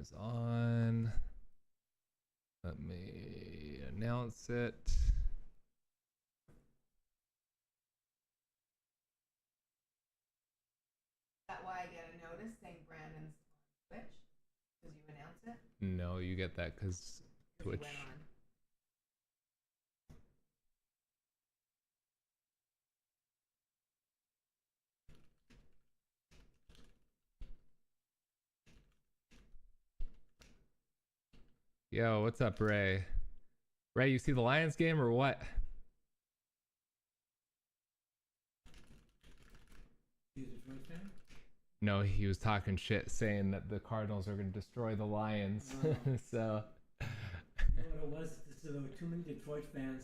is on. Let me announce it. Is that why I get a notice saying Brandon's on Twitch? Because you announce it? No, you get that because Twitch. Went on. Yo, what's up, Ray? Ray, you see the Lions game or what? You a Detroit fan? No, he was talking shit, saying that the Cardinals are going to destroy the Lions. So. You know what it was? So there were too many Detroit fans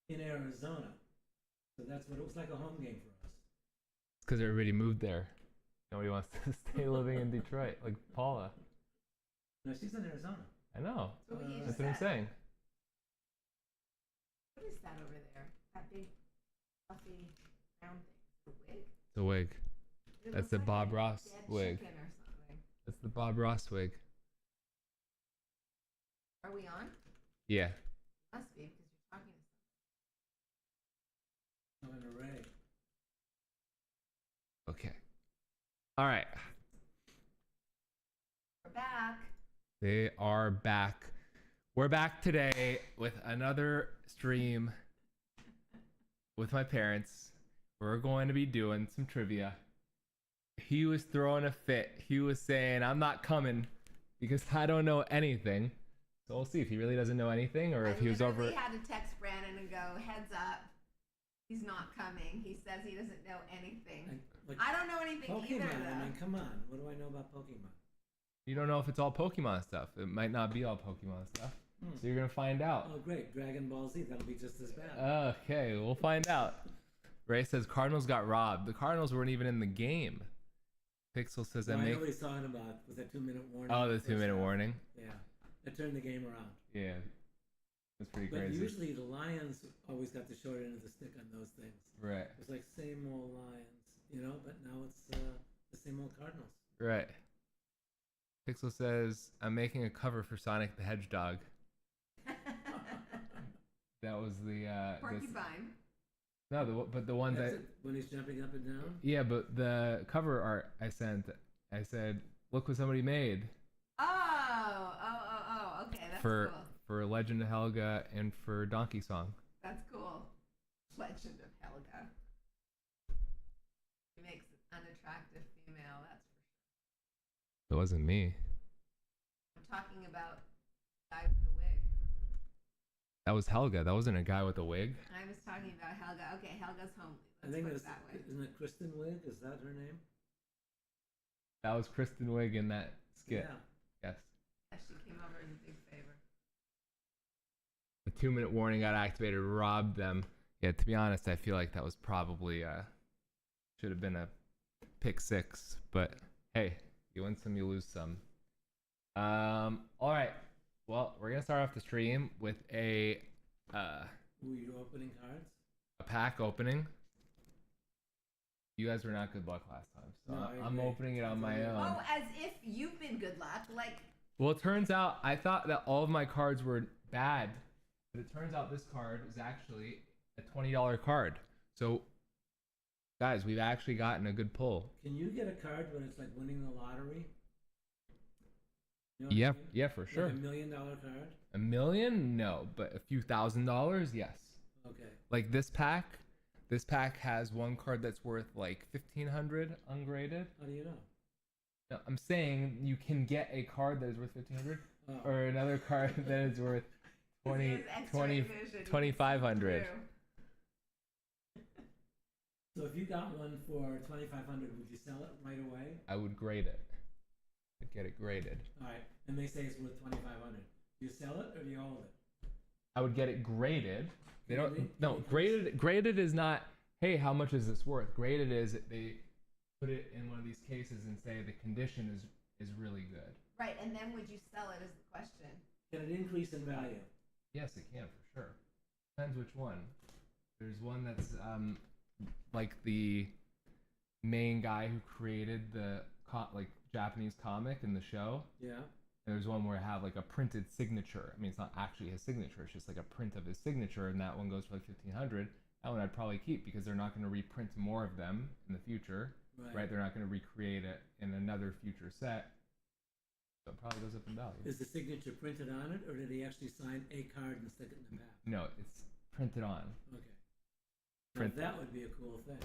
in Arizona. So that's what it was, like a home game for us. It's because everybody moved there. Nobody wants to stay living in Detroit, like Paula. No, she's in Arizona. I know. That's That's what I'm saying. What is that over there? That big, fluffy, round thing? The wig? The wig. It That's looks the like Bob a Ross dead wig. chicken or something. That's the Bob Ross wig. Are we on? Yeah. Must be because you're talking to I'm an array. Okay. All right. We're back. They are back. We're back today with another stream with my parents. We're going to be doing some trivia. He was throwing a fit. He was saying, I'm not coming because I don't know anything. So we'll see if he really doesn't know anything or if he was over. I had to text Brandon and go, heads up. He's not coming. He says he doesn't know anything. I don't know anything Pokemon, either, though. I mean, come on. What do I know about Pokemon? You don't know if it's all Pokemon stuff. It might not be all Pokemon stuff. So you're going to find out. Oh, great. Dragon Ball Z. That'll be just as bad. Okay, we'll find out. Ray says Cardinals got robbed. The Cardinals weren't even in the game. Pixel says I know what he's talking about with that 2-minute warning. Oh, the 2-minute warning? Yeah. That turned the game around. Yeah. That's pretty But crazy. usually the Lions always got the short end of the stick on those things. Right. It's like same old Lions, but now it's the same old Cardinals. Right. Pixel says, I'm making a cover for Sonic the Hedgehog. That was the... Porcupine. No, but the ones when he's jumping up and down? Yeah, but the cover art I sent, I said, look what somebody made. Oh, okay, that's cool. For Legend of Helga and for Donkey Song. That's cool. Legend of Helga. He makes an unattractive female, that's for sure. It wasn't me. I'm talking about the guy with the wig. That was Helga. That wasn't a guy with a wig. I was talking about Helga. Okay, Helga's homely. I think put that's it that way. Isn't it Kristen Wiig? Is that her name? That was Kristen Wiig in that skit. Yeah. Yes. Yeah, she came over as a big favor. The 2-minute warning got activated, robbed them. Yeah, to be honest, I feel like that was probably should have been a pick 6. But hey, you win some, you lose some. All right. Well, we're gonna start off the stream with a Were you opening cards? a pack opening. You guys were not good luck last time, so No, I'm opening it on my own. Oh, as if you've been good luck. Like, Well, it turns out I thought that all of my cards were bad, but it turns out this card is actually a $20 card. So, guys, we've actually gotten a good pull. Can you get a card when it's like winning the lottery? You know what Yeah, I mean? yeah, for sure. Like $1 million card? $1 million? No, but a few $1,000s, yes. Okay. Like this pack has one card that's worth like $1,500 ungraded. How do you know? No, I'm saying you can get a card that is worth $1,500 Oh. or another card that is worth He has X-ray vision. $2,500. So if you got one for $2,500, would you sell it right away? I would grade it. I'd get it graded. All right. And they say it's worth $2,500. Do you sell it or do you hold it? I would get it graded. They Really? don't. No, graded is not. Hey, how much is this worth? Graded is they put it in one of these cases and say the condition is really good. Right, and then would you sell it is the question. Can it increase in value? Yes, it can for sure. Depends which one. There's one that's like the main guy who created the like Japanese comic in the show. Yeah. And there's one where I have like a printed signature. I mean, it's not actually his signature. It's just like a print of his signature, and that one goes for like 1,500. That one I'd probably keep because they're not going to reprint more of them in the future, right? They're not going to recreate it in another future set, so it probably goes up in value. Is the signature printed on it, or did he actually sign a card and stick it in the back? No, it's printed on. Okay. Now that would be a cool thing.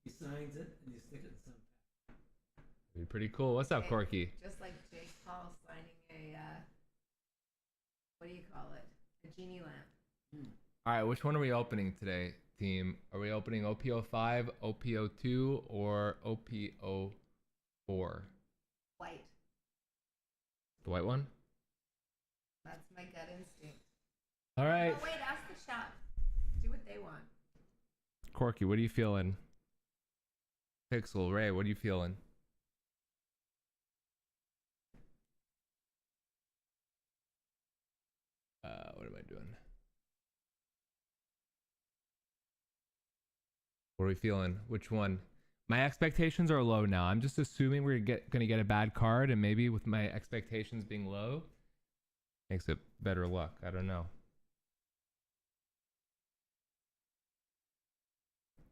He signs it and you stick it in some pack. It'd be pretty cool. What's up, Corky? Just like Jake Paul signing a, what do you call it? A genie lamp. All right, which one are we opening today, team? Are we opening OP05, OP02, or OP04? White. The white one? That's my gut instinct. All right. Oh, wait, ask the shop. Do what they want. Corky, what are you feeling? Pixel, Ray, what are you feeling? What am I doing? What are we feeling? Which one? My expectations are low now. I'm just assuming we're gonna get a bad card, and maybe with my expectations being low, makes it better luck. I don't know.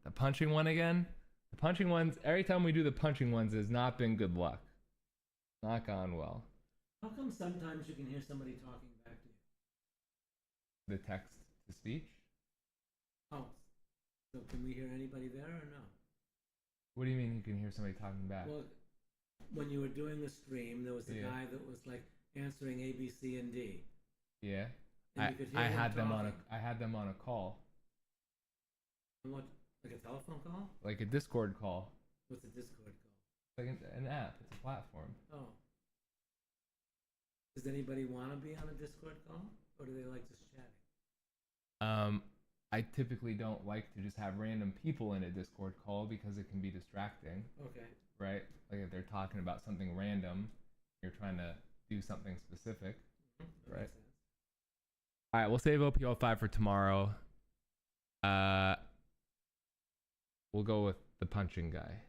The punching one again? The punching ones, every time we do the punching ones, has not been good luck. Not gone well. How come sometimes you can hear somebody talking back to you? The text to speech? Oh, so can we hear anybody there or no? What do you mean you can hear somebody talking back? Well, when you were doing the stream, there was a Yeah. guy that was like answering A, B, C, and D. Yeah. And you could hear I him had them on talking. I had them on a call. And what, like a telephone call? Like a Discord call. What's a Discord call? Like an app. It's a platform. Oh. Does anybody want to be on a Discord call? Or do they like just chatting? I typically don't like to just have random people in a Discord call because it can be distracting. Okay. Right? Like if they're talking about something random, you're trying to do something specific. That Right. makes sense. All right, we'll save OPO5 for tomorrow. We'll go with the punching guy.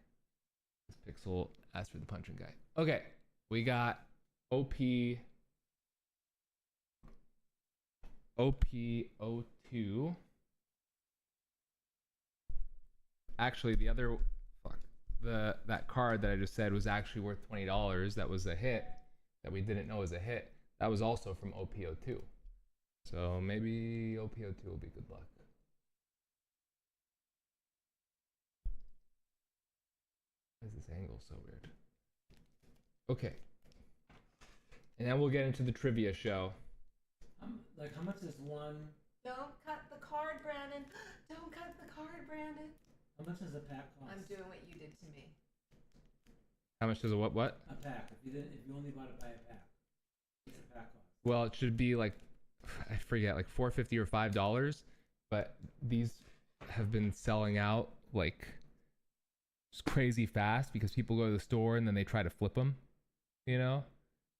This Pixel asked for the punching guy. Okay, we got OP02. Actually, that card that I just said was actually worth $20. That was a hit that we didn't know was a hit. That was also from OP02. So maybe OP02 will be good luck. Why is this angle so weird? Okay. And then we'll get into the trivia show. Like, how much is one? Don't cut the card, Brandon. Don't cut the card, Brandon. How much does a pack cost? I'm doing what you did to me. How much does a what? A pack. If you only bought it by a pack, what's a pack cost? Well, it should be like, I forget, like $4.50 or $5. But these have been selling out like just crazy fast because people go to the store and then they try to flip them, you know?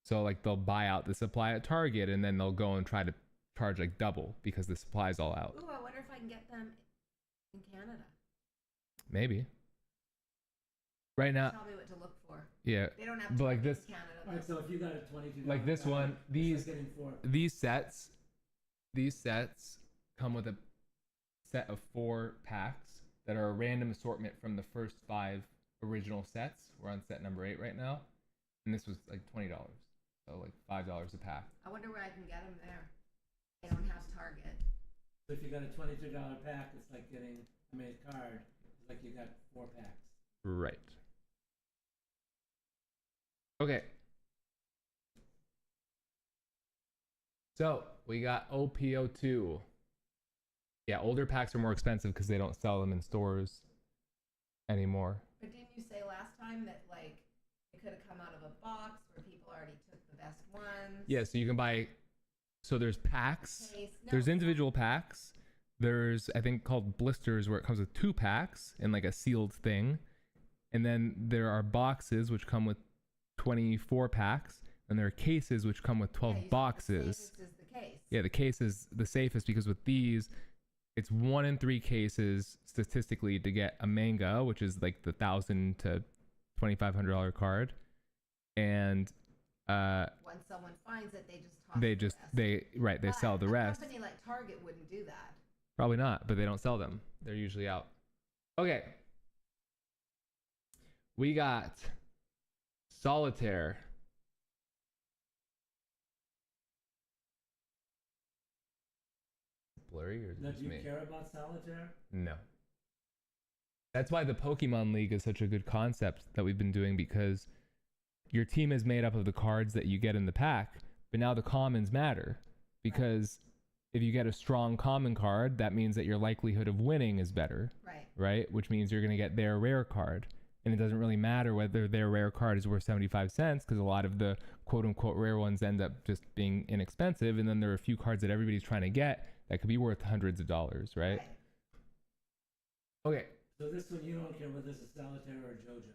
So like they'll buy out the supply at Target and then they'll go and try to charge like double because the supply's all out. Ooh, I wonder if I can get them in Canada. Maybe. Right now, Tell me what to look for. yeah. They don't have But like Target this, in Canada. Alright, so if you got a $22 like this pack, one, it's like getting four. these sets come with a set of 4 packs that are a random assortment from the first 5 original sets. We're on set number 8 right now, and this was like $20, so like $5 a pack. I wonder where I can get them there. They don't have Target. So if you got a $22 pack, it's like getting a card. It's like you got 4 packs. Right. Okay. So we got OPO2. Yeah, older packs are more expensive because they don't sell them in stores anymore. But didn't you say last time that like it could have come out of a box where people already took the best ones? Yeah, so you can buy. So there's packs. Case. No, There's individual packs. There's, I think, called blisters where it comes with 2 packs in like a sealed thing. And then there are boxes which come with 24 packs. And there are cases which come with 12 yeah, you said boxes. The safest is the case. Yeah, the case is the safest because with these, it's 1 in 3 cases statistically to get a manga, which is like the $1,000 to $2,500 card. And Once someone finds it, they just toss the rest. They sell the rest. A company like Target wouldn't do that. Probably not, but they don't sell them. They're usually out. Okay. We got Solitaire. Blurry or Now, just do you me? care about Solitaire? No. That's why the Pokemon League is such a good concept that we've been doing, because your team is made up of the cards that you get in the pack, but now the commons matter, because if you get a strong common card, that means that your likelihood of winning is better. Right? Which means you're going to get their rare card. And it doesn't really matter whether their rare card is worth 75 cents, because a lot of the quote unquote rare ones end up just being inexpensive. And then there are a few cards that everybody's trying to get that could be worth hundreds of dollars, right? Okay. So this one, you don't care whether this is Solitaire or JoJo?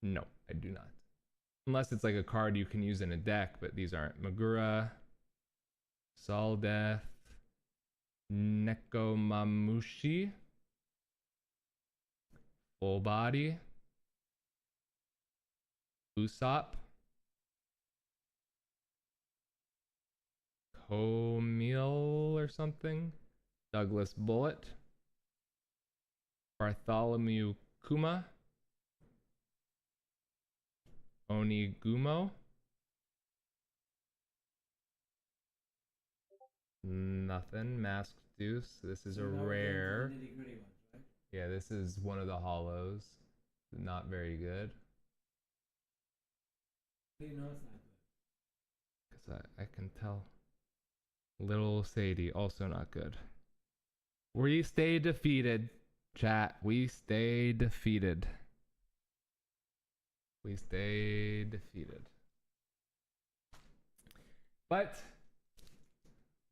No, I do not. Unless it's like a card you can use in a deck, but these aren't. Magura, Soldeath, Nekomamushi, Full Body, Usopp, Comil or something, Douglas Bullet, Bartholomew Kuma, Onigumo, nothing. Masked Deuce. This is a rare. Nitty-gritty ones, right? Yeah, this is one of the hollows. Not very good. How do you know it's not good? Because I can tell. Little Sadie, also not good. We stay defeated, chat. We stay defeated. We stay defeated. But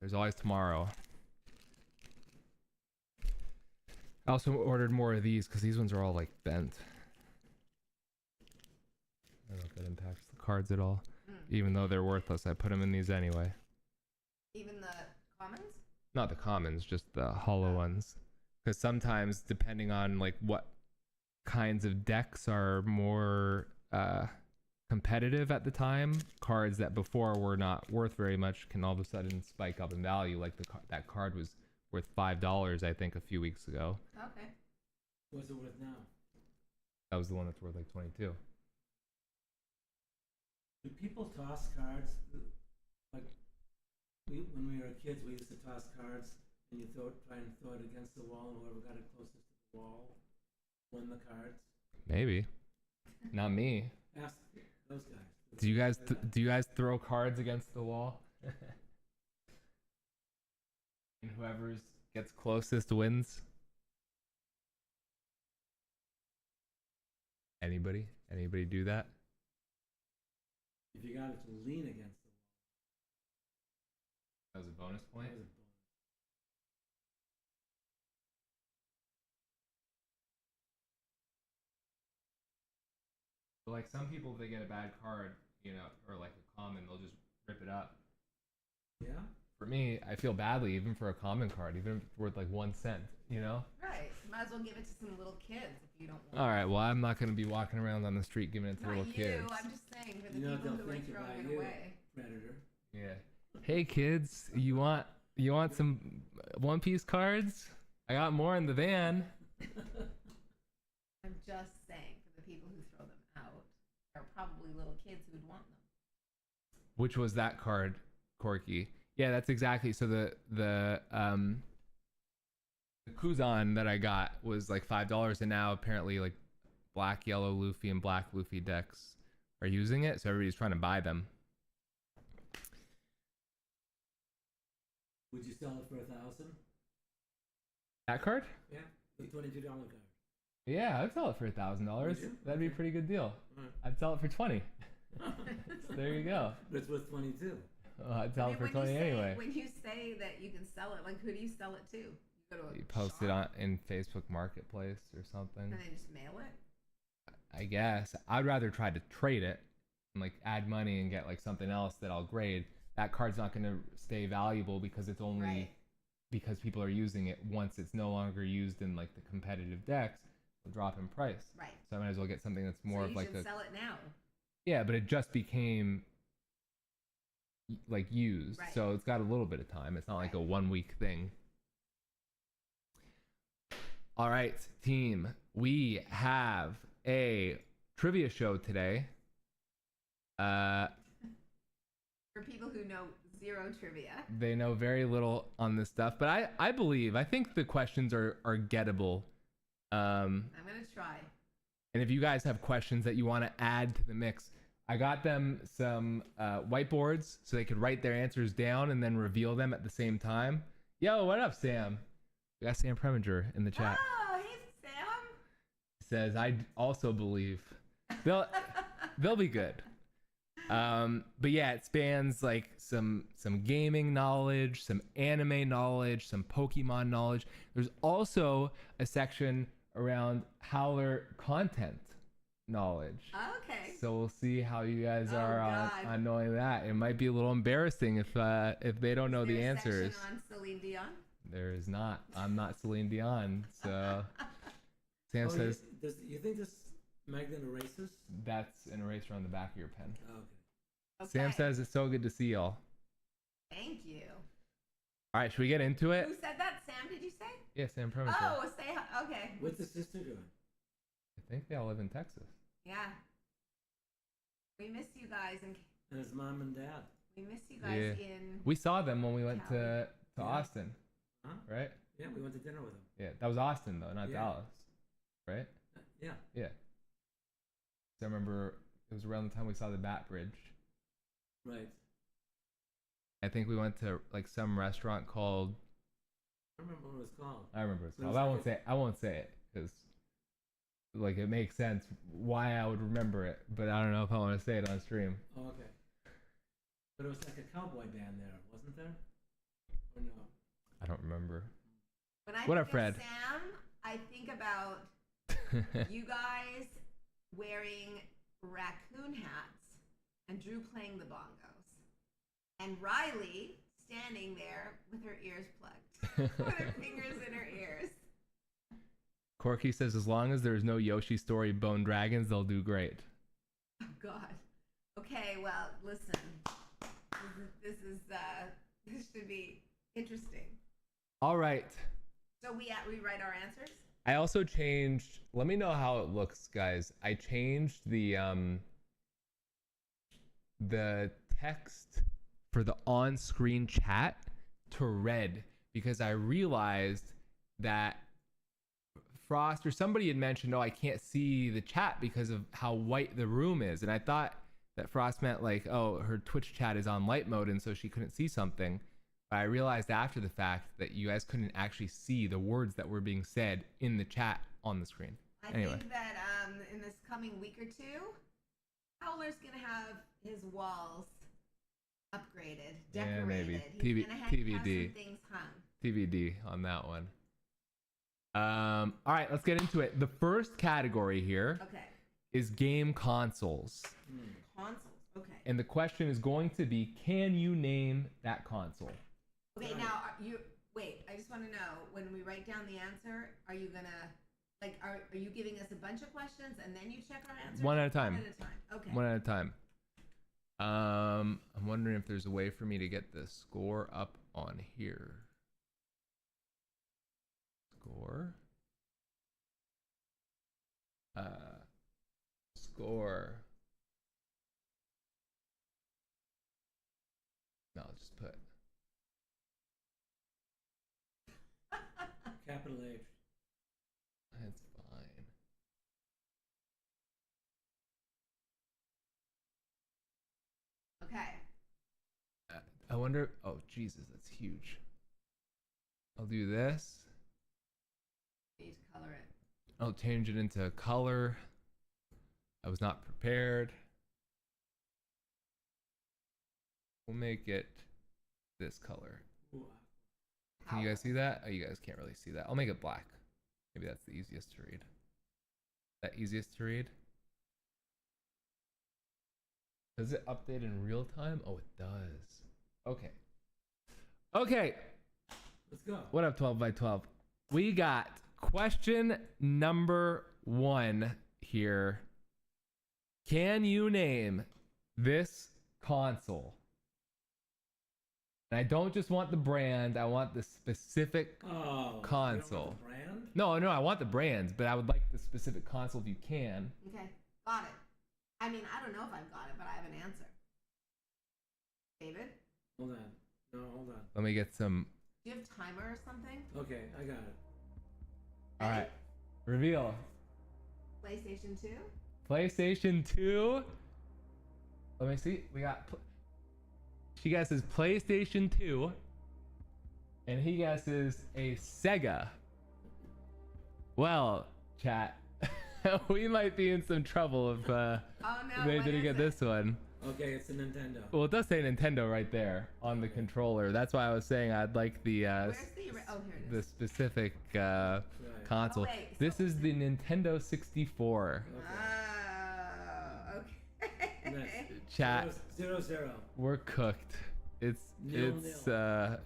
there's always tomorrow. I also ordered more of these because these ones are all like bent. I don't know if that impacts the cards at all. Even though they're worthless, I put them in these anyway. Even the commons? Not the commons, just the hollow ones. Because sometimes, depending on like what kinds of decks are more competitive at the time, cards that before were not worth very much can all of a sudden spike up in value. Like that card was worth $5, I think, a few weeks ago. Okay. What's it worth now? That was the one that's worth like 22. Do people toss cards? Like when we were kids, we used to toss cards, and you try and throw it against the wall, and whoever got it closest to the wall won the cards. Maybe. Not me. Ask those guys. Do you guys throw cards against the wall? And whoever gets closest wins? Anybody? Anybody do that? If you got it to lean against the wall. That was a bonus point? That was a bonus. But like some people, if they get a bad card, you know, or like a common, they'll just rip it up. Yeah? For me, I feel badly even for a common card, even if it's worth like 1 cent, you know? Right. Might as well give it to some little kids if you don't want All right, well, I'm not going to be walking around on the street giving it to Not little you, kids. I'm just saying for the You know what people they'll who are think throwing about it you, away. Predator. Yeah. Hey kids, you want some One Piece cards? I got more in the van. I'm just saying for the people who throw them out, there are probably little kids who would want them. Which was that card, Corky? Yeah, that's exactly. So the Kuzan that I got was like $5, and now apparently like black, yellow Luffy and black Luffy decks are using it, so everybody's trying to buy them. Would you sell it for $1,000? That card? Yeah, the $22 card. Yeah, I'd sell it for $1,000. That'd be a pretty good deal. I'd sell it for 20. So there you go. But it's worth 22. I'd sell it for when 20 you say, anyway. When you say that you can sell it, like who do you sell it to? You go to a You post it shop on in Facebook Marketplace or something. and they just mail it? I guess I'd rather try to trade it and like add money and get like something else that I'll grade. That card's not going to stay valuable because it's only Right. because people are using it. Once it's no longer used in like the competitive decks, it'll drop in price. Right. So I might as well get something that's more so of you like should a sell it now. yeah, but it just became like used. Right. So it's got a little bit of time. It's not like a Right. 1 week thing. All right, team. We have a trivia show today. For people who know zero trivia. They know very little on this stuff, but I think the questions are gettable. I'm gonna try. And if you guys have questions that you want to add to the mix, I got them some whiteboards so they could write their answers down and then reveal them at the same time. Yo, what up, Sam? We got Sam Preminger in the chat. Oh, hey, Sam. Says I also believe they'll be good. But yeah, it spans like some gaming knowledge, some anime knowledge, some Pokemon knowledge. There's also a section around HOWLYR content knowledge. Okay. So we'll see how you guys are God. on knowing that. It might be a little embarrassing if they don't know the answers. Is there a section on Celine Dion? There is not. I'm not Celine Dion, so Sam says You think this magnet erases? that's an eraser on the back of your pen. Oh, okay. Sam says it's so good to see y'all. Thank you. All right, should we get into it? Who said that? Sam, did you say? Yeah, Sam Preminger. Oh, say hi. Okay. What's the sister doing? I think they all live in Texas. Yeah. We miss you guys, and And his mom and dad. we miss you guys in. We saw them when we went to Yeah. Austin, Huh? right? Yeah, we went to dinner with him. Yeah, that was Austin though, not Yeah. Dallas, right? Yeah. Yeah. So I remember it was around the time we saw the Bat Bridge. Right. I think we went to like some restaurant called. I don't remember what it was called. I remember it's It called. was I like won't say. I won't say it because, like, it makes sense why I would remember it, but I don't know if I want to say it on stream. Oh, okay. But it was like a cowboy band there, wasn't there? Or no? I don't remember. When I What think up, Fred? of Sam, I think about you guys wearing raccoon hats and Drew playing the bongos, and Riley standing there with her ears plugged, with her fingers in her ears. Corky says as long as there's no Yoshi Story Bone Dragons, they'll do great. Oh God. Okay, well, listen. This should be interesting. All right. So we write our answers. I also changed. Let me know how it looks, guys. I changed the text for the on-screen chat to red because I realized that Frost or somebody had mentioned, "Oh, I can't see the chat because of how white the room is," and I thought that Frost meant like, "Oh, her Twitch chat is on light mode, and so she couldn't see something." But I realized after the fact that you guys couldn't actually see the words that were being said in the chat on the screen. I Anyway. think that in this coming week or two, Howler's gonna have his walls upgraded, decorated. Yeah, maybe. He's gonna have TBD. some things hung. TBD on that one. All right, let's get into it. The first category here Okay. is game consoles. Consoles. Okay. And the question is going to be, can you name that console? Okay. Now, wait. I just want to know, when we write down the answer, are you gonna are you giving us a bunch of questions and then you check our answers? One at a time. One at a time. Okay. One at a time. I'm wondering if there's a way for me to get the score up on here. Score. Score. No, I'll just put. Capital H. That's fine. Okay. I wonder. Oh, Jesus, that's huge. I'll do this. You need to color it. I'll change it into color. I was not prepared. We'll make it this color. Ooh, Can you guys see that? Oh, you guys can't really see that. I'll make it black. Maybe that's the easiest to read. That easiest to read? Does it update in real time? Oh, it does. Okay. Okay. let's go. What up, 12 by 12? We got question number 1 here. Can you name this console? And I don't just want the brand, I want the specific Oh. console. You don't want the brand? No, I want the brands, but I would like the specific console if you can. Okay, got it. I mean, I don't know if I've got it, but I have an answer. David? Hold on. No, hold on. Let me get some. Do you have timer or something? Okay, I got it. All right. Reveal. PlayStation 2? PlayStation 2. Let me see. We got. She guesses PlayStation 2. And he guesses a Sega. Well, chat. We might be in some trouble if Oh no, they what didn't is get it? this one. Okay, it's a Nintendo. Well, it does say Nintendo right there on the controller. That's why I was saying I'd like the Where's the... Oh, here it the is. specific Right. console. Oh, wait, This so- is the Nintendo 64. Oh, okay. Next. Chat, 0-0. we're cooked. It's Nil, Am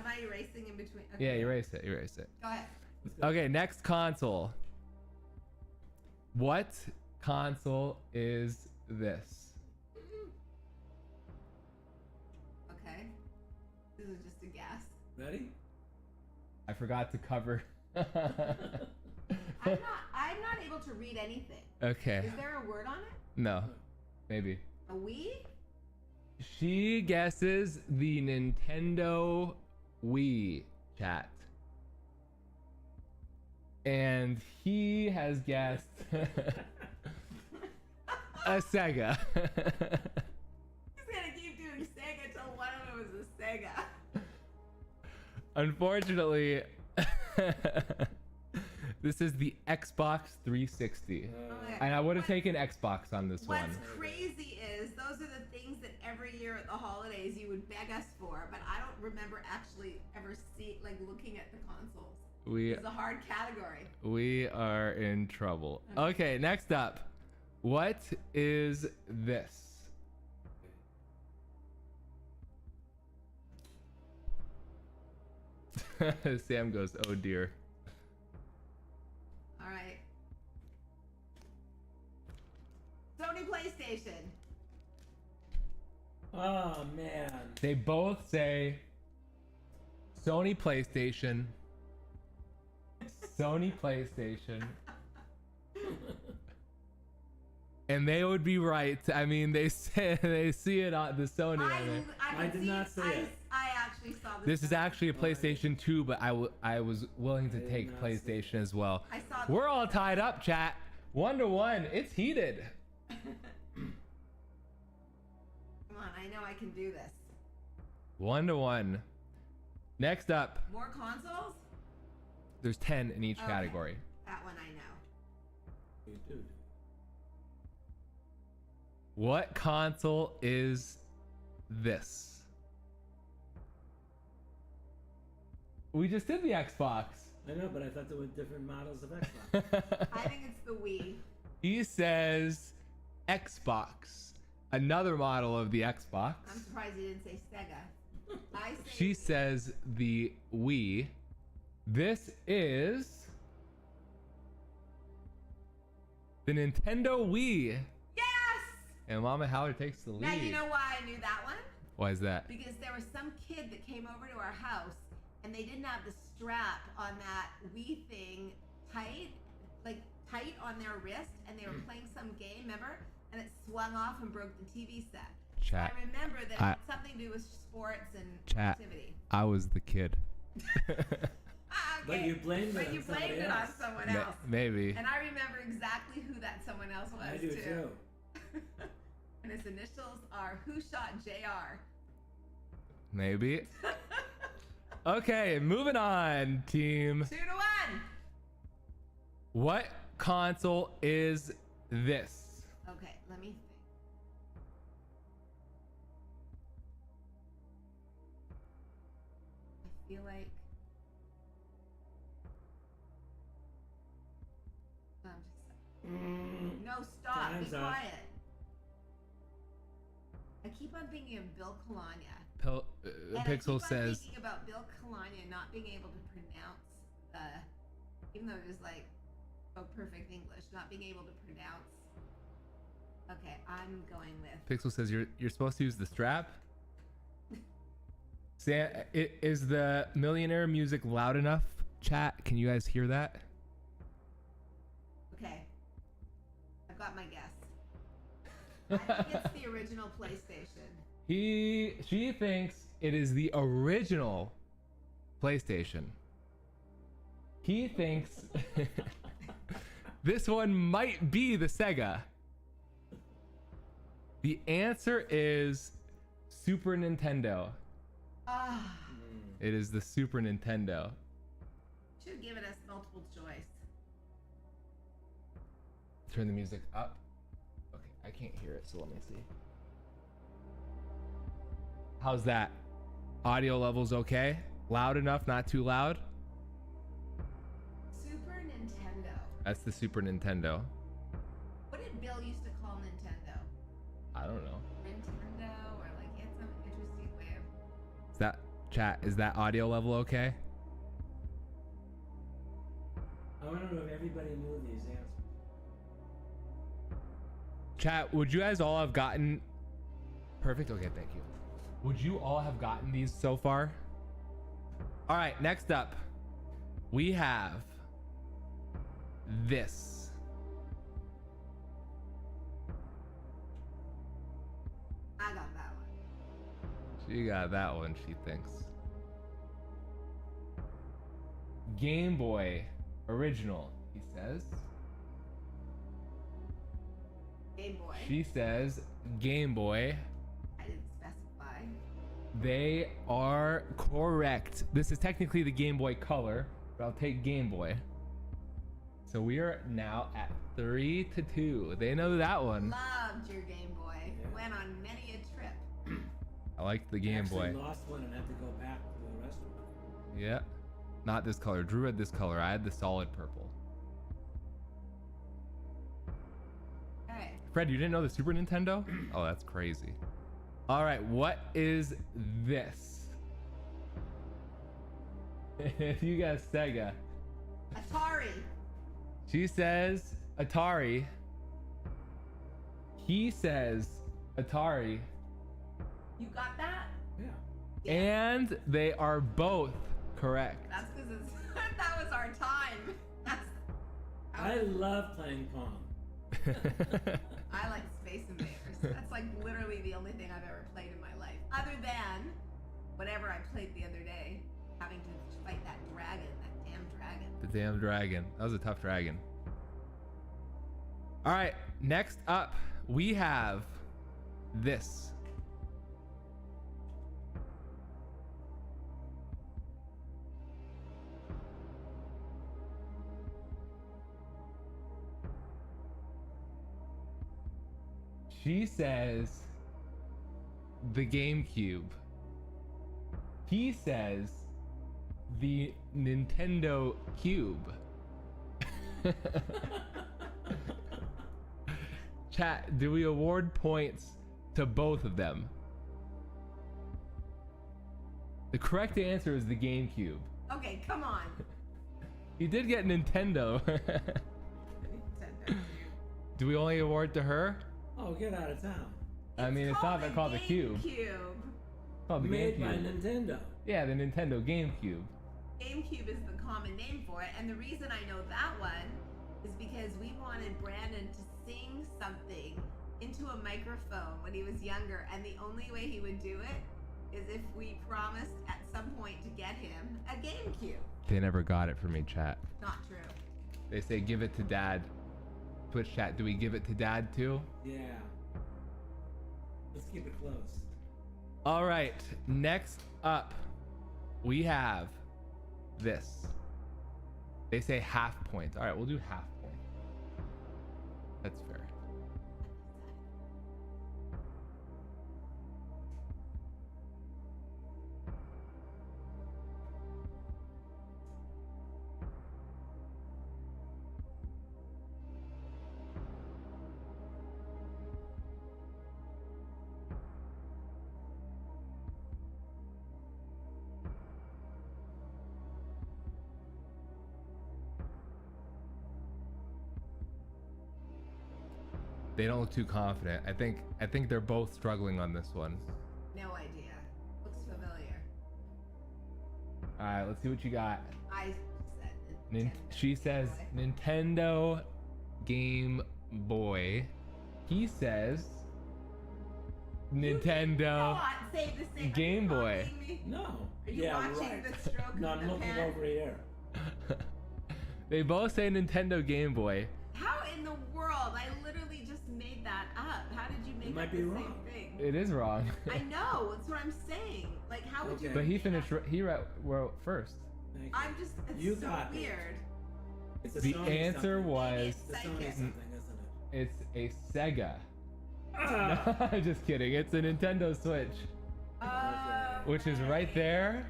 I erasing in between? Okay. yeah, erase it. Go ahead. Let's go. Okay, next console. What console is this? Okay. This is just a guess. Ready? I forgot to cover. I'm not able to read anything. Okay. Is there a word on it? No. Maybe. A Wii? She guesses the Nintendo Wii, chat. And he has guessed a Sega. He's gonna keep doing Sega until one of them is a Sega. Unfortunately, this is the Xbox 360. And I would have taken Xbox on this one. What's crazy is those are the things that every year at the holidays you would beg us for, but I don't remember actually ever looking at the consoles. It's a hard category. We are in trouble. Okay, next up. What is this? Sam goes, oh dear. All right. Sony PlayStation. Oh man. They both say Sony PlayStation. Sony PlayStation. And they would be right. I mean, they see it on the Sony on it. I did not say it. I actually saw this. This is actually a PlayStation 2, but I was willing to I did take not see PlayStation as well. I saw. We're all tied up, chat. 1-1. It's heated. Come on, I know I can do this. 1-1. Next up, More consoles? there's 10 in each Okay. category. That one I know. You do. What console is this? We just did the Xbox. I know, but I thought there were different models of Xbox. I think it's the Wii. He says Xbox. Another model of the Xbox. I'm surprised you didn't say Sega. I say She says the Wii. This is the Nintendo Wii. yes. And Mama Howler takes the lead. Now you know why I knew that one? Why is that? Because there was some kid that came over to our house and they didn't have the strap on that Wii thing tight on their wrist, and they were playing some game, remember? And it swung off and broke the TV set. Chat. I remember that it had something to do with sports and Chat. activity. I was the kid. But you blamed it But you on somebody blamed it on else. someone else. Maybe. And I remember exactly who that someone else was I do too. And his initials are Who Shot JR. Maybe. Okay, moving on, team. 2-1. What console is this? Okay, let me think. I feel like no, stop. Time's Be up. quiet. I keep on thinking of Bill Kalanya. And I Pixel keep on says thinking about Bill Kalanya not being able to pronounce even though it was like perfect English, not being able to pronounce. Okay, I'm going with. Pixel says you're supposed to use the strap. Is the millionaire music loud enough? Chat, can you guys hear that? Okay. I've got my guess. I think it's the original PlayStation. She thinks it is the original PlayStation. He thinks this one might be the Sega. The answer is Super Nintendo. Ah. It is the Super Nintendo. Should have given us multiple choice. Turn the music up. Okay, I can't hear it, so let me see. How's that? Audio levels okay? Loud enough, not too loud? Super Nintendo. That's the Super Nintendo. What did Bill used to call Nintendo? I don't know. Nintendo, or like he had some interesting way of. Is that chat? Is that audio level okay? I want to know if everybody knew these answers. Chat, would you guys all have gotten... Perfect, okay, thank you. Would you all have gotten these so far? All right, next up, we have this. I got that one. She got that one, she thinks. Game Boy original, he says. Game Boy. She says Game Boy. I didn't specify. They are correct. This is technically the Game Boy Color, but I'll take Game Boy. So we are now at 3-2. They know that one. Loved your Game Boy. Yeah. Went on many a trip. I like the Game Boy. I lost one and had to go back to the restaurant. Yeah. Not this color. Drew had this color. I had the solid purple. Okay. Fred, you didn't know the Super Nintendo? Oh, that's crazy. All right, what is this? You got Sega. Atari. She says Atari. He says Atari. You got that? Yeah. And they are both correct. That's because that was our time. I love playing Pong. I like Space Invaders. That's like literally the only thing I've ever played in my life. Other than whatever I played the other day, having to fight that dragon, that damn dragon. The damn dragon. That was a tough dragon. All right, next up, we have this. She says the GameCube. He says the Nintendo Cube. Chat, do we award points to both of them? The correct answer is the GameCube. Okay, come on. He did get Nintendo. Nintendo. Do we only award to her? Oh, get out of town. I mean, it's not called the Cube. GameCube. It's called the Made by GameCube. Nintendo. Yeah, the Nintendo GameCube. GameCube is the common name for it, and the reason I know that one is because we wanted Brandon to sing something into a microphone when he was younger, and the only way he would do it is if we promised at some point to get him a GameCube. They never got it for me, chat. Not true. They say give it to dad. Twitch chat, do we give it to dad too? Yeah. Let's keep it close. All right, next up, we have this. They say half point. All right, we'll do half point. That's fair. They don't look too confident. I think they're both struggling on this one. No idea. Looks familiar. All right, let's see what you got. I said Nintendo She Game says Boy. Nintendo Game Boy. He says You did Nintendo. not say the same. Game Are you Boy. copying me? No. Are you Yeah, watching right. the stroke No, of I'm the looking pen? over here. They both say Nintendo Game Boy. How in the world? I literally just made that up. How did you make might up be the wrong. same thing? It is wrong. I know. That's what I'm saying. Like, how would you? Okay. But he make finished. that- He wrote first. Thank you. I'm just. It's You so got it. weird. It's a The Sony answer something. was Maybe It's a Sony Psychic. something, isn't it? it's a Sega. Ah! Just kidding. It's a Nintendo Switch, which is right there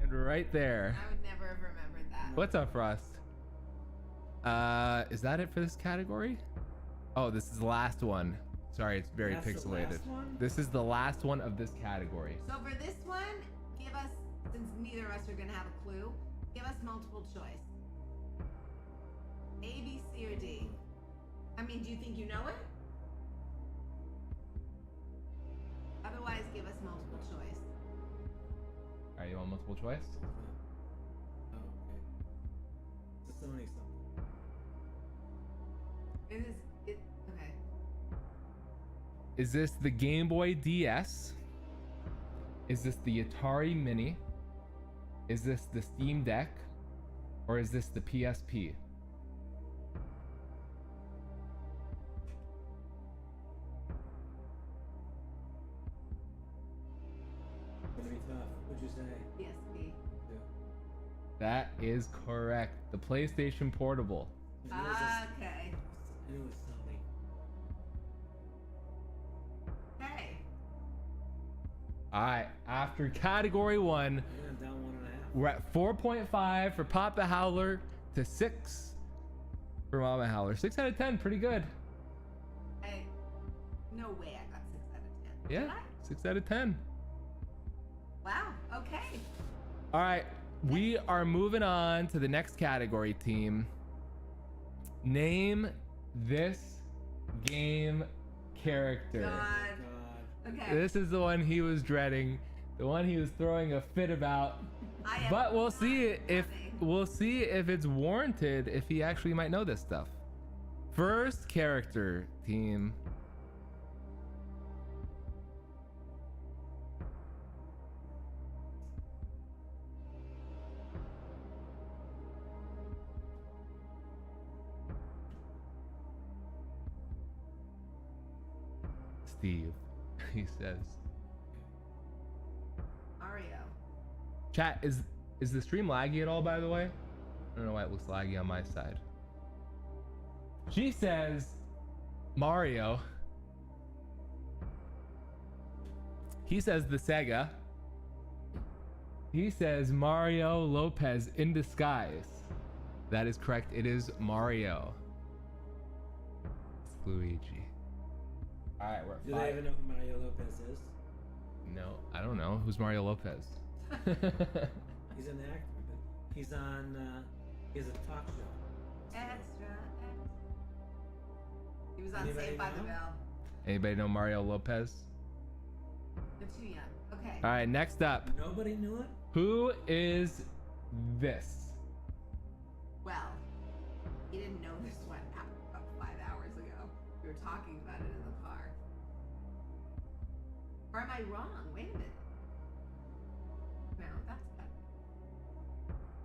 and right there. I would never have remembered that. What's up, Frost? Is that it for this category? Oh, this is the last one. Sorry, it's very That's the pixelated. last one? This is the last one of this category. So for this one, give us, since neither of us are gonna have a clue, give us multiple choice. A, B, C, or D. I mean, do you think you know it? Otherwise, give us multiple choice. All right, you want multiple choice? Oh, okay. It's a Sony something. It is. It okay. Is this the Game Boy DS? Is this the Atari Mini? Is this the Steam Deck? Or is this the PSP? Gonna be tough. What'd you say? PSP. Yeah. That is correct. The PlayStation Portable. I knew it was a- Okay. I knew it was Sony. Hey. All right, after category one, Yeah, I'm down 1.5. we're at 4.5 for Papa Howler to 6 for Mama Howler. 6 out of 10, pretty good. No way I got 6 out of 10. Yeah, Did I? 6 out of 10. Wow. Okay. All right, we are moving on to the next category, team. Name this game character. God. God. Okay. This is the one he was dreading, the one he was throwing a fit about. I am But we'll see if loving. it's warranted, if he actually might know this stuff. First character, team. Steve, he says. Mario. Chat, is the stream laggy at all, by the way? I don't know why it looks laggy on my side. She says Mario. He says the Sega. He says Mario Lopez in disguise. That is correct. It is Mario. It's Luigi. All right, we're at Do 5. they even know who Mario Lopez is? No, I don't know. Who's Mario Lopez? He's an actor, but he's on. He has a talk show. Extra. He was on Anybody Saved by the know? Bell. Anybody know Mario Lopez? They're too young. Okay. All right, next up. Nobody knew it. Who is this? Well, he didn't know this one about 5 hours ago. We were talking about it in the car. Or am I wrong? Wait a minute. No, that's better.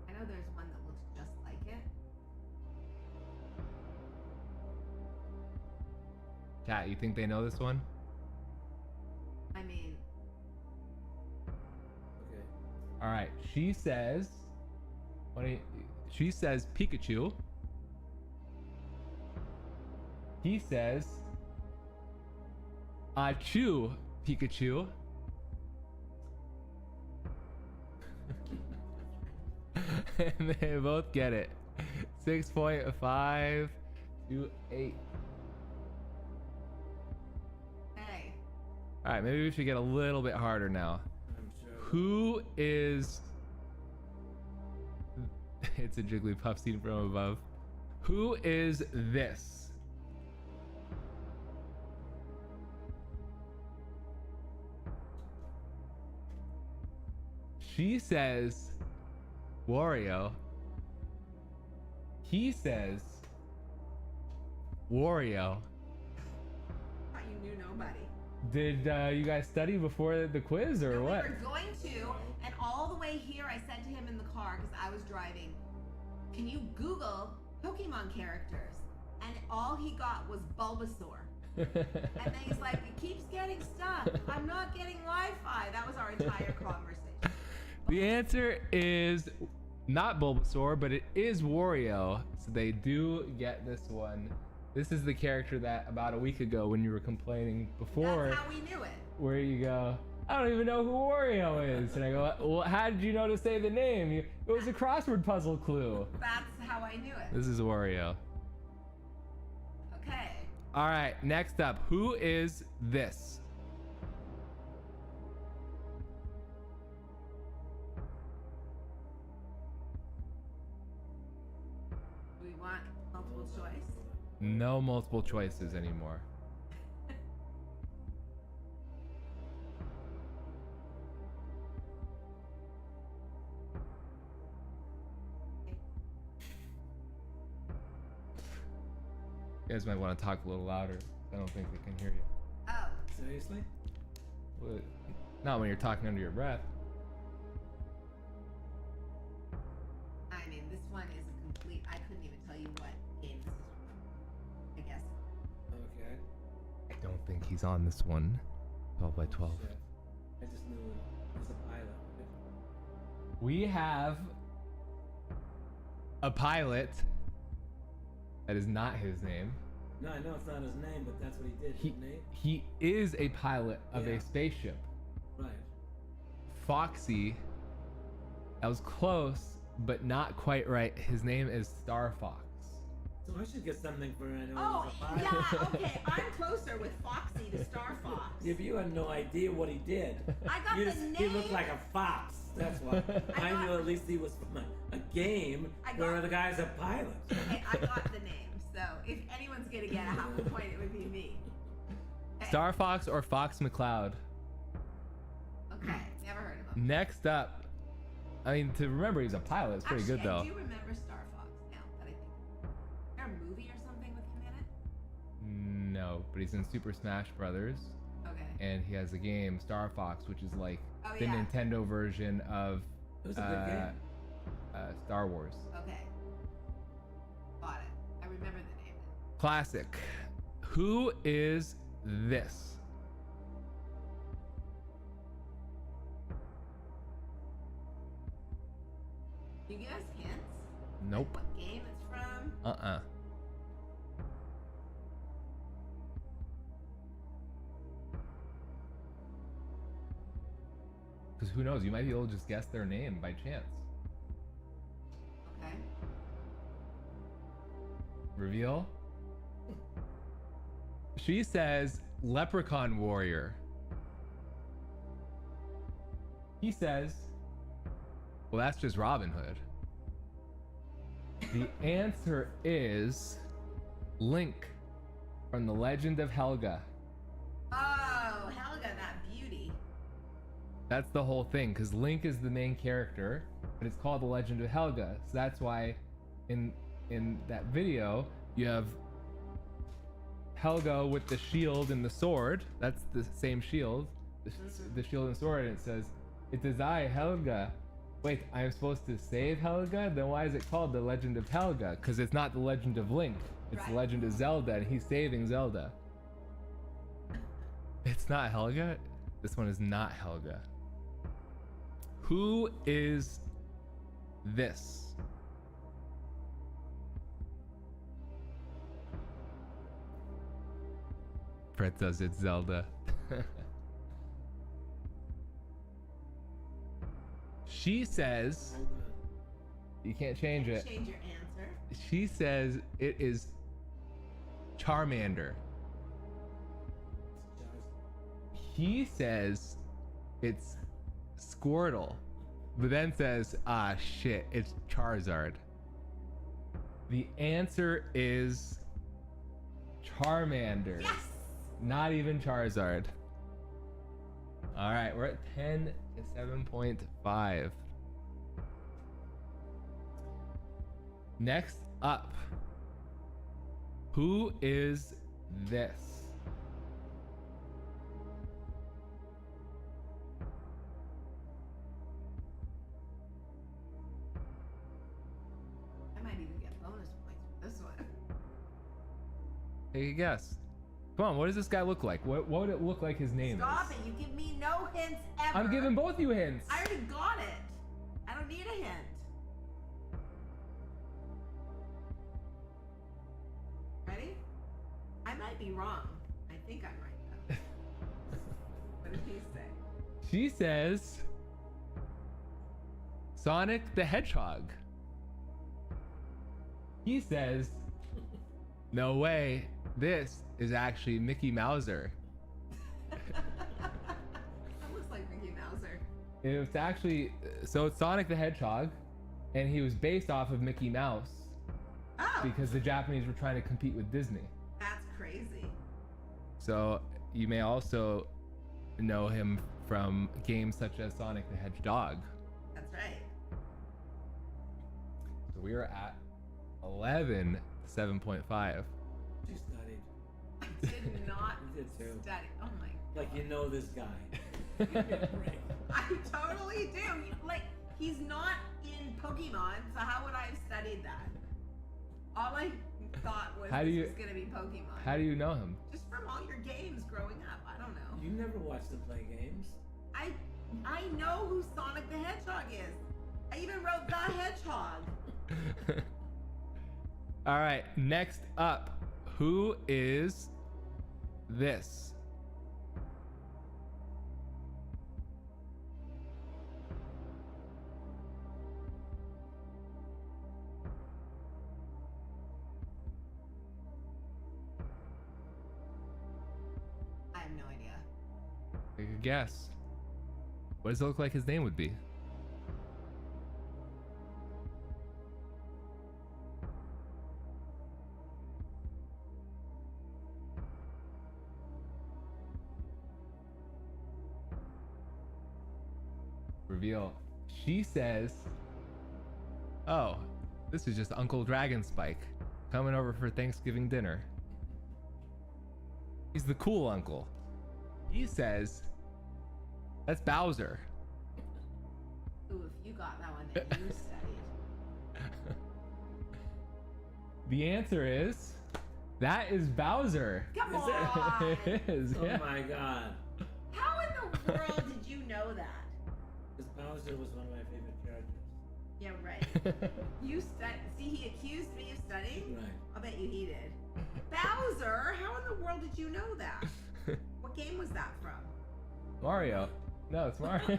I know there's one that looks just like it. Chat, you think they know this one? I mean, Okay. All right, she says. She says Pikachu. He says Achoo Pikachu. And they both get it. 6.5 to 8. hey. All right, maybe we should get a little bit harder now. I'm sure. Who is? It's a Jigglypuff seen from above. Who is this? She says Wario. He says Wario. Thought you knew nobody. Did you guys study before the quiz or No, what? We were going to, and all the way here, I said to him in the car because I was driving, "Can you Google Pokemon characters?" And all he got was Bulbasaur. And then he's like, "It keeps getting stuck. I'm not getting Wi-Fi." That was our entire conversation. The answer is not Bulbasaur, but it is Wario. So they do get this one. This is the character that about a week ago when you were complaining before, That's how we knew it. where you go, "I don't even know who Wario is." And I go, "Well, how did you know to say the name? It was a crossword puzzle clue." That's how I knew it. This is Wario. Okay. All right, next up, who is this? Do we want multiple choice? No multiple choices anymore. You guys might want to talk a little louder. I don't think they can hear you. Oh, Seriously? Well, not when you're talking under your breath. I mean, this one is a complete. I couldn't even tell you what game this is from. I guess. Okay. I don't think he's on this one. 12 by 12. Shit. I just knew it was a pilot. Right? We have a pilot. That is not his name. No, I know it's not his name, but that's what he did, didn't He is a pilot of Yeah. a spaceship. Right. Foxy. That was close, but not quite right. His name is Star Fox. So I should get something for anyone Oh, who's a pilot. yeah. Okay, I'm closer with Foxy to Star Fox. If you had no idea what he did, I got you the just- name. he looked like a fox. That's why. I I got- knew at least he was from a game I where got- the guy's a pilot. Okay, I got the name. So if anyone's gonna get a half a point, it would be me. Okay. Star Fox or Fox McCloud. Okay, never heard of him. Next up. I mean, to remember he's a pilot, it's pretty Actually, good though. I do remember Star Fox now that I think. Is there a movie or something with him in it? No, but he's in Super Smash Brothers. Okay. And he has a game, Star Fox, which is like Oh, the yeah. Nintendo version of It was a good game. Star Wars. Okay. Got it. I remember the name. Classic. Who is this? Can you give us hints? Nope. Like what game it's from? Uh-uh. Because who knows? You might be able to just guess their name by chance. Okay. Reveal? She says Leprechaun Warrior. He says, well, that's just Robin Hood. The answer is Link from The Legend of Helga. Oh, Helga, that beauty. That's the whole thing, because Link is the main character, but it's called The Legend of Helga. So that's why in that video you have Helga with the shield and the sword. That's the same shield, the shield and sword, and it says, "It is I, Helga." Wait, I'm supposed to save Helga? Then why is it called The Legend of Helga? Because it's not The Legend of Link. It's The Right. Legend of Zelda, and he's saving Zelda. It's not Helga? This one is not Helga. Who is this? Brett says it's Zelda. She says, Hold on. you can't change it. Change your answer. She says it is Charmander. He says it's Squirtle, but then says, ah, shit, it's Charizard. The answer is Charmander. Yes. Not even Charizard. All right, we're at 10 to 7.5. Next up, who is this? I might even get bonus points for this one. Take a guess. Come on, what does this guy look like? What would it look like his name Stop is? it! You give me no hints ever. I'm giving both you hints. I already got it. I don't need a hint. Ready? I might be wrong. I think I'm right though. What did he say? She says Sonic the Hedgehog. He says, no way, this is actually Mickey Mouser. That looks like Mickey Mouser. It's actually, so it's Sonic the Hedgehog, and he was based off of Mickey Mouse Oh, because the Japanese were trying to compete with Disney. that's crazy. So you may also know him from games such as Sonic the Hedgehog. That's right. So we are at 11, 7.5. She studied. I did not You did too. study. Oh my god. Like, you know this guy. Give me a break. I totally do. Like, he's not in Pokemon, so how would I have studied that? All I thought was How do this you- was gonna be Pokemon. How do you know him? Just from all your games growing up. I don't know. You never watched him play games. I know who Sonic the Hedgehog is. I even wrote the Hedgehog. All right, next up, who is this? I have no idea. Take a guess. What does it look like his name would be? Reveal. She says, oh, this is just Uncle Dragonspike coming over for Thanksgiving dinner. He's the cool uncle. He says, that's Bowser. Ooh, if you got that one, then you studied. The answer is, that is Bowser. Come Is on! It is, Oh yeah. my god. How in the world did you know that? Because Bowser was one of my favorite characters. Yeah, right. You studied. See, he accused me of studying. Right. I'll bet you he did. Bowser? How in the world did you know that? What game was that from? Mario. No, it's Mario.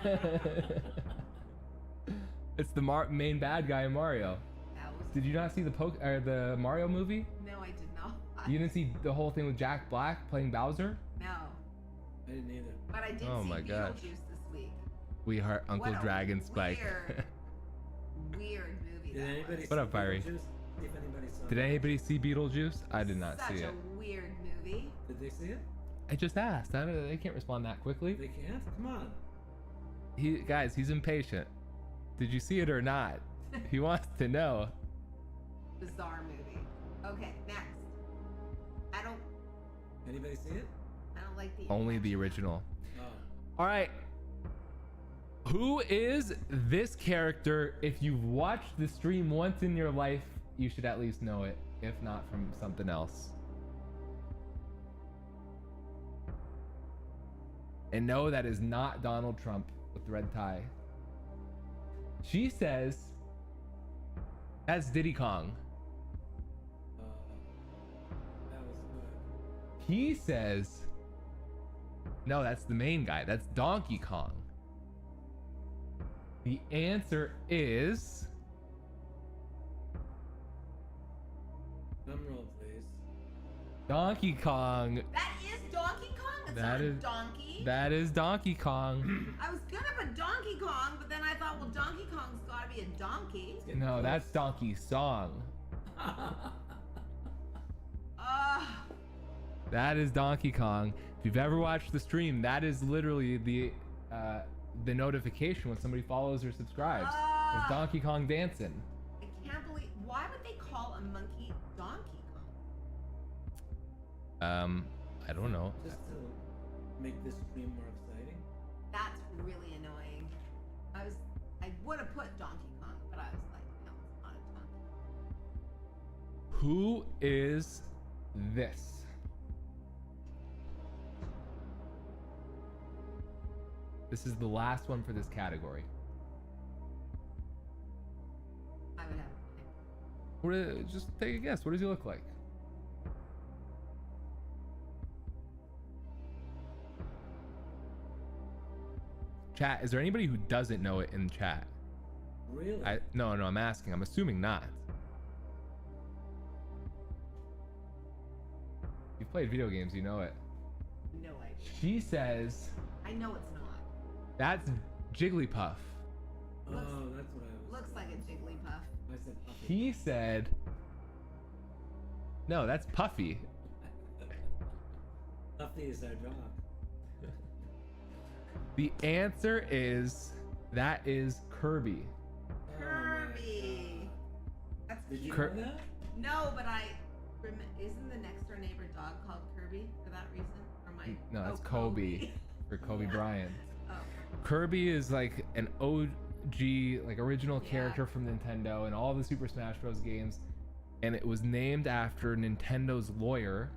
It's the main bad guy in Mario. Bowser. Did you not see the Mario movie? No, I did not. You didn't see the whole thing with Jack Black playing Bowser? No, I didn't either. but I did Oh see my gosh. Beetlejuice this week. We heart Uncle What a Dragonspike. Weird movie. Did that anybody was. What up, Fiery? Beetlejuice? See if anybody saw Did it. anybody see Beetlejuice? I did not Such see it. a weird movie. Did they see it? I just asked. They can't respond that quickly. They can't? Come on. Guys, he's impatient. Did you see it or not? He wants to know. Bizarre movie. Okay, next. I don't Anybody see it? like the Only the original. Oh. All right. Who is this character? If you've watched the stream once in your life, you should at least know it, if not from something else. And no, that is not Donald Trump with the red tie. She says, that's Diddy Kong. That was good. He says, no, that's the main guy. That's Donkey Kong. The answer is Drum roll, please. Donkey Kong. That is Donkey Kong? It's That not a is- donkey? That is Donkey Kong. I was gonna put Donkey Kong, but then I thought, well, Donkey Kong's gotta be a donkey. Getting No, close. that's Donkey Song. That is Donkey Kong. If you've ever watched the stream, that is literally the notification when somebody follows or subscribes. It's Donkey Kong dancing. I can't believe, why would they monkey Donkey Kong? I don't know. Just to make this stream more exciting. That's really annoying. I would have put Donkey Kong, but I was like, no, it's not a Donkey Kong. Who is this? This is the last one for this category. I would have. Just take a guess. What does he look like? Chat, is there anybody who doesn't know it in chat? Really? No, I'm asking. I'm assuming not. You've played video games, you know it. No idea. She says I know it's not. that's Jigglypuff. Oh, that's what I was. Looks like a Jigglypuff. I said Puffy. He said no, that's Puffy. Puffy is our dog. The answer is that is Kirby. Kirby. That's Did you Kir- know that? No, but isn't the next door neighbor dog called Kirby for that reason? Or am I? No, that's Kobe. For Kobe Bryant. Oh. Kirby is like an OG, like original character from Nintendo and all the Super Smash Bros. Games, and it was named after Nintendo's lawyer,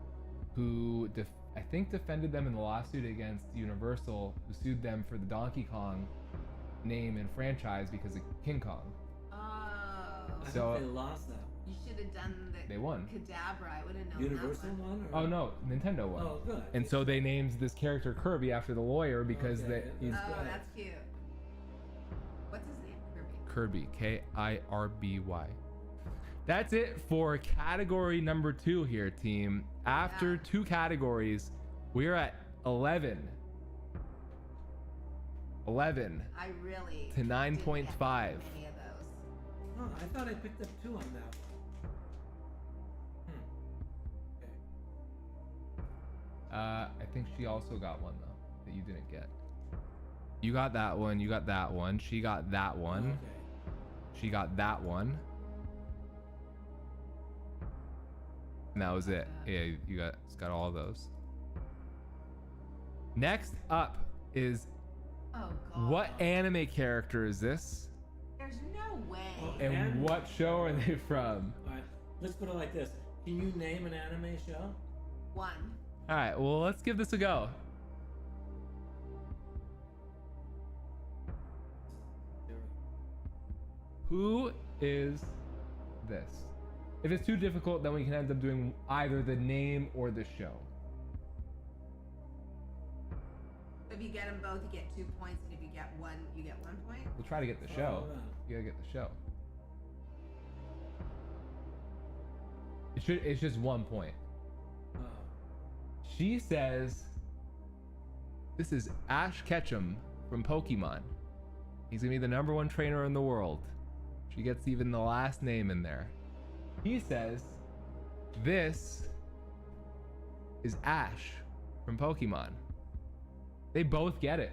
who I think defended them in the lawsuit against Universal, who sued them for the Donkey Kong name and franchise because of King Kong. Oh. I So- hope they lost that. You should have done the They won. Cadabra. I would have known Universal that one. one? Or? Oh no, Nintendo won. Oh, good. And so they named this character Kirby after the lawyer because Okay, he's that's Oh, great. that's cute. What's his name? Kirby. Kirby, Kirby. That's it for category number 2 here, team. After Yeah. 2 categories, we're at 11. 11 I really to 9.5. didn't get any of those. Oh, I thought I picked up 2 on that. Okay. I think she also got one though that you didn't get. You got that one. You got that one. She got that one. Okay. She got that one. And that was it. Yeah, you got all those. Next up is Oh god. what anime character is this? There's no way. Oh, And what show are they from? Alright, let's put it like this. Can you name an anime show? One. All right, well, let's give this a go. Who is this? If it's too difficult, then we can end up doing either the name or the show. If you get them both, you get 2 points, and if you get one, you get 1 point. We'll try to get the show. Oh, wow. You gotta get the show. It's just 1 point. Oh. She says this is Ash Ketchum from Pokemon. He's gonna be the #1 trainer in the world. She gets even the last name in there. He says this is Ash from Pokemon. They both get it.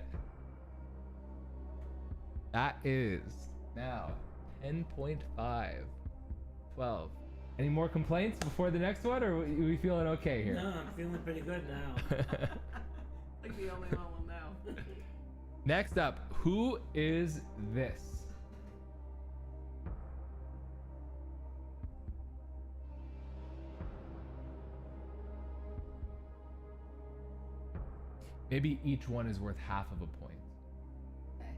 That is now 10.5. 12. Any more complaints before the next one, or are we feeling okay here? No, I'm feeling pretty good now. Like the only one will know. Next up, who is this? Maybe each one is worth half of a point. Okay.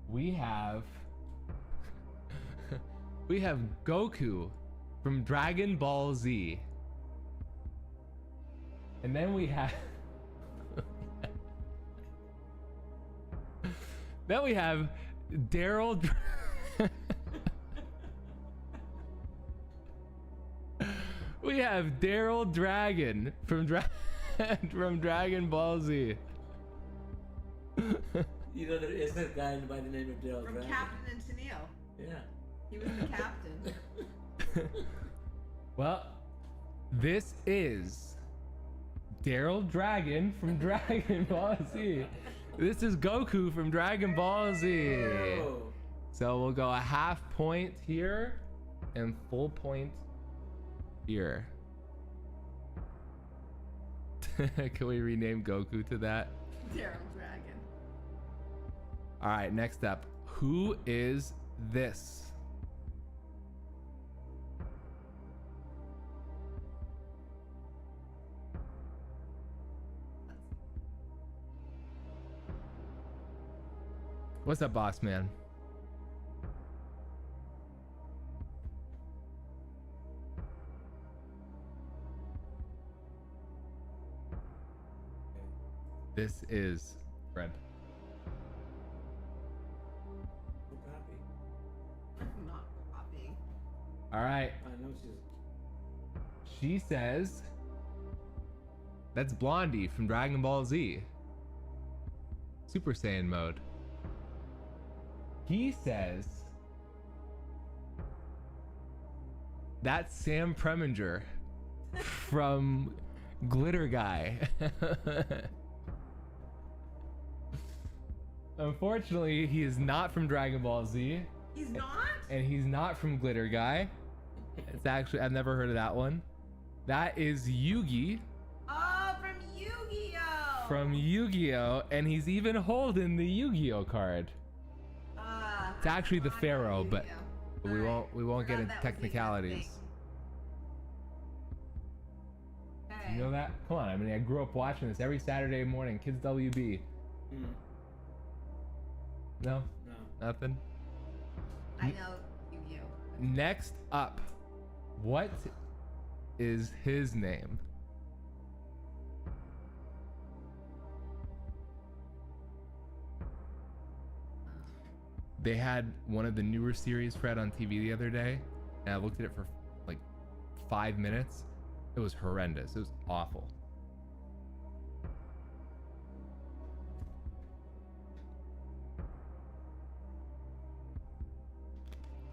We have Goku from Dragon Ball Z. And then we have then we have Daryl we have Daryl Dragon from from Dragon Ball Z. You know, there is a guy by the name of Daryl From Dragon. Captain and Tennille. Yeah. He was the captain. Well, This is Daryl Dragon from Dragon Ball Z. This is Goku from Dragon Ball Z. Oh. So we'll go a half point here and full point here. Can we rename Goku to that? Daryl Dragon. All right, next up. Who is this? What's up, boss man? This is Fred. Who copy? I'm not copying. All right. I know she's. She says that's Blondie from Dragon Ball Z. Super Saiyan mode. He says that's Sam Preminger from Glitter Guy. Unfortunately, he is not from Dragon Ball Z. He's not? And he's not from Glitter Guy. It's actually, I've never heard of that one. That is Yugi Oh, from Yu-Gi-Oh! from Yu-Gi-Oh! And he's even holding the Yu-Gi-Oh! Card. It's actually the Pharaoh, but we won't get into technicalities. Okay. You know that? Come on, I mean, I grew up watching this every Saturday morning. Kids WB. No? No. Nothing? I know Yu-Gi-Oh! Next up, what is his name? They had one of the newer series, Fred, on TV the other day, and I looked at it for like 5 minutes. It was horrendous. It was awful.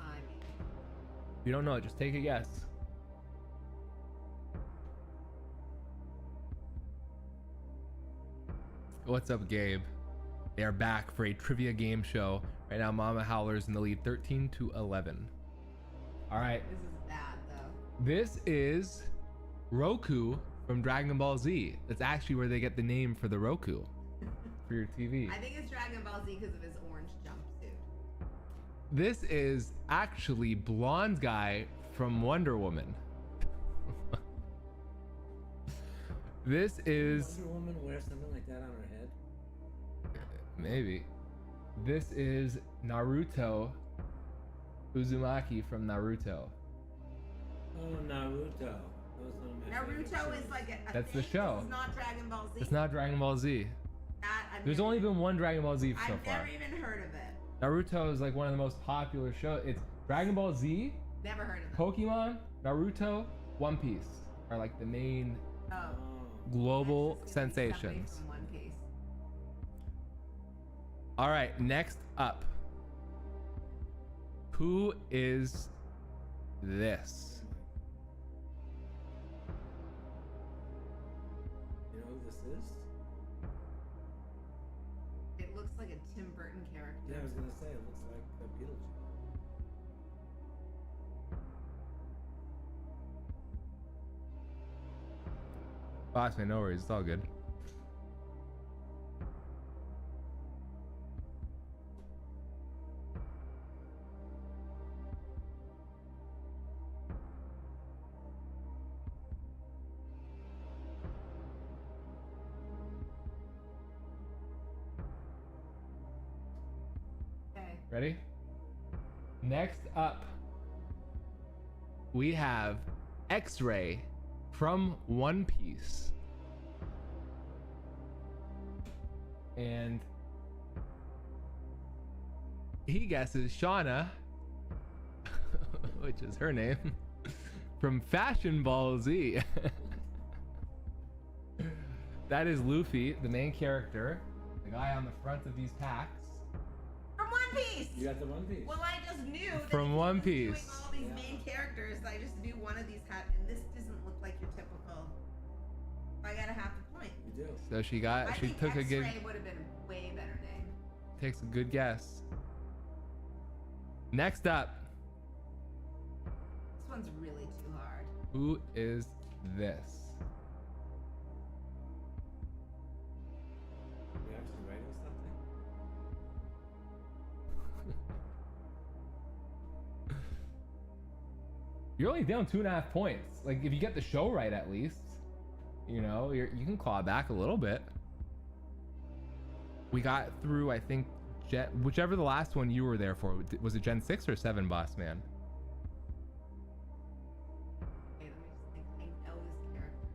I mean, If you don't know it, just take a guess. What's up, Gabe? They are back for a trivia game show. Right now, Mama Howler's in the lead 13-11. All right. this is bad though. This is Roku from Dragon Ball Z. That's actually where they get the name for the Roku for your TV. I think it's Dragon Ball Z because of his orange jumpsuit. This is actually Blonde Guy from Wonder Woman. This is Wonder Woman wear something like that on her head? maybe. This is Naruto Uzumaki from Naruto. Oh, Naruto. That was one of my favorite Naruto shows. is like a That's the thing. show. It's not Dragon Ball Z. It's not Dragon Ball Z. There's only been one Dragon Ball Z so I've far. never even heard of it. Naruto is like one of the most popular shows. It's Dragon Ball Z, Never heard of it. Pokemon, Naruto, One Piece are like the main Oh. global It's just gonna be somebody sensations. from One Piece. All right, next up. Who is this? You know who this is? It looks like a Tim Burton character. Yeah, I was gonna say, it looks like the Beetlejuice. Boss man, no worries, it's all good. Okay. Ready? Next up, we have X-Ray from One Piece. And he guesses Shauna, which is her name, from Fashion Ball Z. That is Luffy, the main character, the guy on the front of these packs. From One Piece! You got the One Piece. Well, I just knew that From he One was doing Piece. all these main characters. I just knew one of these had, and this doesn't look like your typical I got a half a point. You do. So she I think took a good, X-ray would have been a way better name. takes a good guess. Next up, This one's really too hard. who is this? Are we actually writing something? You're only down 2.5 points. Like if you get the show right, at least, you know, you can claw back a little bit. We got through, I think, whichever the last one you were there for. Was it Gen 6 or 7, boss man? Okay, let me just think. I know this character.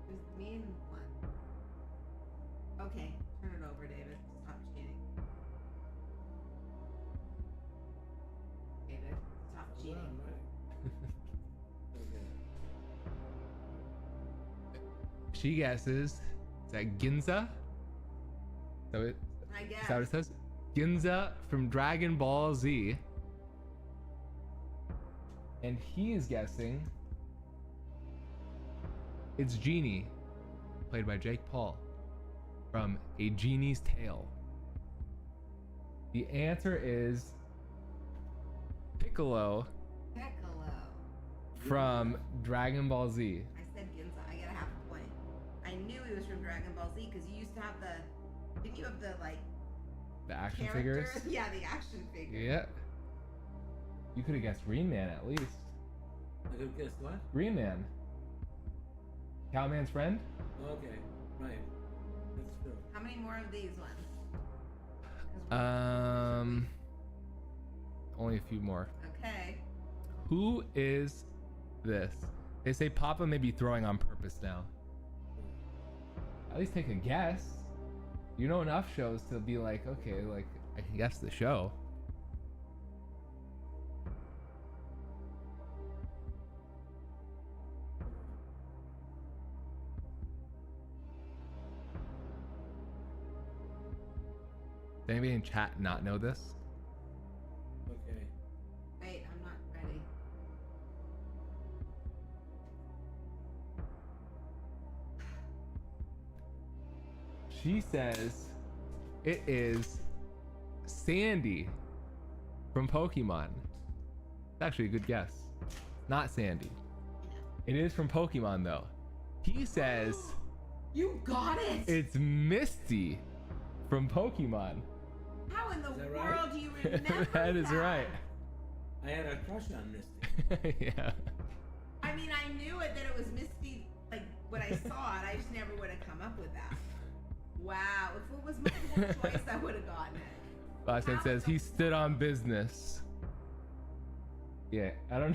Who's the mean one? Okay, turn it over, David. Stop cheating. David, stop Yeah, cheating. I'm writing. Okay. She guesses. Is that Ginza? So it. I Is guess. that what it says? Ginza from Dragon Ball Z. And he is guessing it's Genie, played by Jake Paul, from A Genie's Tale. The answer is Piccolo Piccolo. from Dragon Ball Z. I said Ginza. I get a half a point. I knew he was from Dragon Ball Z because you used to have the. Didn't you have the like The action characters? figures. Yeah, the action figures. Yeah. You could have guessed Green Man at least. I could guess what? Green Man. Cowman's friend? Okay, right. That's true. How many more of these ones? 'Cause Only a few more. Okay. Who is this? They say Papa may be throwing on purpose now. At least take a guess. You know enough shows to be like, okay, like I can guess the show. Does anybody in chat not know this? Okay. Wait, I'm not ready. She says it is Sandy from Pokemon. It's actually a good guess. Not Sandy. It is from Pokemon though. He says You got it! it's Misty from Pokemon. How in the Is that world right? do you remember That is right. I had a crush on Misty. Yeah. I mean, I knew it that it was Misty, like, when I saw it. I just never would have come up with that. Wow. If it was multiple choice, I would have gotten it. Boston says he stood on business. Yeah, I don't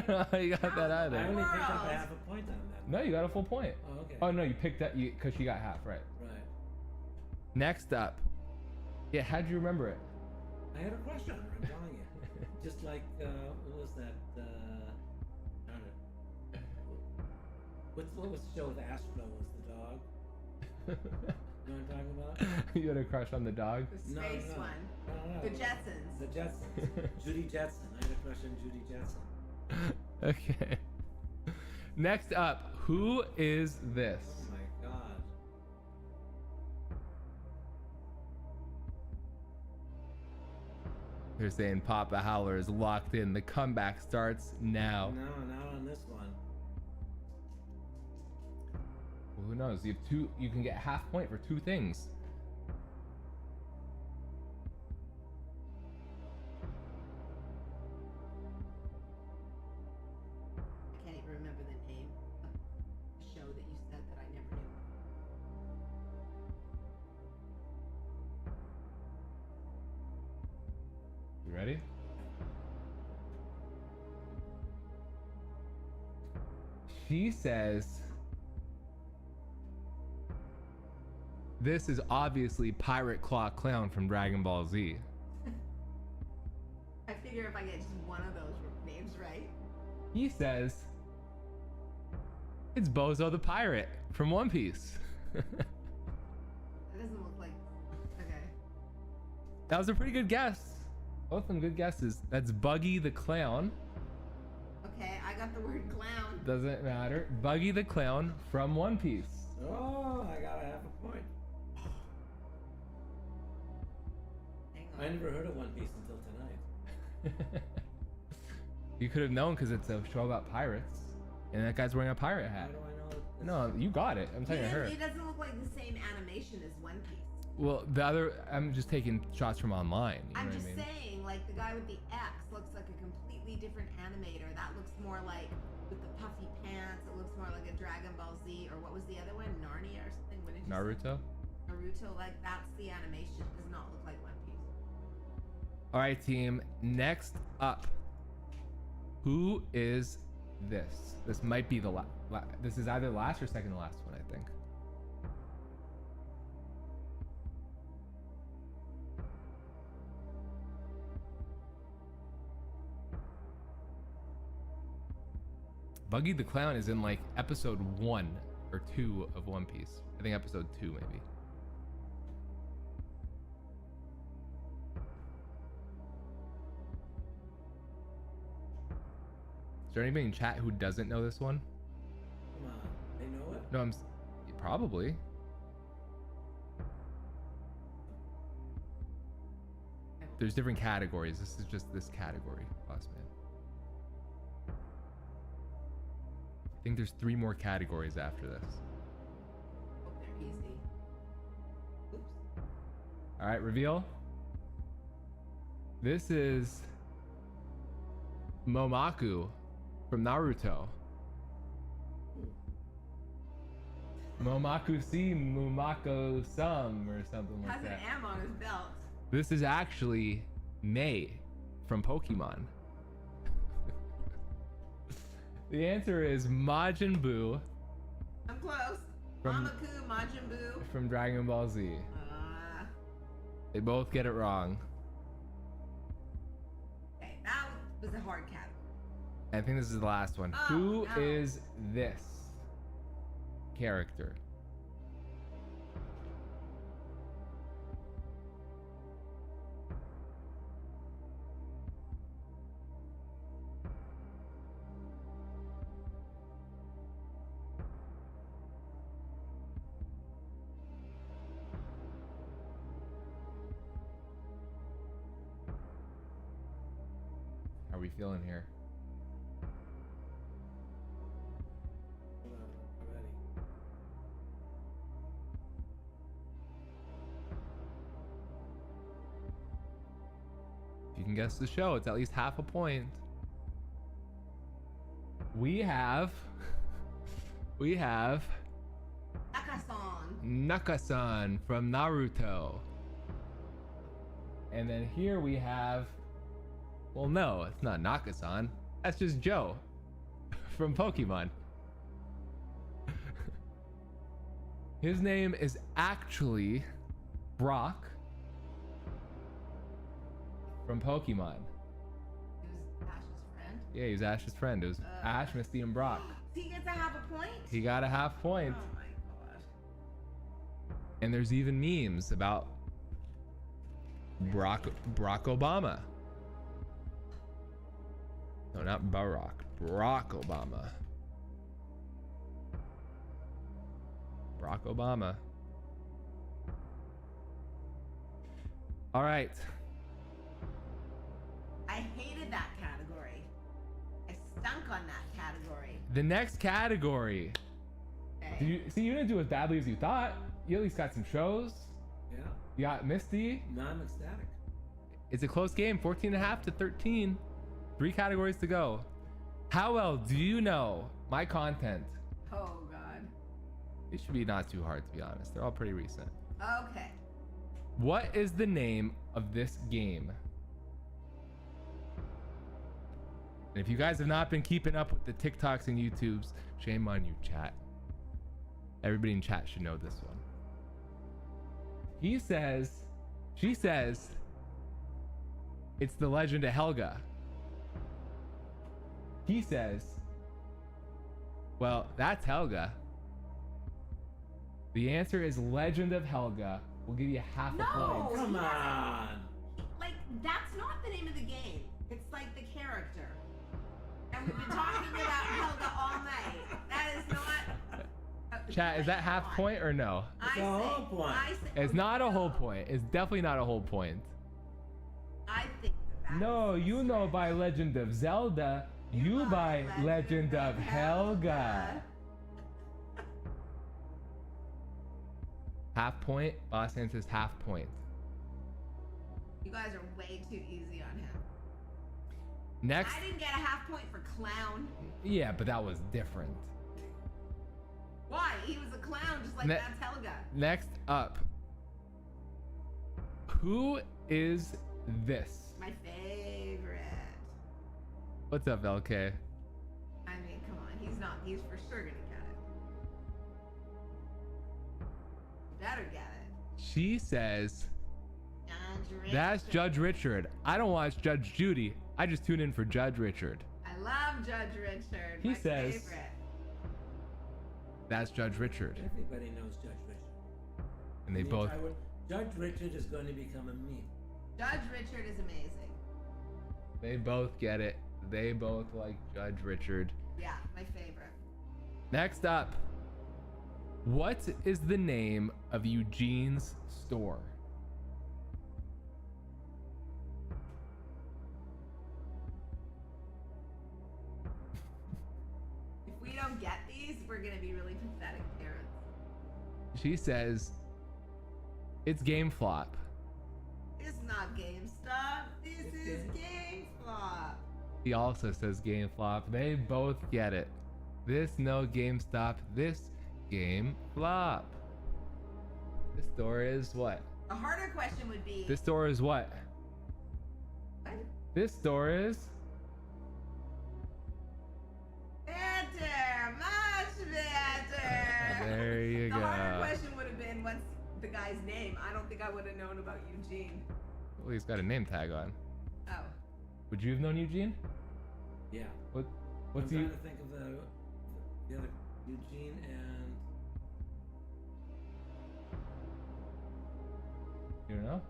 know how you got that I either. only picked up World. a half a point on that. No, you got a full point. Oh, okay. Oh no, you picked up because she got half right. Right. Next up. Yeah, how'd you remember it? I had a crush on her, I'm telling you. Just like, what was that? I don't know. What was the show with Astro was the dog? You know what I'm talking about? You had a crush on the dog? The space No. one. No. The Jetsons. The Jetsons. Judy Jetson. I had a crush on Judy Jetson. Okay. Next up, who is this? Oh my god. They're saying Papa Howler is locked in. The comeback starts now. No, not on this one. Well, who knows? You have two. You can get half point for two things. I can't even remember the name of the show that you said that I never knew. You ready? She says this is obviously Pirate Claw Clown from Dragon Ball Z. I figure if I get just one of those names right. He says it's Bozo the Pirate from One Piece. It doesn't look like. Okay. That was a pretty good guess. Both of them good guesses. That's Buggy the Clown. Okay, I got the word clown. Doesn't matter. Buggy the Clown from One Piece. Oh, I got a half a point. Hang on. I never heard of One Piece until tonight. You could have known because it's a show about pirates, and that guy's wearing a pirate How hat. do I know that? No, you got it. I'm telling you, her. It doesn't look like the same animation as One Piece. Well, the other, I'm just taking shots from online. You I'm know just what I mean? saying, like the guy with the X looks like a completely different animator. That looks more like with the puffy pants. It looks more like a Dragon Ball Z, or what was the other one? Narnia or something. What did you say? Naruto. Naruto, like that's the animation. It does not look like One Piece. All right, team. Next up, who is this? This might be the this is either the last or second to last one, I think. Buggy the Clown is in like episode 1 or 2 of One Piece. I think episode 2 maybe. Is there anybody in chat who doesn't know this one? Come on, they know it. No, probably. There's different categories. This is just this category, Boss Man. I think there's 3 more categories after this. Hope they're easy. Oops. All right, reveal. This is Momaku from Naruto. Momaku-si Mumako-sum or something like Has an that. M on his belt. This is actually Mei from Pokemon. The answer is Majin Buu I'm close. From- Mamaku, Majin Buu. from Dragon Ball Z. They both get it wrong. Okay, that was a hard category. I think this is the last one. Oh, Who no. is this character? How are we feeling here? Hold on, I'm ready. If you can guess the show, it's at least half a point. We have Nakasan. Nakasan from Naruto. And then here we have, well, no, it's not Nakasan. That's just Joe from Pokemon. His name is actually Brock from Pokemon. He was Ash's friend. Yeah, he was Ash's friend. It was Ash, Misty, and Brock. So he gets a half a point? He got a half point. Oh my god. And there's even memes about Barack Obama. No, not Barack. Barack Obama. Barack Obama. All right. I hated that category. I stunk on that category. The next category. Okay. You didn't do as badly as you thought. You at least got some shows. Yeah. You got Misty. Now I'm ecstatic. It's a close game, 14.5 to 13. 3 categories to go. How well do you know my content? Oh god. It should be not too hard, to be honest. They're all pretty recent. Okay. What is the name of this game? And if you guys have not been keeping up with the TikToks and YouTubes, shame on you, chat. Everybody in chat should know this one. She says, it's The Legend of Helga. He says, well, that's Helga. The answer is Legend of Helga. We'll give you half a No! point. Come on. Like That's not the name of the game. It's like the character. And we've been talking about Helga all night. That is not. Chat, is that half point or no? It's a whole point. It's not a whole point. It's definitely not a whole point. I think that. No, you know by Legend of Zelda. You by Legend of Helga. Half point. Bossman says half point. You guys are way too easy on him. Next. I didn't get a half point for clown. Yeah, but that was different. Why? He was a clown just like that's Helga. Next up. Who is this? My favorite. What's up, LK? I mean, come on. He's for sure gonna get it. Better get it. She says, Judge Richard. that's Judge Richard. I don't watch Judge Judy. I just tune in for Judge Richard. I love Judge Richard. He my says, favorite. that's Judge Richard. Everybody knows Judge Richard. And they both. Judge Richard is going to become a meme. Judge Richard is amazing. They both get it. They both like Judge Richard. Yeah, my favorite. Next up. What is the name of Eugene's store? If we don't get these, we're gonna be really pathetic parents. She says, it's GameFlop. It's not GameStop. This is GameFlop. He also says GameFlop. They both get it. This no GameStop. This GameFlop. This store is what? A harder question would be. This store is what? What? This store is. Better, much better. There you The go. harder question would have been, what's the guy's name? I don't think I would have known about Eugene. Well, he's got a name tag on. Oh. Would you have known Eugene? Yeah. What's I'm he? trying to think of the other Eugene and You don't know?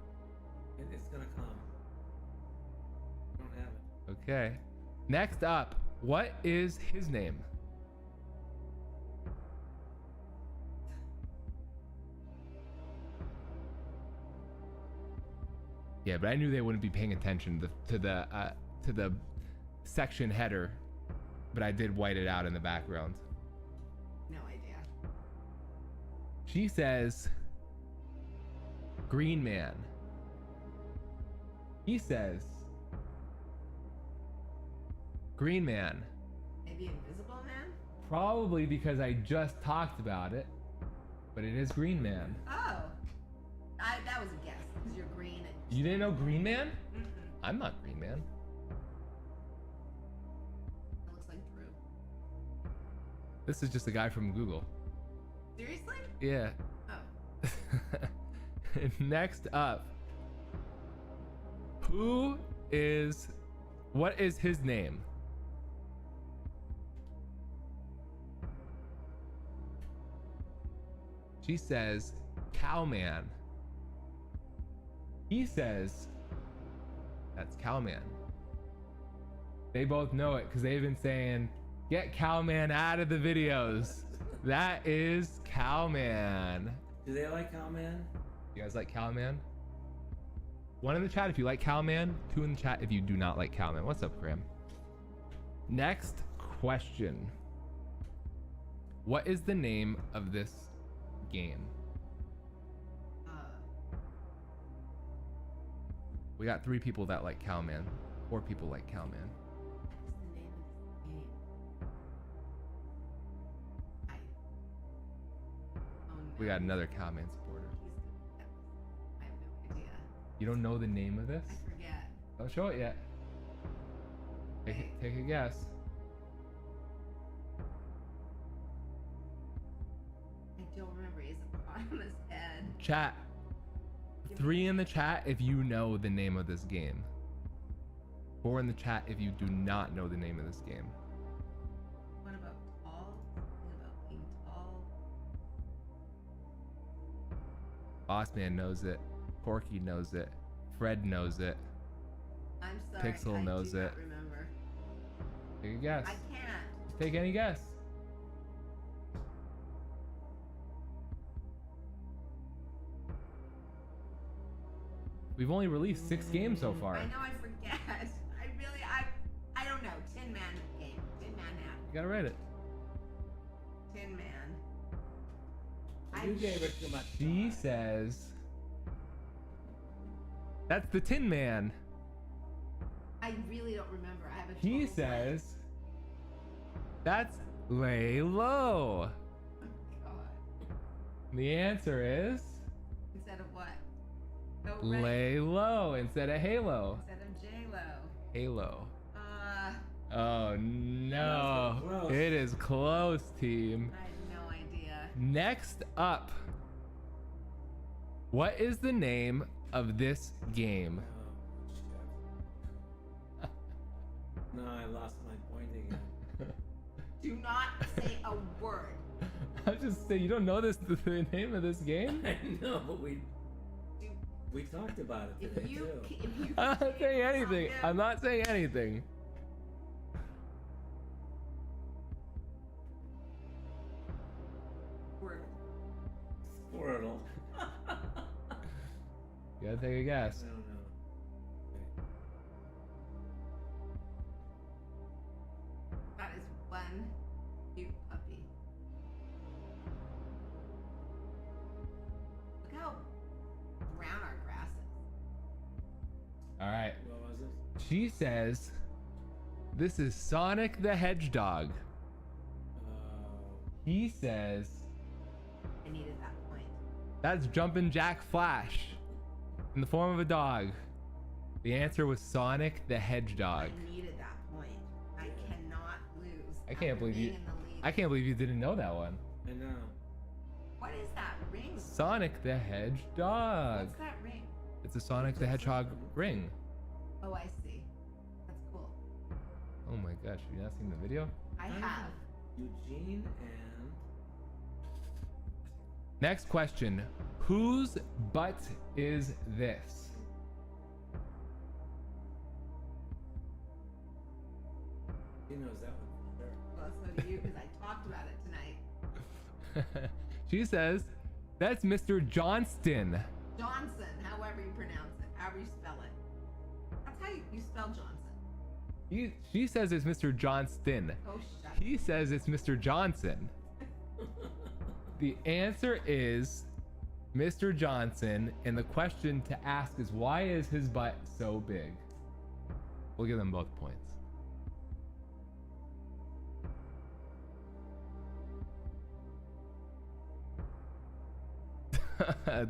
it's gonna come. I don't have it. Okay. Next up, what is his name? Yeah, but I knew they wouldn't be paying attention to the section header, but I did white it out in the background. No idea. She says, Green Man. He says, Green Man. Maybe Invisible Man? Probably because I just talked about it, but it is Green Man. Oh. That was a guess, because you're green and... You didn't know Green Man? Mm-mm. I'm not Green Man. That looks like Drew. This is just a guy from Google. Seriously? Yeah. Oh. Next up. What is his name? She says, Cowman. He says, that's Cowman. They both know it because they've been saying, get Cowman out of the videos. That is Cowman. Do they like Cowman? You guys like Cowman? One in the chat if you like Cowman. Two in the chat if you do not like Cowman. What's up, Graham? Next question. What is the name of this game? We got 3 people that like Cowman. 4 people like Cowman. What's the name of this game? Oh, no. We got another Cowman supporter. I have no idea. You don't know the name of this? I forget. Don't show it yet. Take a guess. I don't remember. He's on his head. Chat. 3 in the chat if you know the name of this game. 4 in the chat if you do not know the name of this game. What about tall? Something about being tall? Bossman knows it. Porky knows it. Fred knows it. I'm sorry. Pixel I knows do it. not remember. Take a guess. I can't. Just take any guess. We've only released 6 games so far. I know I forget. I don't know. Tin Man game. Tin Man hat. You gotta write it. Tin Man. You gave it too much. She thought. says that's the Tin Man. I really don't remember. I have a He total blank. says that's lay low. Oh, God. The answer is Instead of what? Oh, right. lay low instead of Halo. Instead of J-Lo. Halo. Uh, Oh no. Close. It is close, team. I have no idea. Next up. What is the name of this game? Oh, shit. No, I lost my point again. Do not say a word. I just say you don't know the name of this game? I know, but Do, we talked about it if today you, too. if you I'm not saying anything. Yeah. I'm not saying anything. Word. Squirtle. You gotta take a guess. I don't know. That is one cute puppy. Look how brown our grass is. All right. What was it? She says this is Sonic the Hedgehog. He says I needed that point. that's Jumpin' Jack Flash in the form of a dog. The answer was Sonic the Hedgehog. I needed that point. I cannot lose. I can't after believe being you. in the lead. I can't believe you didn't know that one. I know. What is that ring? Sonic the Hedgehog. What's that ring? It's a Sonic the Hedgehog ring. Oh, I see. That's cool. Oh my gosh, have you not seen the video? I have. Eugene and Next question. Whose butt is this? he knows that one for sure. Well, so do you, because I talked about it tonight. She says that's Mr. Johnston. Johnson, however you pronounce it, however you spell it. That's how you spell Johnson. She says it's Mr. Johnston. Oh, shut up. He says it's Mr. Johnson. The answer is Mr. Johnson, and the question to ask is why is his butt so big? We'll give them both points.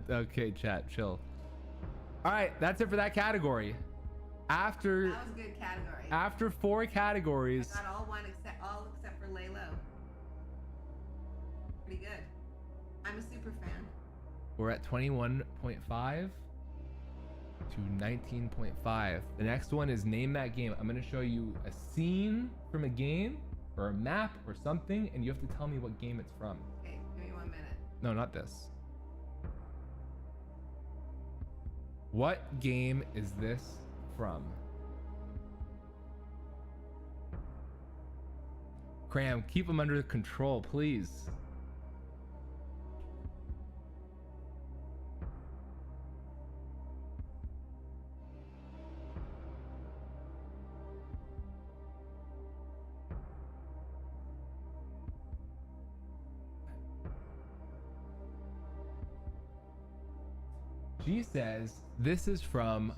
Okay, chat, chill. All right, that's it for that category. After That was a good category. after 4 categories, I got all except for Laylo. Pretty good. I'm a super fan. we're at 21.5 to 19.5. The next one is name that game. I'm going to show you a scene from a game or a map or something, and you have to tell me what game it's from. Okay, give me 1 minute. No, not this. What game is this from? Cram, keep them under control, please. She says this is from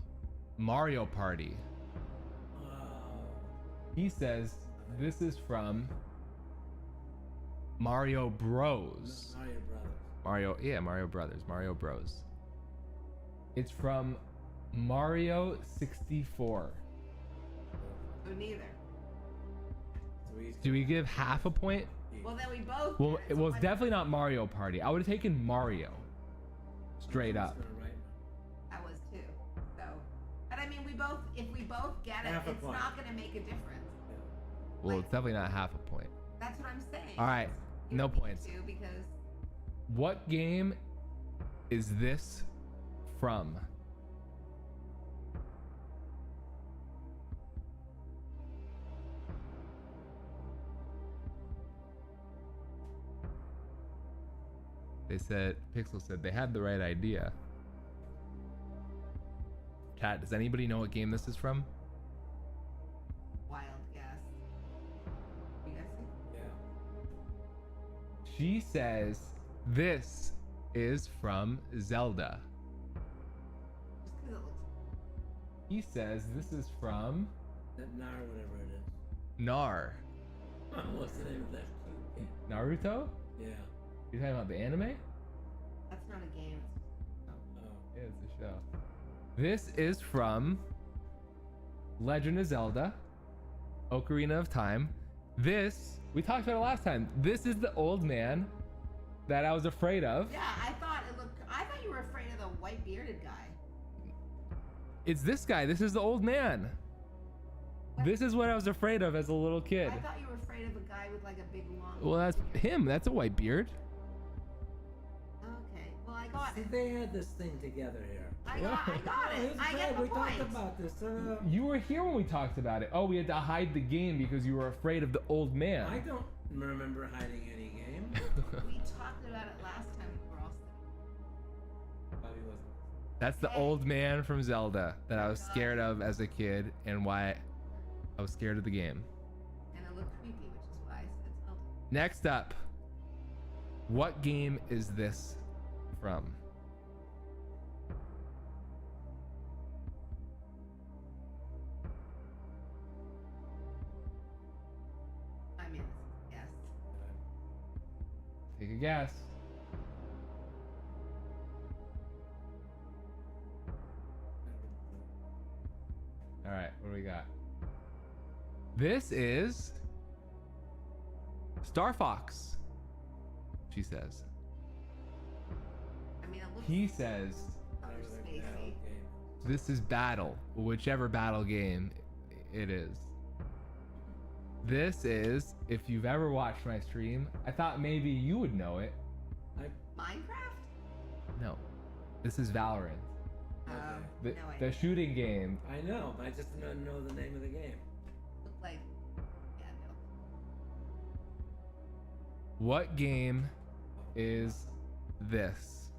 Mario Party. He says this is from Mario Bros. Mario Brothers. Mario Bros. It's from Mario 64. So neither. Do we give half a point? Well, then we both. Well, get it so was what- definitely not Mario Party. I would have taken Mario. Straight up. That was 2. So, but I mean, if we both get it, Half a it's point. not going to make a difference. Well, it's definitely not half a point. That's what I'm saying. All right, You no don't need points. to because What game is this from? They said, Pixel said they had the right idea. Chat, does anybody know what game this is from? Wild guess. You guys think? Yeah. She says this is from Zelda. Just because it looks. He says this is from That Nar, whatever it is. Nar. What's the name of that cute game? Naruto? Yeah. You're talking about the anime? That's not a game. Oh. Yeah, it's a show. This is from Legend of Zelda, Ocarina of Time. This, we talked about it last time. This is the old man that I was afraid of. Yeah, I thought you were afraid of the white bearded guy. It's this guy. This is the old man. What? This is what I was afraid of as a little kid. I thought you were afraid of a guy with like a big long. Well, that's him. That's a white beard. Okay. Well, I got See, it. they had this thing together here. I got it. It's I great. get the We point. talked about this. You were here when we talked about it. Oh, we had to hide the game because you were afraid of the old man. I don't remember hiding any game. We talked about it last time we were all sitting. Bobby wasn't. That's the old man from Zelda that I was scared of as a kid and why I was scared of the game. And it looked creepy, which is why I said Zelda. Next up, what game is this from? I mean, yes. Take a guess. All right, what do we got? This is Star Fox, she says. I mean, it looks He says other Whatever the spacey. battle game. this is Battle, whichever battle game it is. This is, if you've ever watched my stream, I thought maybe you would know it. Minecraft? No, this is Valorant. The, No the idea. shooting game. I know, but I just don't know the name of the game. Looked like, yeah, no. What game is this?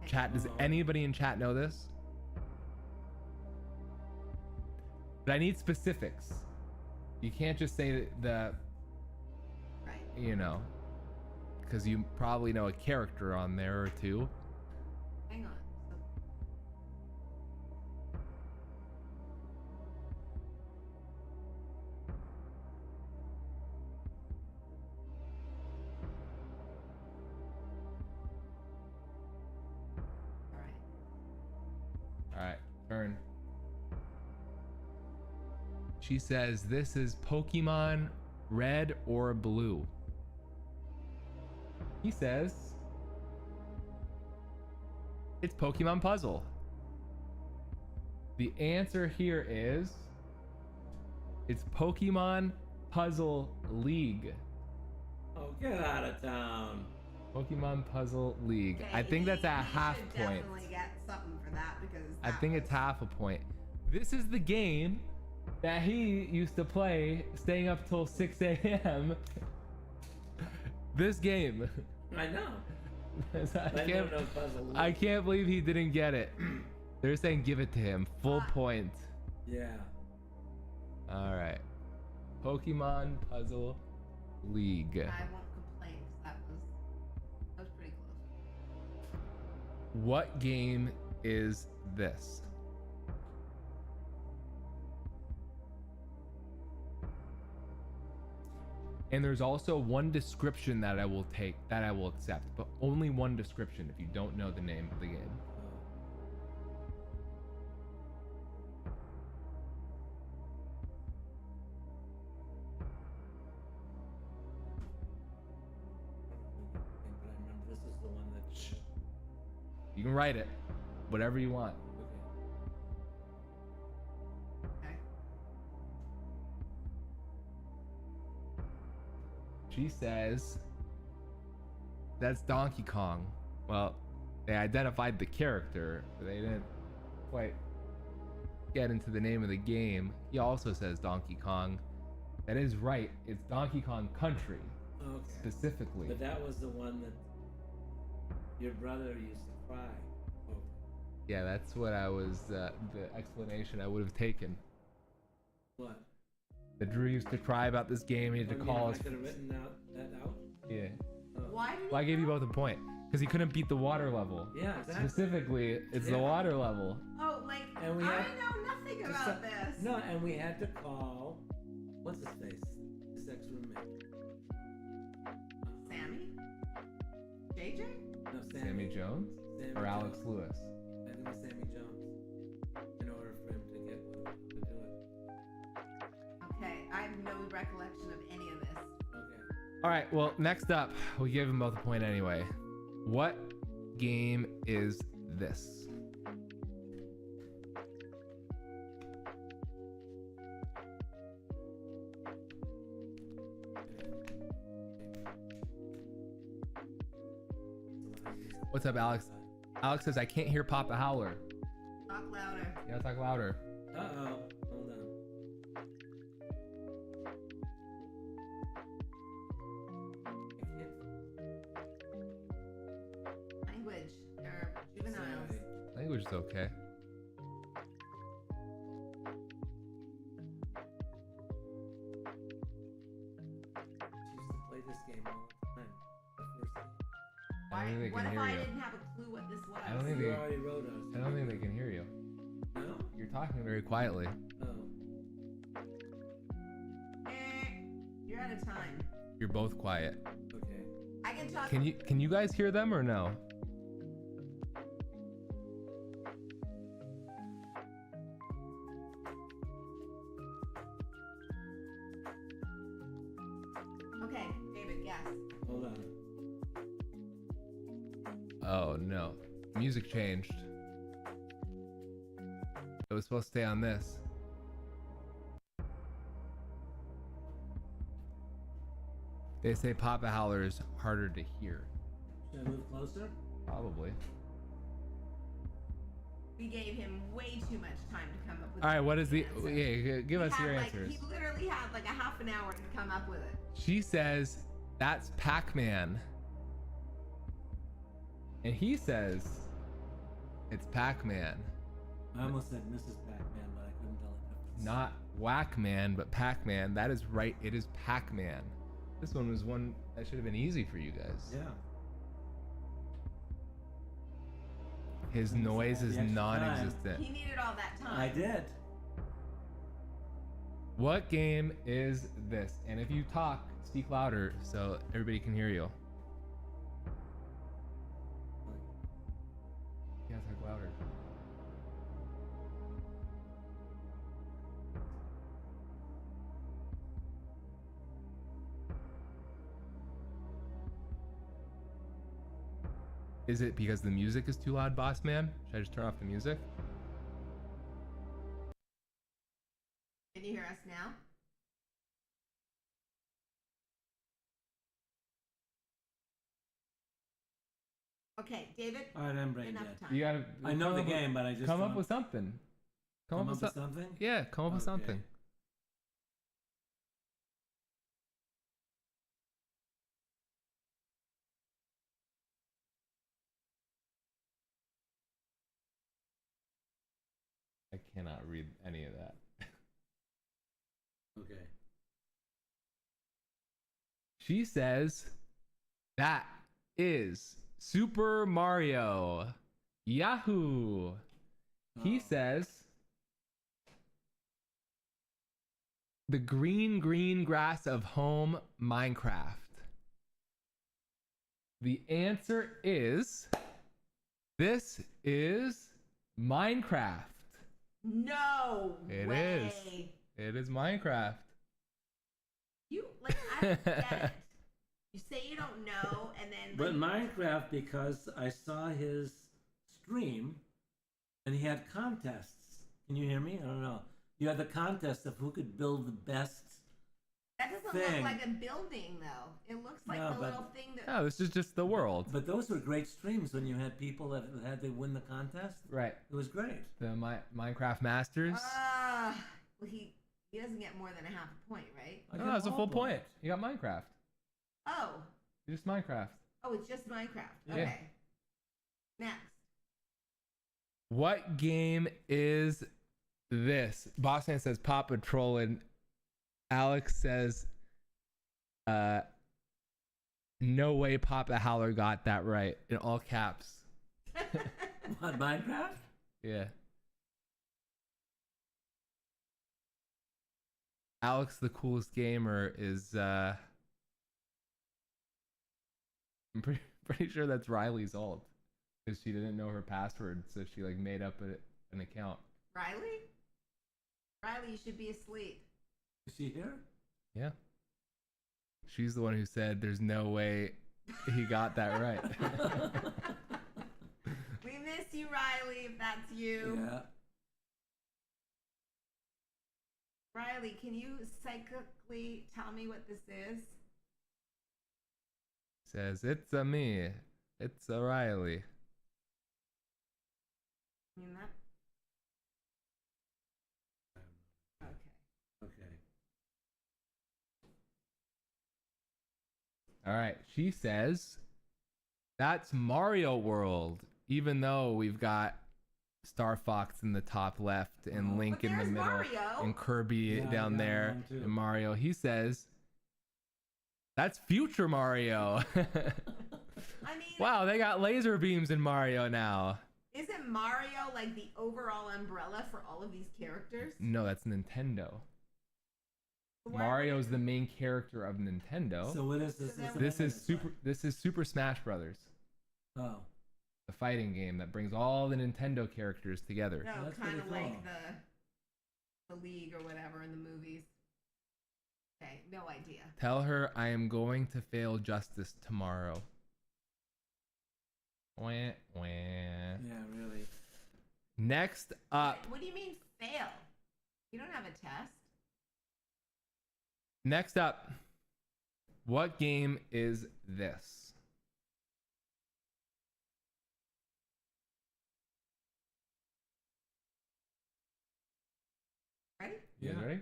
Chat, does anybody in chat know this? But I need specifics. You can't just say the, Right. you know, because you probably know a character on there or two. Hang on. So, all right. All right, turn. She says this is Pokemon Red or Blue. He says it's Pokemon Puzzle. The answer here is it's Pokemon Puzzle League. Oh, get out of town. Pokemon Puzzle League. I Okay, think that's a he half should point. Definitely get something for that because I that think was- it's half a point. This is the game that he used to play staying up till 6 a.m. This game. I know. I I can't, don't know puzzle. I can't believe he didn't get it. They're saying give it to him. Full point. Yeah. Alright. Pokemon Puzzle League. I won't complain because that was pretty close. What game is this? And there's also one description that I will take, that I will accept, but only one description if you don't know the name of the game. But I remember this is the one that. You can write it, whatever you want. Okay. Okay. She says that's Donkey Kong. Well, they identified the character, but they didn't quite get into the name of the game. He also says Donkey Kong. That is right. It's Donkey Kong Country, Okay. specifically. But that was the one that your brother used to cry over. Yeah, that's what I was, the explanation I would have taken. What? That Drew used to cry about this game. He had to call I us. could have written that out. Yeah. Oh. Why did Well, I gave you both a point. Because he couldn't beat the water level. Yeah, exactly. Specifically, it's the Yeah. water level. Oh, like, And we I had- know nothing about this. No, and we had to call. What's his face? His ex-roommate. Sammy? JJ? No, Sammy Jones? Sammy Or Alex Jones. Lewis? I think it was Sammy Jones. In order for him to get to do it. Okay, I have no recollection of any of this. Okay. Alright, well, next up, we gave them both a point anyway. What game is this? What's up, Alex? Alex says, I can't hear Papa Howler. Talk louder. You gotta talk louder. Uh-oh. Hold on. I can't. Language. They're juveniles. Sorry. Language is okay. She used to play this game all the time. The first game. I don't think they What can if hear I you. didn't have a clue what this was? I don't think You they- already wrote us. I don't think they can hear you. No? You're talking very quietly. Oh. You're out of time. You're both quiet. Okay. I can talk. Can you guys hear them or no? Okay, David, guess. Hold on. Oh no. Music changed. It was supposed to stay on this. They say Papa Howler is harder to hear. Should I move closer? Probably. We gave him way too much time to come up with. All right, what is the? answer. Yeah, give us He your had, answers. He literally had like a half an hour to come up with it. She says that's Pac-Man, and he says it's Pac-Man, I almost said Mrs. Pac-Man, but I couldn't tell the difference. not Whack-Man, but Pac-Man. That is right. It is Pac-Man. This one was one that should have been easy for you guys. Yeah. His noise is The extra non-existent. He needed all that time. I did. What game is this? And if you talk, speak louder so everybody can hear you. Yeah, talk louder. Is it because the music is too loud, boss man? Should I just turn off the music? Can you hear us now? Okay, David. All right, I'm brain Enough dead. time. You gotta. I know come the up with- game, but I just Come up don't- with something. Come up with something. Yeah, come up with Okay. something. I cannot read any of that. Okay. She says that is Super Mario. Yahoo! He Oh. says the green grass of home Minecraft. The answer is this is Minecraft. No It way. is. It is Minecraft. You like I don't get it. You say you don't know, and then. But like, Minecraft, because I saw his stream, and he had contests. Can you hear me? I don't know. You had the contest of who could build the best. that doesn't thing. look like a building though. It looks like No, the but- little thing that. No, this is just the world. But those were great streams when you had people that had to win the contest. Right. It was great. The Minecraft Masters. Well, he He doesn't get more than a half a point, right? I No, get that's a all full points. point. You got Minecraft. Oh. Just Minecraft. Oh, it's just Minecraft. Yeah. Okay. Next. What game is this? Bossman says Paw Patrol, and Alex says, no way Papa Howler got that right in all caps. What, Minecraft? Yeah. Alex, the coolest gamer, is I'm pretty sure that's Riley's alt, because she didn't know her password, so she like made up an account. Riley? Riley, you should be asleep. Is she here? Yeah. She's the one who said there's no way he got that right. We miss you, Riley, if that's you. Yeah. Riley, can you psychically tell me what this is? Says it's a me. It's a Riley. I mean that. Okay. Okay. All right. She says that's Mario World, even though we've got Star Fox in the top left and Link But in the there's middle Mario. and Kirby Yeah, I down got there one too. and Mario. He says that's future Mario. I mean, Wow, they got laser beams in Mario now. isn't Mario like the overall umbrella for all of these characters? No, that's Nintendo. Why Mario's would the main character of Nintendo. So what is this? So then This is Super Smash Brothers, Oh. the fighting game that brings all the Nintendo characters together. No, That's kind of pretty like cool. the League or whatever in the movies. Okay, no idea. Tell her I am going to fail justice tomorrow. Wah, wah. Yeah, really. Next up, What do you mean fail? You don't have a test. what game is this? Ready? You guys ready?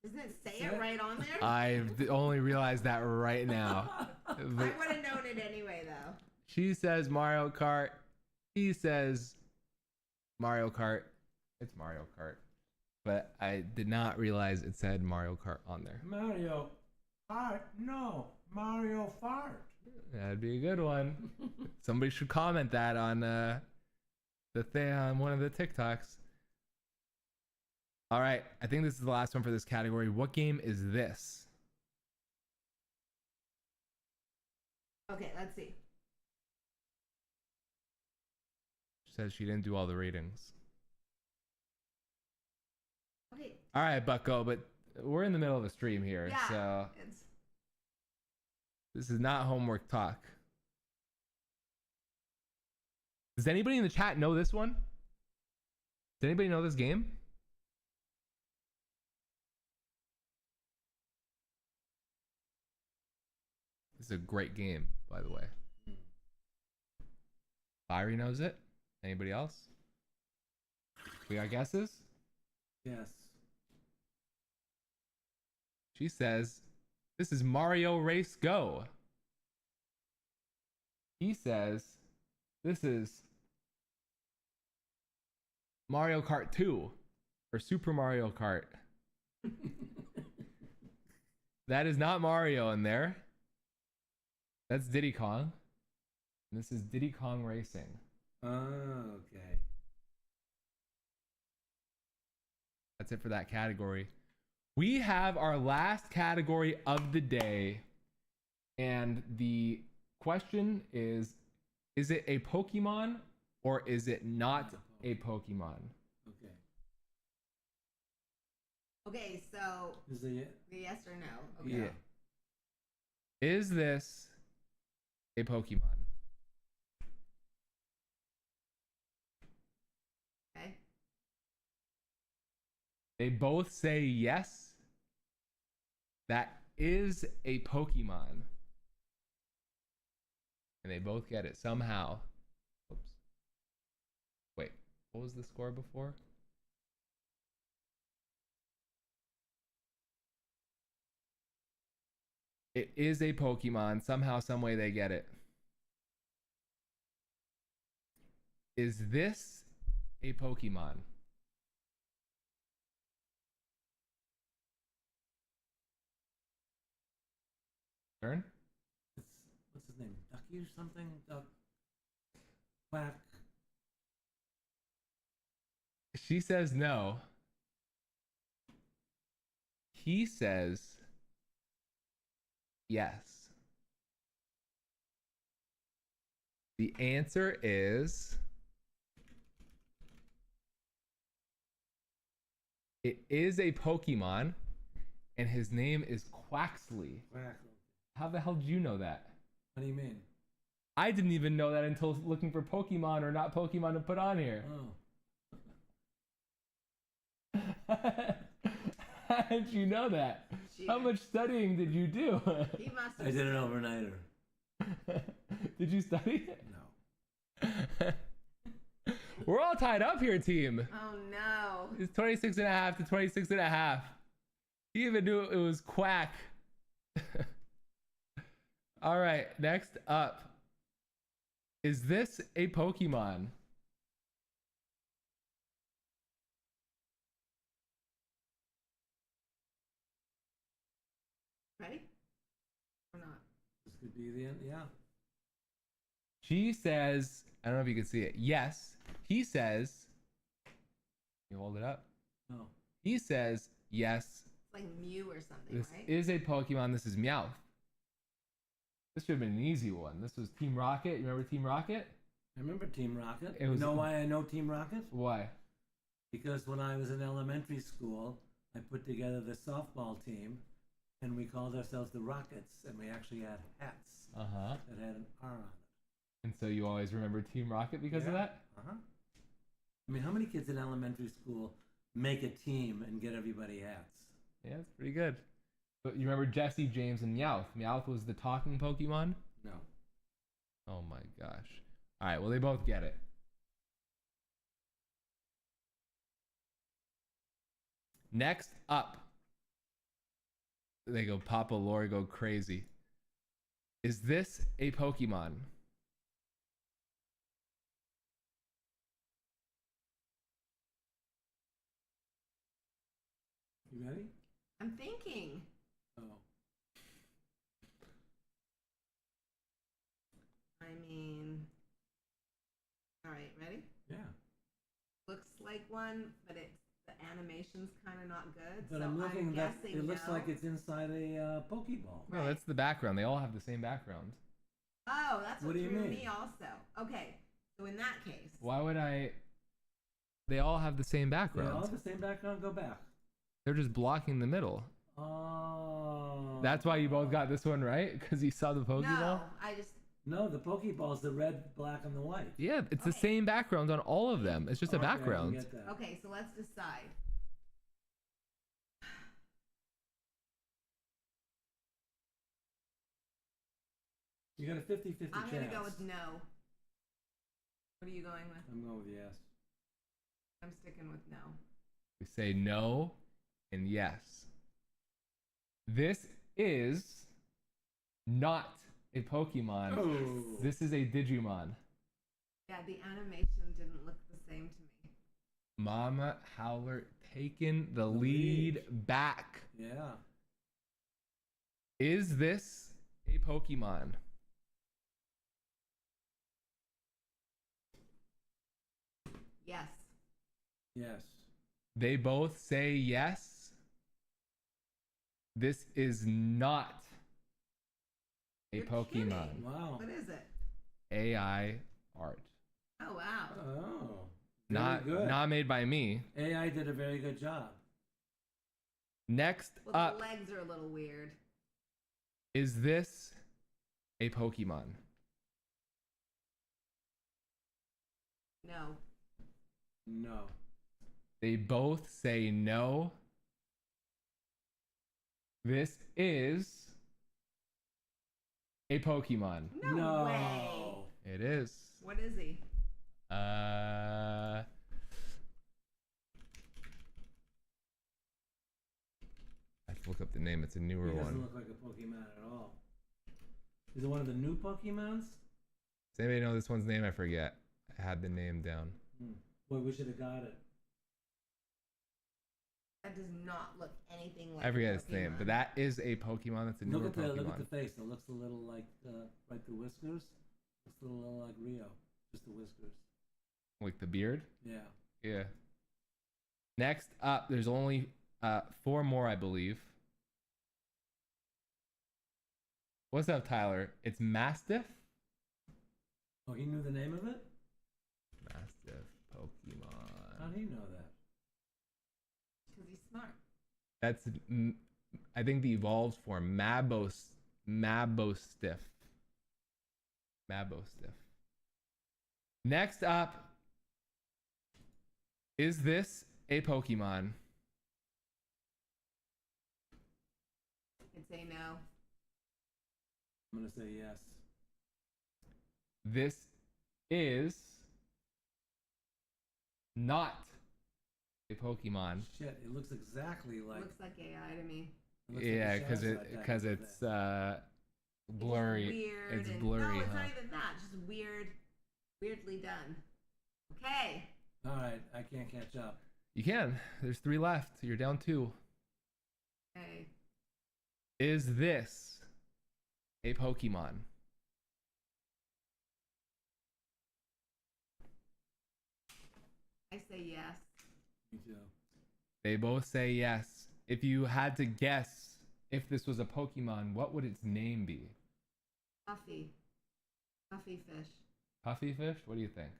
Doesn't it say Say it it. right on there? I've only realized that right now. I But would have known it anyway, though. she says Mario Kart. He says Mario Kart. It's Mario Kart. But I did not realize it said Mario Kart on there. Mario Fart? No, Mario Fart. That'd be a good one. Somebody should comment that on the thing on one of the TikToks. All right, I think this is the last one for this category. What game is this? Okay, let's see. She says she didn't do all the ratings. Okay, All right, Bucko, but we're in the middle of a stream here, yeah, so it's this is not homework talk. Does anybody in the chat know this one? Does anybody know this game? This is a great game, by the way. Fiery knows it. Anybody else? We got guesses? Yes. She says, this is Mario Race Go. He says, this is Mario Kart 2 or Super Mario Kart. That is not Mario in there. That's Diddy Kong. And this is Diddy Kong Racing. Oh, okay. That's it for that category. We have our last category of the day. And the question is it a Pokemon or is it not a Pokemon? Okay. okay. So Is it? the yes or no? Okay. Yeah. Is this a Pokemon? Okay. They both say yes. That is a Pokemon. And they both get it somehow. Oops. Wait, what was the score before? It is a Pokemon. Somehow, some way they get it. Is this a Pokemon? Turn? What's his name? Ducky or something? Duck. Quack. She says no. He says yes. The answer is it is a Pokemon, and his name is Quaxley. Quack. How the hell did you know that? What do you mean? I didn't even know that until looking for Pokemon or not Pokemon to put on here. Oh. How did you know that? Cheater. How much studying did you do? He must I have. did an overnighter. Did you study it? No. We're all tied up here, team. Oh no. It's 26 and a half to 26 and a half. He even knew it was Quack. All right, next up. Is this a Pokemon? Ready? Or not? This could be the end. Yeah. She says, I don't know if you can see it. Yes. He says, you hold it up. No. He says, yes. It's like Mew or something, This right? is a Pokemon. This is Meowth. This should have been an easy one. This was Team Rocket. You remember Team Rocket? I remember Team Rocket. It was- You know why I know Team Rocket? Why? Because when I was in elementary school, I put together the softball team, and we called ourselves the Rockets, and we actually had hats Uh-huh. that had an R on it. And so you always remember Team Rocket because of that? Uh-huh. I mean, how many kids in elementary school make a team and get everybody hats? Yeah, it's pretty good. But you remember Jesse, James, and Meowth. Meowth was the talking Pokemon? No. Oh my gosh. All right, well, they both get it. Next up. They go, Papa Lori go crazy. Is this a Pokemon? You ready? I'm thinking. Oh. I mean, all right, ready? Yeah. Looks like one, but it's the animation's kind of not good. But so I'm looking I'm that guessing it looks no. like it's inside a Pokeball. No, that's the background. They all have the same background. Oh, that's What what do you threw mean? me also. Okay, so in that case, Why would I? They all have the same They background. all have the same background. Go back. They're just blocking the middle. Oh. That's why you both got this one right? Because you saw the Pokeball? no, I just No, the Pokeball's the red, black, and the white. Yeah, it's the Okay. same background on all of them. It's just a Okay, I can background. get that. okay. So let's decide. You got a 50-50 chance. I'm gonna go with no. What are you going with? I'm going with yes. I'm sticking with no. We say no and yes. This is not a Pokemon. Oh. This is a Digimon. Yeah, the animation didn't look the same to me. Mama Howler taking the lead back. Yeah. Is this a Pokemon? Yes. Yes. They both say yes. This is not a You're Pokemon. kidding. Wow. What is it? AI art. Oh wow. Oh. Not Very good. not made by me. AI did a very good job. Next Well, up, the legs are a little weird. is this a Pokemon? No. No. They both say no. This is a Pokemon. No way. It is. What is he? I have to look up the name. It's a newer He doesn't one. look like a Pokemon at all. Is it one of the new Pokemons? Does anybody know this one's name? I forget. I had the name down. Boy, we should have got it. That does not look anything like I forget a its name, Pokemon. but that is a Pokemon. That's a newer Pokemon. Look at the face. It looks a little like the whiskers. Looks a little like Rio. Just the whiskers. Like the beard? Yeah. Yeah. Next up, there's only 4 more, I believe. What's up, Tyler? It's Mastiff? Oh, he knew the name of it? Mastiff Pokemon. How do you know that? Because he's smart. That's, I think, the evolved form. Mabostiff. Mabostiff. Next up, is this a Pokemon? I can say no. I'm gonna say yes. This is not a Pokemon. Shit, it looks exactly like. Looks like AI to me. Yeah, because it's blurry. Weird. It's and, blurry. No, it's huh? not even that. Just weird, weirdly done. Okay. All right, I can't catch up. You can. There's 3 left. You're down 2. Okay. Is this a Pokemon? I say yes. Me too. They both say yes. If you had to guess if this was a Pokemon, what would its name be? Puffy. Puffy fish. Puffy fish? What do you think?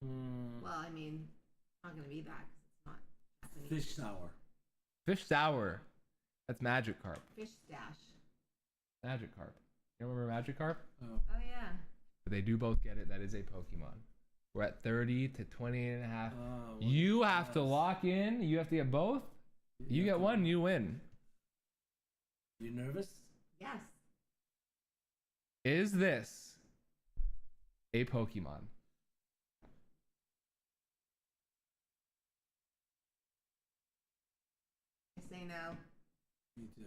Well, I mean, it's not going to be that because it's not Japanese. Fish sour. Fish sour. That's Magikarp. Fish stash. Magikarp. You remember Magikarp? Oh. Oh, yeah. But they do both get it. That is a Pokemon. We're at 30 to 20 and a half. Well, You have to lock in. You have to get both. You get one, you win. You nervous? Yes. Is this a Pokemon? I say no. Me too.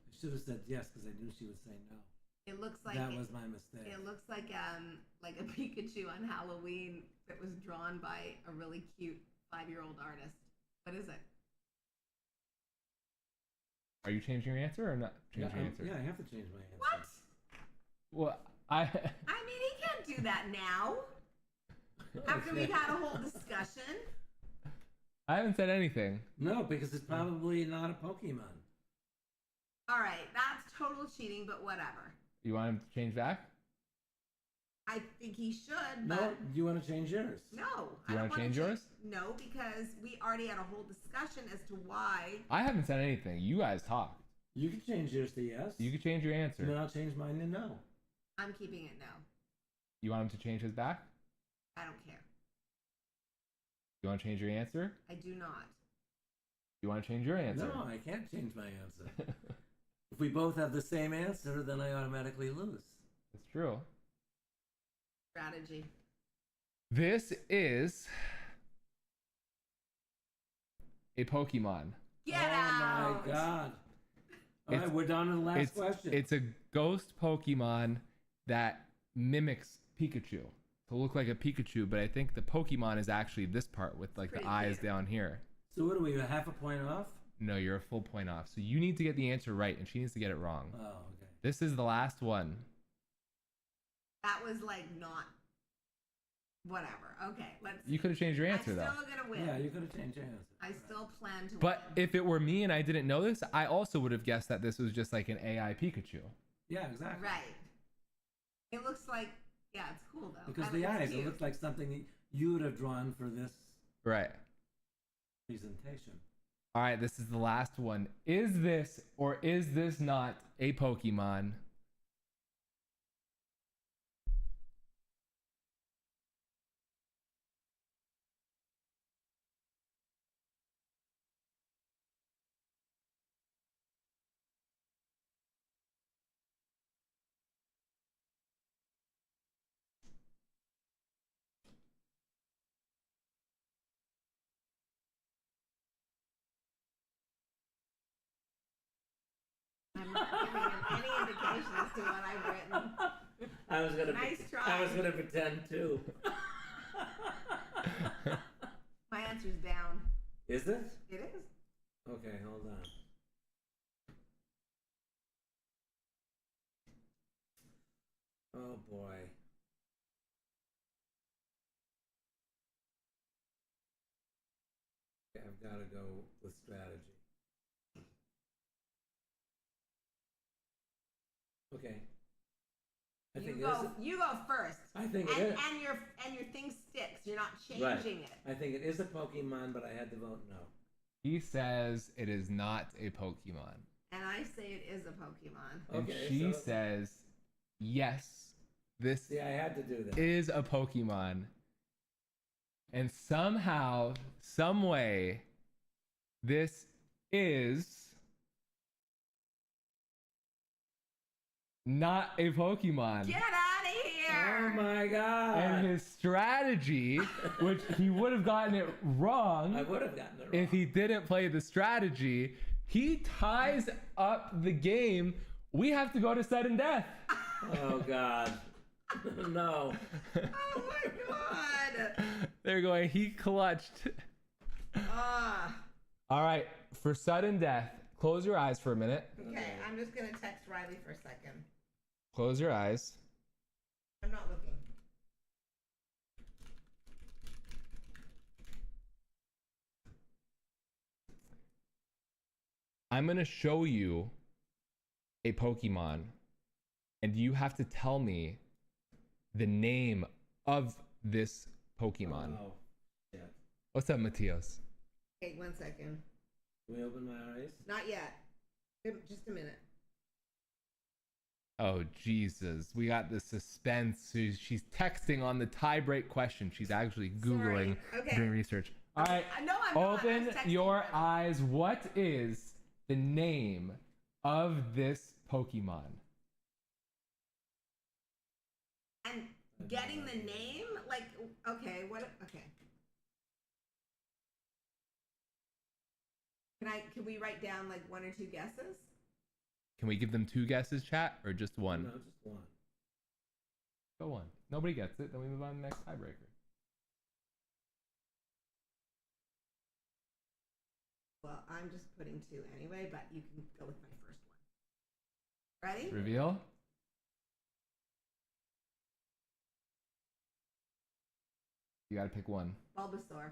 I should have said yes because I knew she would say no. It looks like That was my mistake. It looks like a Pikachu on Halloween that was drawn by a really cute 5-year-old artist. What is it? Are you changing your answer or not changing your answer? Yeah, I have to change my answer. What? Well, I mean, he can't do that now. After we've had a whole discussion. I haven't said anything. No, because it's probably not a Pokemon. All right, that's total cheating, but whatever. You want him to change back? I think he should, No, but you want to change yours? no. Do you want to change yours? No, because we already had a whole discussion as to why. I haven't said anything. You guys talked. You can change yours to yes. You could change your answer. Then I'll change mine to no. I'm keeping it no. You want him to change his back? I don't care. You want to change your answer? I do not. You want to change your answer? No, I can't change my answer. If we both have the same answer, then I automatically lose. It's true. Strategy. This is a Pokemon. Get out! Oh my god. All right, we're down to the last question. It's a ghost Pokemon that mimics Pikachu to look like a Pikachu, but I think the Pokemon is actually this part with like the eyes down here. So what are we, half a point off? No, you're a full point off. So you need to get the answer right, and she needs to get it wrong. Oh, okay. This is the last one. That was like not. Whatever. Okay, let's. You could have changed your answer though. I'm still gonna win. Yeah, you could have changed your answer. I still plan to But win. if it were me and I didn't know this, I also would have guessed that this was just like an AI Pikachu. Yeah, exactly. Right. It looks like, yeah, it's cool though. Because I the it's eyes, cute. it looks like something you would have drawn for this Right. presentation. All right, this is the last one. Is this or is this not a Pokemon? I'm I was gonna. Nice try. I was gonna pretend too. My answer's down. Is it? It is. Okay, hold on. Oh boy. Okay, I've got to go with strategy. Okay. I think it is. You go first. I think it is. And your thing sticks. You're not Right. changing it. I think it is a Pokemon, but I had to vote no. He says it is not a Pokemon. And I say it is a Pokemon. And Okay, she so- says, yes, this See, I had to do that. is a Pokemon. And somehow, some way, this is not a Pokemon. Get out of here! Oh my god! And his strategy, which he would have gotten it wrong I would have gotten it wrong. if he didn't play the strategy, he ties up the game. We have to go to sudden death. Oh god. No. Oh my god! They're going, he clutched. Ah. All right, for sudden death, close your eyes for a minute. Okay, I'm just gonna text Riley for a second. Close your eyes. I'm not looking. I'm going to show you a Pokemon, and you have to tell me the name of this Pokemon. Oh, shit. What's up, Matthias? Okay, 1 second. Can we open my eyes? Not yet. Just a minute. Oh, Jesus. We got the suspense. She's texting on the tie-break question. She's actually Googling, Sorry. Okay. doing research. All right, No, I'm not. I open was texting your Riley. eyes. What is the name of this Pokemon? And getting the name, like, okay, what? Okay. Can we write down like 1 or 2 guesses? Can we give them 2 guesses, chat, or just one? No, just one. Go one. Nobody gets it. Then we move on to the next tiebreaker. Well, I'm just putting 2 anyway, but you can go with my first one. Ready? Reveal. You gotta pick one. Bulbasaur.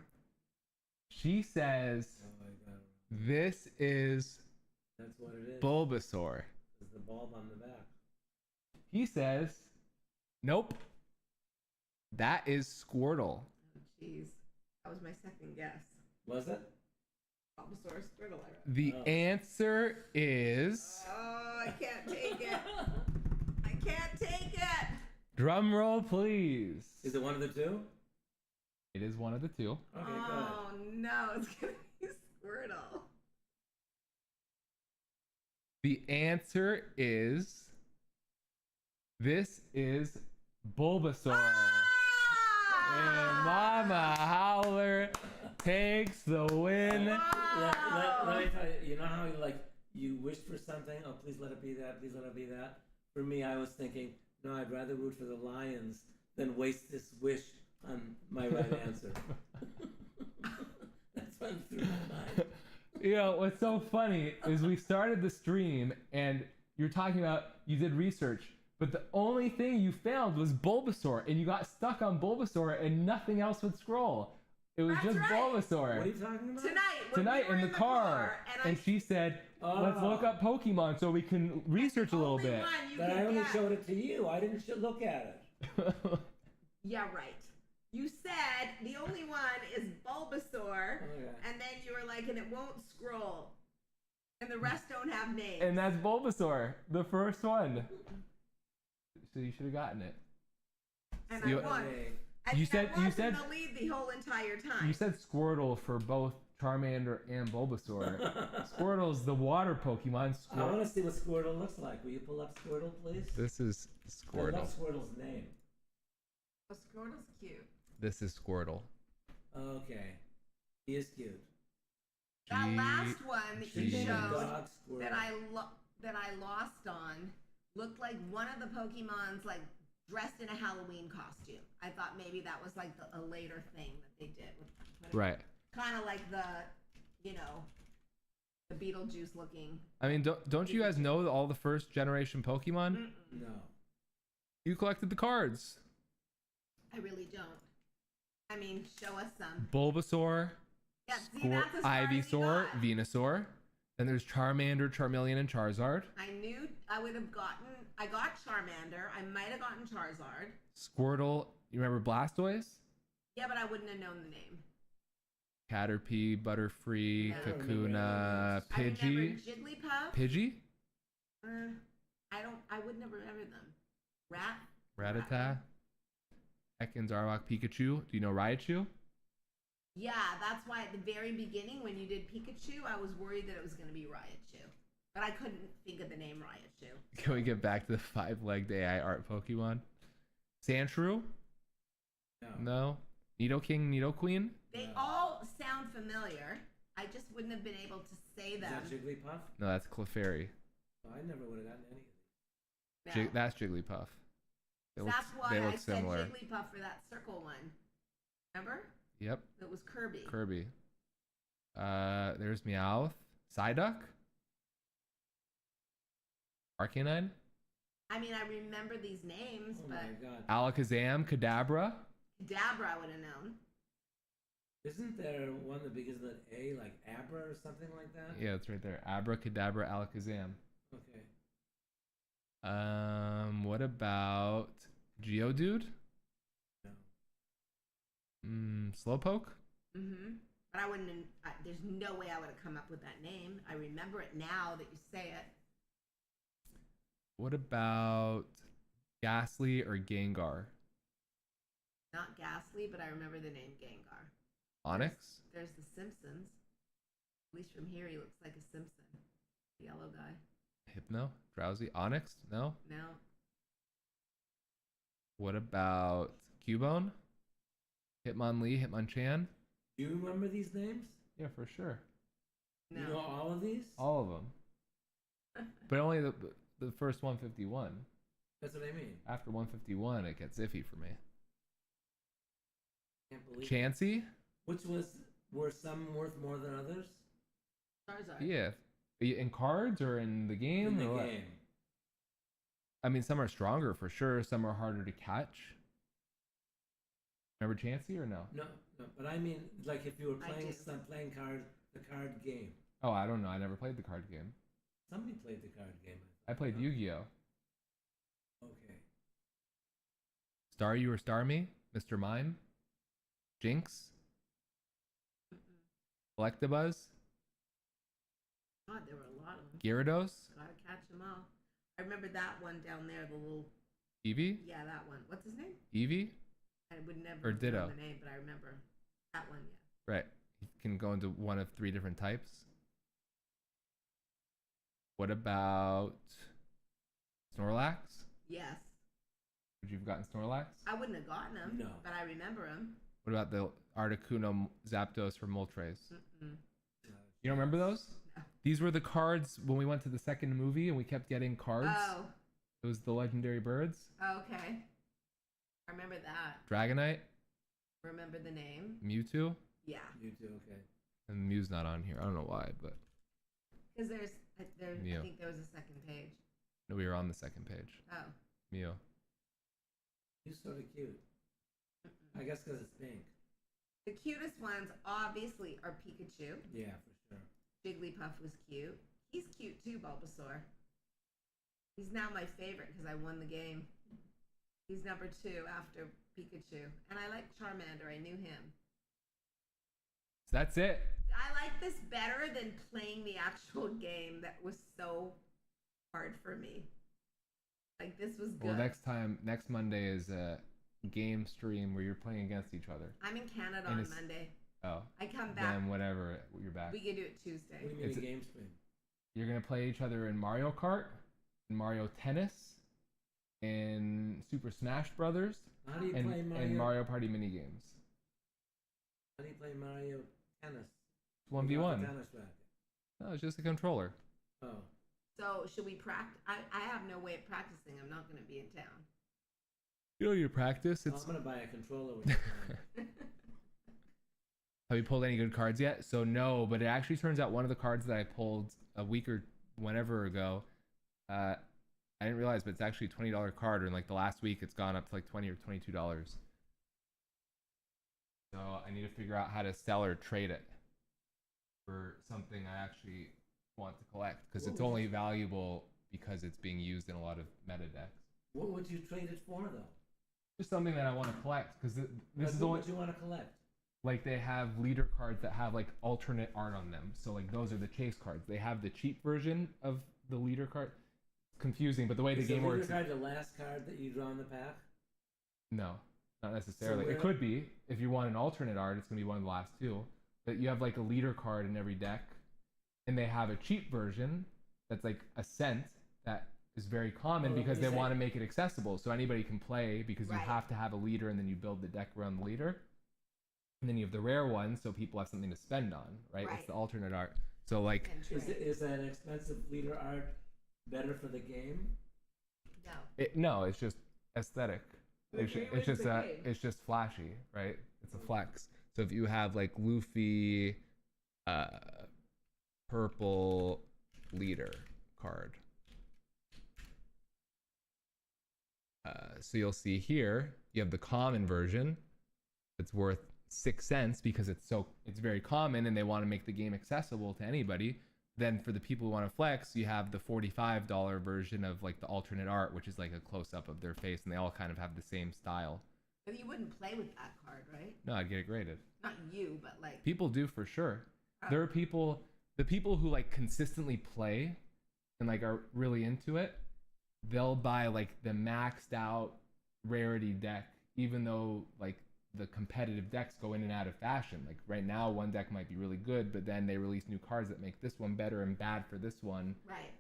She says Oh my god. this is That's what it is. Bulbasaur. It's the bulb on the back. He says, nope. That is Squirtle. Oh, jeez. That was my second guess. Was it? Bulbasaur, Squirtle. I wrote. The Oh. answer is, Oh, I can't take it. I can't take it. drum roll please. Is it one of the 2? It is one of the 2. Okay, Oh no, it's gonna be Squirtle. The answer is, this is Bulbasaur. And Mama Howler takes the win. Let me tell you, you know how you wished for something? Oh, please let it be that. Please let it be that. For me, I was thinking, no, I'd rather root for the Lions than waste this wish on my right answer. That's what through my mind. You know, what's so funny is we started the stream and you're talking about you did research, but the only thing you found was Bulbasaur and you got stuck on Bulbasaur and nothing else would scroll. It was That's just right. Bulbasaur. What are you talking about? Tonight we were In the car. and And she said, let's look up Pokemon so we can research a little only bit. one you But I can only get. showed it to you. I didn't look at it. Yeah, right. You said the only one is Bulbasaur, Okay. and then you were like, and it won't scroll, and the rest don't have names. And that's Bulbasaur, the first one. So you should have gotten it. And you- I won. Okay. And You I said- was you said- in the lead the whole entire time. You said Squirtle for both Charmander and Bulbasaur. Squirtle's the water Pokemon. I want to see what Squirtle looks like. Will you pull up Squirtle, please? This is I Squirtle. love Squirtle's name. Oh, Squirtle's cute. This is Squirtle. Okay. He is cute. That G- last one that you G- Name a showed dog Squirtle. that I lost on looked like one of the Pokemon's like dressed in a Halloween costume. I thought maybe that was like a later thing that they did. Right. Kind of like the, you know, the Beetlejuice looking. I mean, don't you guys know all the first generation Pokemon? Mm-mm. No. You collected the cards. I really don't. I mean, show us some. Bulbasaur, Yeah, see, that's as far as you Ivysaur, got. Venusaur. Then there's Charmander, Charmeleon, and Charizard. I knew I would have gotten. I got Charmander. I might have gotten Charizard. Squirtle. You remember Blastoise? Yeah, but I wouldn't have known the name. Caterpie, Butterfree, Yeah. Kakuna, I remember Pidgey. Jigglypuff. Pidgey? I would never remember them. Rat. Rattata. Ekans, Arbok, Pikachu. Do you know Raichu? Yeah, that's why at the very beginning when you did Pikachu, I was worried that it was going to be Raichu. But I couldn't think of the name Raichu. Can we get back to the 5-legged AI art Pokemon? Sandshrew? No. Nidoking, Nidoqueen? They No. all sound familiar. I just wouldn't have been able to say Is them. that Jigglypuff? No, that's Clefairy. Oh, I never would have gotten any of these. No. That's Jigglypuff. That's why they I look said similar. Jigglypuff for that circle one. Remember? Yep. It was Kirby. Kirby. There's Meowth. Psyduck? Arcanine? I mean, I remember these names, Oh but my god. Alakazam, Kadabra? Dabra I would have known. Isn't there one that begins with A, like Abra or something like that? Yeah, it's right there. Abracadabra, Alakazam. Okay. What about Geodude? No. Slowpoke? Mm-hmm. But I wouldn't. There's no way I would have come up with that name. I remember it now that you say it. What about Ghastly or Gengar? Not Ghastly, but I remember the name Gengar. Onyx? There's the Simpsons. At least from here, he looks like a Simpson. The yellow guy. Hypno? Drowsy? Onyx? No? No. What about Cubone? Hitmonlee, Hitmonchan? Do you remember these names? Yeah, for sure. No. You know all of these? All of them. But only the first 151. That's what I mean. After 151, it gets iffy for me. Can't believe. Chansey? Were some worth more than others? Charizard. Yeah. In cards or in the game? In the or what? game. I mean, some are stronger for sure. Some are harder to catch. Remember Chansey or no? No, but I mean, like if you were I playing do. the card game. Oh, I don't know. I never played the card game. Somebody played the card game. I played thought. Yu-Gi-Oh! Okay. Star You or Star Me? Mr. Mime? Jinx? Electabuzz? God, there were a lot of them. Gyarados? Gotta catch them all. I remember that one down there, the little. Eevee? Yeah, that one. What's his name? Eevee? I would never Or know Ditto? the name, but I remember that one. Yeah. Right. You can go into one of 3 different types. What about Snorlax? Yes. Would you have gotten Snorlax? I wouldn't have gotten them. No. But I remember them. What about the Articuno Zapdos for Moltres? Mm-mm. You don't remember those? No. These were the cards when we went to the second movie and we kept getting cards. Oh. It was the legendary birds. Okay. I remember that. Dragonite, Remember the name? Mewtwo, Yeah. You too. Okay. and Mew's not on here. I don't know why, but Because I Mew. think there was a second page. no, we were on the second page. Oh. Mew. He's sort of cute. I guess because it's pink. The cutest ones obviously are Pikachu. Yeah, for sure. Jigglypuff was cute. He's cute too, Bulbasaur. He's now my favorite because I won the game. He's number 2 after Pikachu. And I like Charmander. I knew him. So that's it. I like this better than playing the actual game that was so hard for me. Like, this was good. Well, next Monday is a game stream where you're playing against each other. I'm in Canada And on it's- Monday. Oh. I come back. Then whatever, you're back. We can do it What do Tuesday. you mean It's a a- game stream? You're gonna play each other in Mario Kart, in Mario Tennis, in Super Smash Brothers, How do you and play Mario? and Mario Party minigames. How do you play Mario Tennis? It's 1v1. Tennis racket. No, it's just a controller. Oh. So, should we practice? I have no way of practicing. I'm not going to be in town. You know, you practice. Oh, It's. I'm gonna buy a controller with you. Have you pulled any good cards yet? So no, but it actually turns out one of the cards that I pulled a week or whenever ago, I didn't realize, but it's actually a $20 card, or in like the last week, it's gone up to like $20 or $22. So I need to figure out how to sell or trade it for something I actually want to collect, because it's only valuable because it's being used in a lot of meta decks. What would you trade it for, though? Just something that I want to collect, because this is the What you want to collect. Like they have leader cards that have like alternate art on them. So like those are the chase cards. They have the cheap version of the leader card. It's confusing, but the way the game works. Is the leader card the last card that you draw in the pack? No, not necessarily. So it could be. If you want an alternate art, it's gonna be one of the last two. But you have like a leader card in every deck, and they have a cheap version that's like a cent that is very common because they want to make it accessible so anybody can play, because you have to have a leader and then you build the deck around the leader. And then you have the rare one, so people have something to spend on, right? It's the alternate art. So like, is that expensive leader art better for the game? No. No, it's just aesthetic. It's just flashy, right? It's a flex. So if you have like Luffy, purple leader card, so you'll see here you have the common version. It's worth 6 cents because it's very common and they want to make the game accessible to anybody. Then for the people who want to flex, you have the $45 version of like the alternate art, which is like a close-up of their face, and they all kind of have the same style. But you wouldn't play with that card, right? No, I'd get it graded. Not you, but like people do for sure. There are the people who like consistently play and like are really into it, they'll buy like the maxed out rarity deck, even though like the competitive decks go in and out of fashion. Like right now, one deck might be really good, but then they release new cards that make this one better and bad for this one.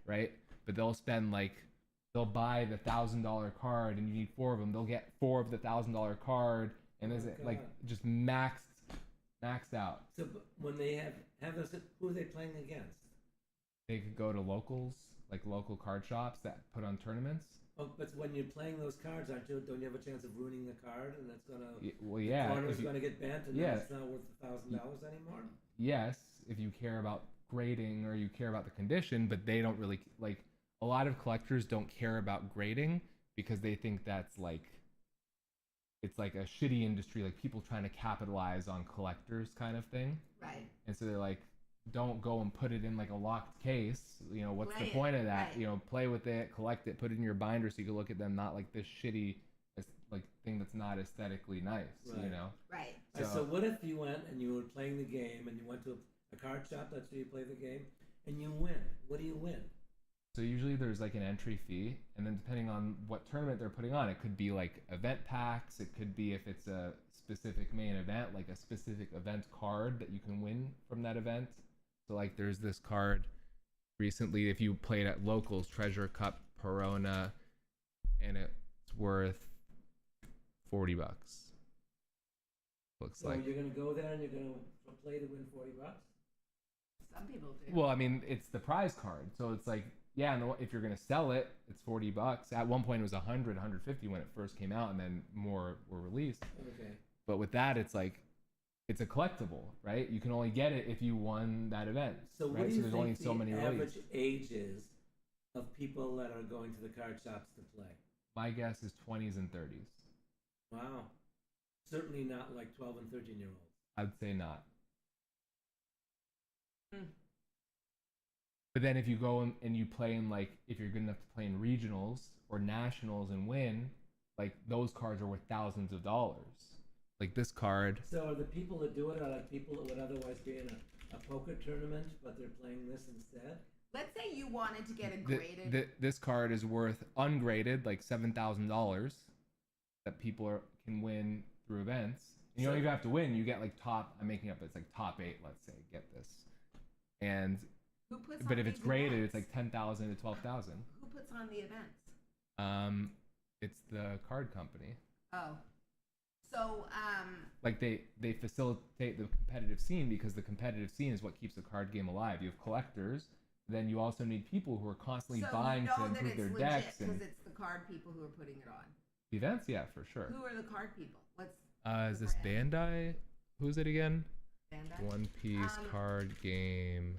Right? But they'll buy the $1,000 card, and you need 4 of them. They'll get 4 of the $1,000 card, and there's like just maxed out. So when they have those, who are they playing against? They could go to locals, like local card shops that put on tournaments. Oh, but when you're playing those cards, don't you have a chance of ruining the card, and that's gonna the corner's gonna get bent, and then it's not worth $1,000 anymore? Yes, if you care about grading or you care about the condition, but they don't really like. A lot of collectors don't care about grading because they think that's like, it's like a shitty industry, like people trying to capitalize on collectors kind of thing. Right. And so they're like, don't go and put it in like a locked case. You know, what's the point of that? You know, play with it, collect it, put it in your binder so you can look at them, not like this shitty like thing that's not aesthetically nice, you know? Right. So what if you went and you were playing the game and you went to a card shop, that's where you play the game, and you win? What do you win? So usually there's like an entry fee, and then depending on what tournament they're putting on, it could be like event packs. It could be, if it's a specific main event, like a specific event card that you can win from that event. So like there's this card recently, if you played at locals, Treasure Cup Perona, and it's worth $40. Looks like. So you're gonna go there and you're gonna play to win $40? Some people do. Well, I mean, it's the prize card, so it's like, yeah, and if you're gonna sell it, it's $40. At one point, it was 100, 150 when it first came out, and then more were released. Okay. But with that, it's like, it's a collectible, right? You can only get it if you won that event. So what right? do you there's think only so many average released. age is of people that are going to the card shops to play? My guess is 20s and 30s. Wow. Certainly not like 12 and 13-year-olds. I'd say not. But then if you go and you play in, like, if you're good enough to play in regionals or nationals and win, like, those cards are worth thousands of dollars. Like this card. So are the people that do it are like people that would otherwise be in a poker tournament, but they're playing this instead? Let's say you wanted to get a graded. This card is worth ungraded like $7,000 that people can win through events. And you don't even have to win. You get like top. I'm making up. It's like top 8. Let's say. Get this. And Who puts but on if it's these graded, events? it's like 10,000 to 12,000. Who puts on the events? It's the card company. Oh. So, like they facilitate the competitive scene, because the competitive scene is what keeps the card game alive. You have collectors, then you also need people who are constantly buying to improve their decks. Because it's the card people who are putting it on. Events, yeah, for sure. Who are the card people? What's Is the this brand? Bandai? Who's it again? Bandai? One Piece card game.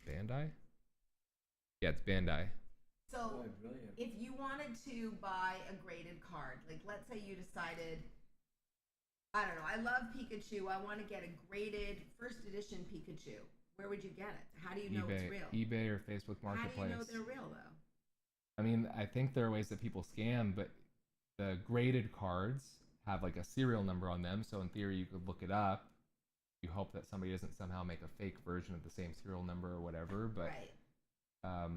Bandai? Yeah, it's Bandai. So Oh, brilliant. if you wanted to buy a graded card, like let's say you decided, I don't know, I love Pikachu, I want to get a graded first edition Pikachu. Where would you get it? How do you know it's real? eBay or Facebook Marketplace. How do you know they're real though? I mean, I think there are ways that people scam, but the graded cards have like a serial number on them, so in theory you could look it up. You hope that somebody doesn't somehow make a fake version of the same serial number or whatever, but right.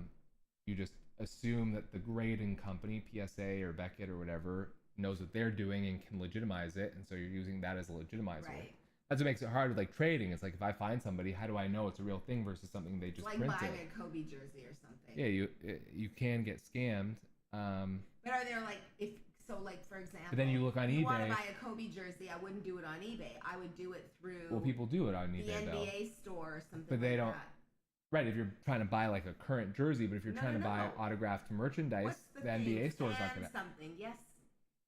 You just assume that the grading company, PSA or Beckett or whatever, knows what they're doing and can legitimize it, and so you're using that as a legitimizer. Right. That's what makes it hard with like trading. It's like if I find somebody, how do I know it's a real thing versus something they just like printed? buying a Kobe jersey or something. Yeah, you can get scammed. But are there like like for example, but then you look on if eBay. you want to buy a Kobe jersey, I wouldn't do it on eBay. I would do it through. Well, people do it on the eBay NBA though. store or something. But they like don't. That. Right, if you're trying to buy like a current jersey, but if you're trying to buy autographed merchandise, What's the thing? NBA store's not gonna. Something. Yes,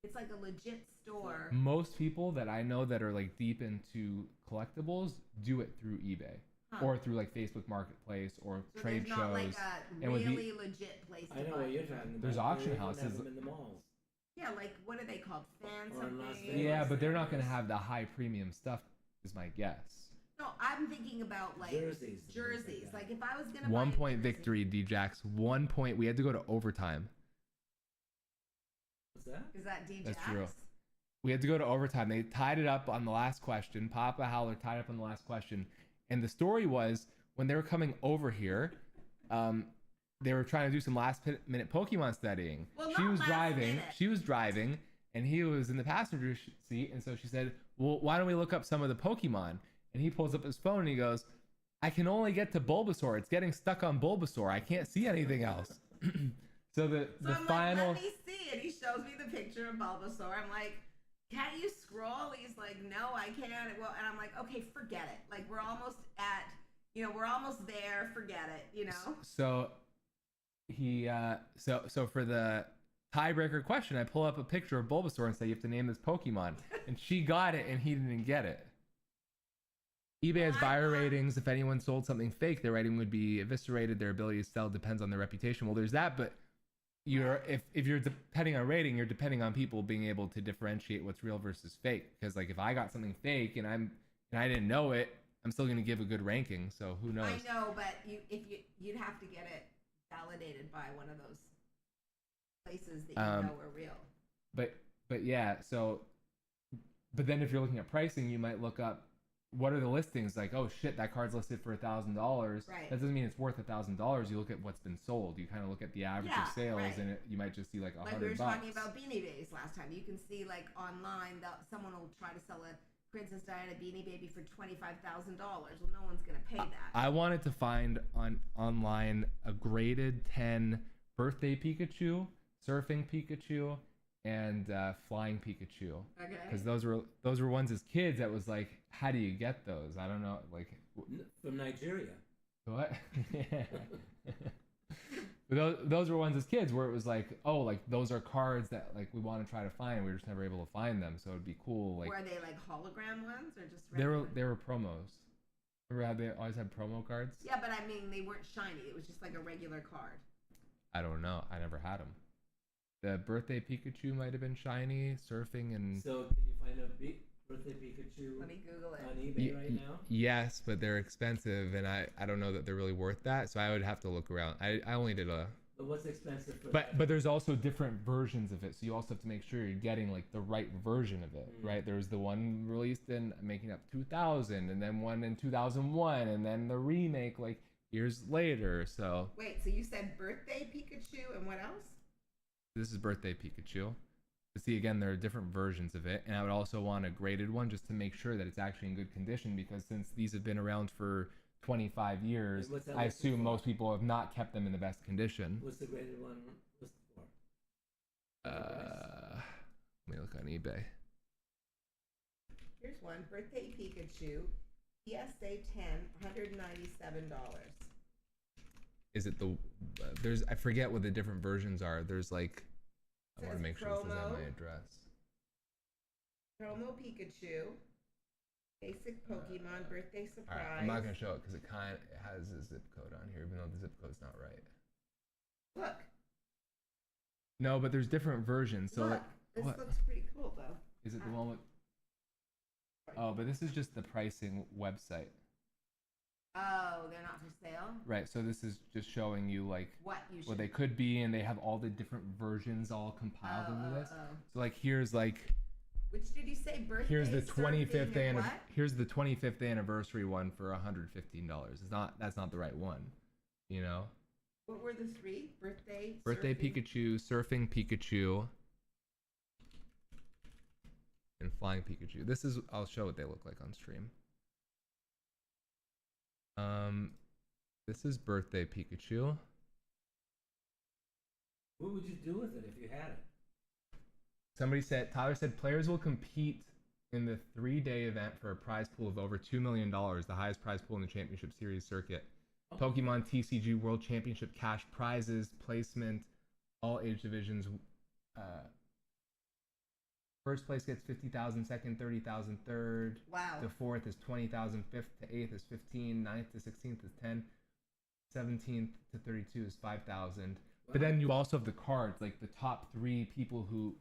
it's like a legit store. Most people that I know that are like deep into collectibles do it through eBay or through like Facebook Marketplace or so trade there's shows. Not like a really legit place to buy. I know what you're talking about. There's auction houses. Them in the malls. Yeah, like what are they called? Fan Or in Las something. Vegas. Yeah, but they're not gonna have the high premium stuff. Is my guess. No, I'm thinking about like jerseys. Like if I was gonna 1 buy point victory, Djax. 1 point. We had to go to overtime. What's that? Is that DJ? That's true. We had to go to overtime. They tied it up on the last question. Papa Howler tied up on the last question, and the story was when they were coming over here, they were trying to do some last minute Pokemon studying. Well, she not was last driving. minute. She was driving, and he was in the passenger seat. And so she said, "Well, why don't we look up some of the Pokemon?" And he pulls up his phone and he goes, "I can only get to Bulbasaur. It's getting stuck on Bulbasaur. I can't see anything else." So the I'm final. Like, let me see it. He shows me the picture of Bulbasaur. I'm like, can't you scroll? He's like, no, I can't. Well, and I'm like, okay, forget it. Like we're almost at, we're almost there. Forget it. So he so for the tiebreaker question, I pull up a picture of Bulbasaur and say you have to name this Pokemon, and she got it and he didn't get it. eBay has buyer ratings. If anyone sold something fake, their rating would be eviscerated. Their ability to sell depends on their reputation. Well, there's that, but if you're depending on rating, you're depending on people being able to differentiate what's real versus fake. Because like if I got something fake and I didn't know it, I'm still going to give a good ranking. So who knows? I know, but you'd have to get it validated by one of those places that you know are real. But yeah, so but then if you're looking at pricing, you might look up what are the listings, like, oh shit, that card's listed for $1,000. Right. That doesn't mean it's worth $1,000. You look at what's been sold. You kind of look at the average of sales, right. and you might just see like $100. Like we were talking about Beanie Babies last time. You can see like online that someone will try to sell a Princess Diana Beanie Baby for $25,000. Well, no one's gonna pay that. I wanted to find online a graded 10 birthday Pikachu, surfing Pikachu, and flying Pikachu. Okay. Because those were ones as kids that was like, how do you get those? I don't know, like from Nigeria. what? But those were ones as kids where it was like, oh, like those are cards that like we want to try to find. We were just never able to find them, so it'd be cool. Like, were they like hologram ones or just regular? they were promos. Remember how they always had promo cards? Yeah, but I mean they weren't shiny. It was just like a regular card. I don't know. I never had them. The birthday Pikachu might have been shiny, surfing and. So can you find a birthday Pikachu Let me Google it. on eBay right now? Yes, but they're expensive, and I don't know that they're really worth that. So I would have to look around. I only did a. But what's expensive for But there's also different versions of it, so you also have to make sure you're getting like the right version of it, right? There's the one released in making up 2000, and then one in 2001, and then the remake like years later. So Wait, so you said birthday Pikachu and what else? this is birthday Pikachu. But see, again, there are different versions of it, and I would also want a graded one just to make sure that it's actually in good condition, because since these have been around for 25 years, I assume most people have not kept them in the best condition. What's the graded one listed for? Let me look on eBay. Here's one. Birthday Pikachu. PSA 10, $197. is it the there's I forget what the different versions are. There's like I want to Says make sure this is at my promo. address. Promo Pikachu. Basic Pokemon birthday surprise. All right, I'm not gonna show it because it has a zip code on here, even though the zip code's not right. Look. No, but there's different versions. So Look. This what? looks pretty cool though. Is it the one with? Oh, but this is just the pricing website. Oh, they're not for sale? Right. So this is just showing you like What you should. what they could be, and they have all the different versions all compiled into this. Oh. So like here's like Which did you say? Birthday. here's the surfing, 25th and what? here's the 25th anniversary one for $115. That's not the right one, you know. What were the three? Birthday. Birthday surfing? Pikachu, surfing Pikachu, and flying Pikachu. This is I'll show what they look like on stream. This is birthday Pikachu. What would you do with it if you had it? Tyler said players will compete in the 3-day event for a prize pool of over $2 million, the highest prize pool in the championship series circuit. Oh. Pokemon TCG World Championship cash prizes, placement, all age divisions. First place gets 50,000, second 30,000, third Wow. to fourth is 20,000, fifth to eighth is 15, ninth to 16th is 10, 17th to 32 is 5,000. But then you also have the cards, like the top 3 people who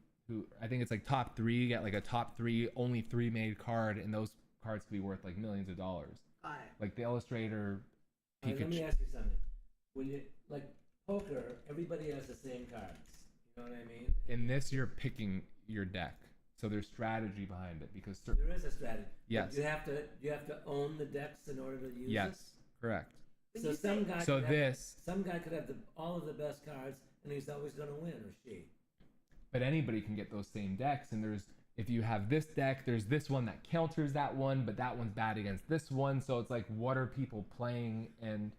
I think it's like top 3 get like a top 3 only 3 made card, and those cards could be worth like millions of dollars. Got it. Like the illustrator All right, let me Pikachu. ask you something. When you like poker, everybody has the same cards. You know what I mean? In this, you're picking your deck, so there's strategy behind it because There is a strategy. Yes. But you have to own the decks in order to use yes, it. correct. But So you some say- guy. So could this, Have, some guy could have all of the best cards, and he's always going to win, or she. but anybody can get those same decks, and there's if you have this deck, there's this one that counters that one, but that one's bad against this one, so it's like what are people playing? And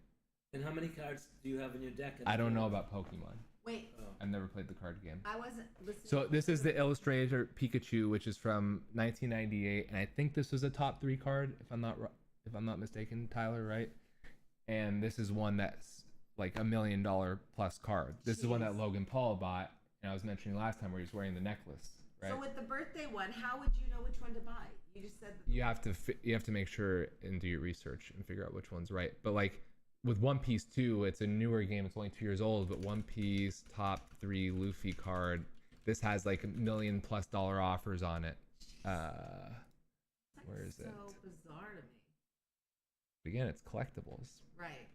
And how many cards do you have in your deck? I don't know about Pokemon. Wait, Oh. I've never played the card game. I wasn't listening. So this is the illustrator Pikachu, which is from 1998, and I think this was a top 3 card, if I'm not mistaken, Tyler, right? And this is one that's like $1 million plus card. This is one that Jeez. Logan Paul bought, and I was mentioning last time where he's wearing the necklace, right? So with the birthday one, how would you know which one to buy? You just said. You have to make sure and do your research and figure out which one's right. But like with One Piece 2, it's a newer game. It's only 2 years old, but One Piece top 3 Luffy card. This has like $1 million+ offers on it. Where is so it? bizarre to me. Again, it's collectibles. Right.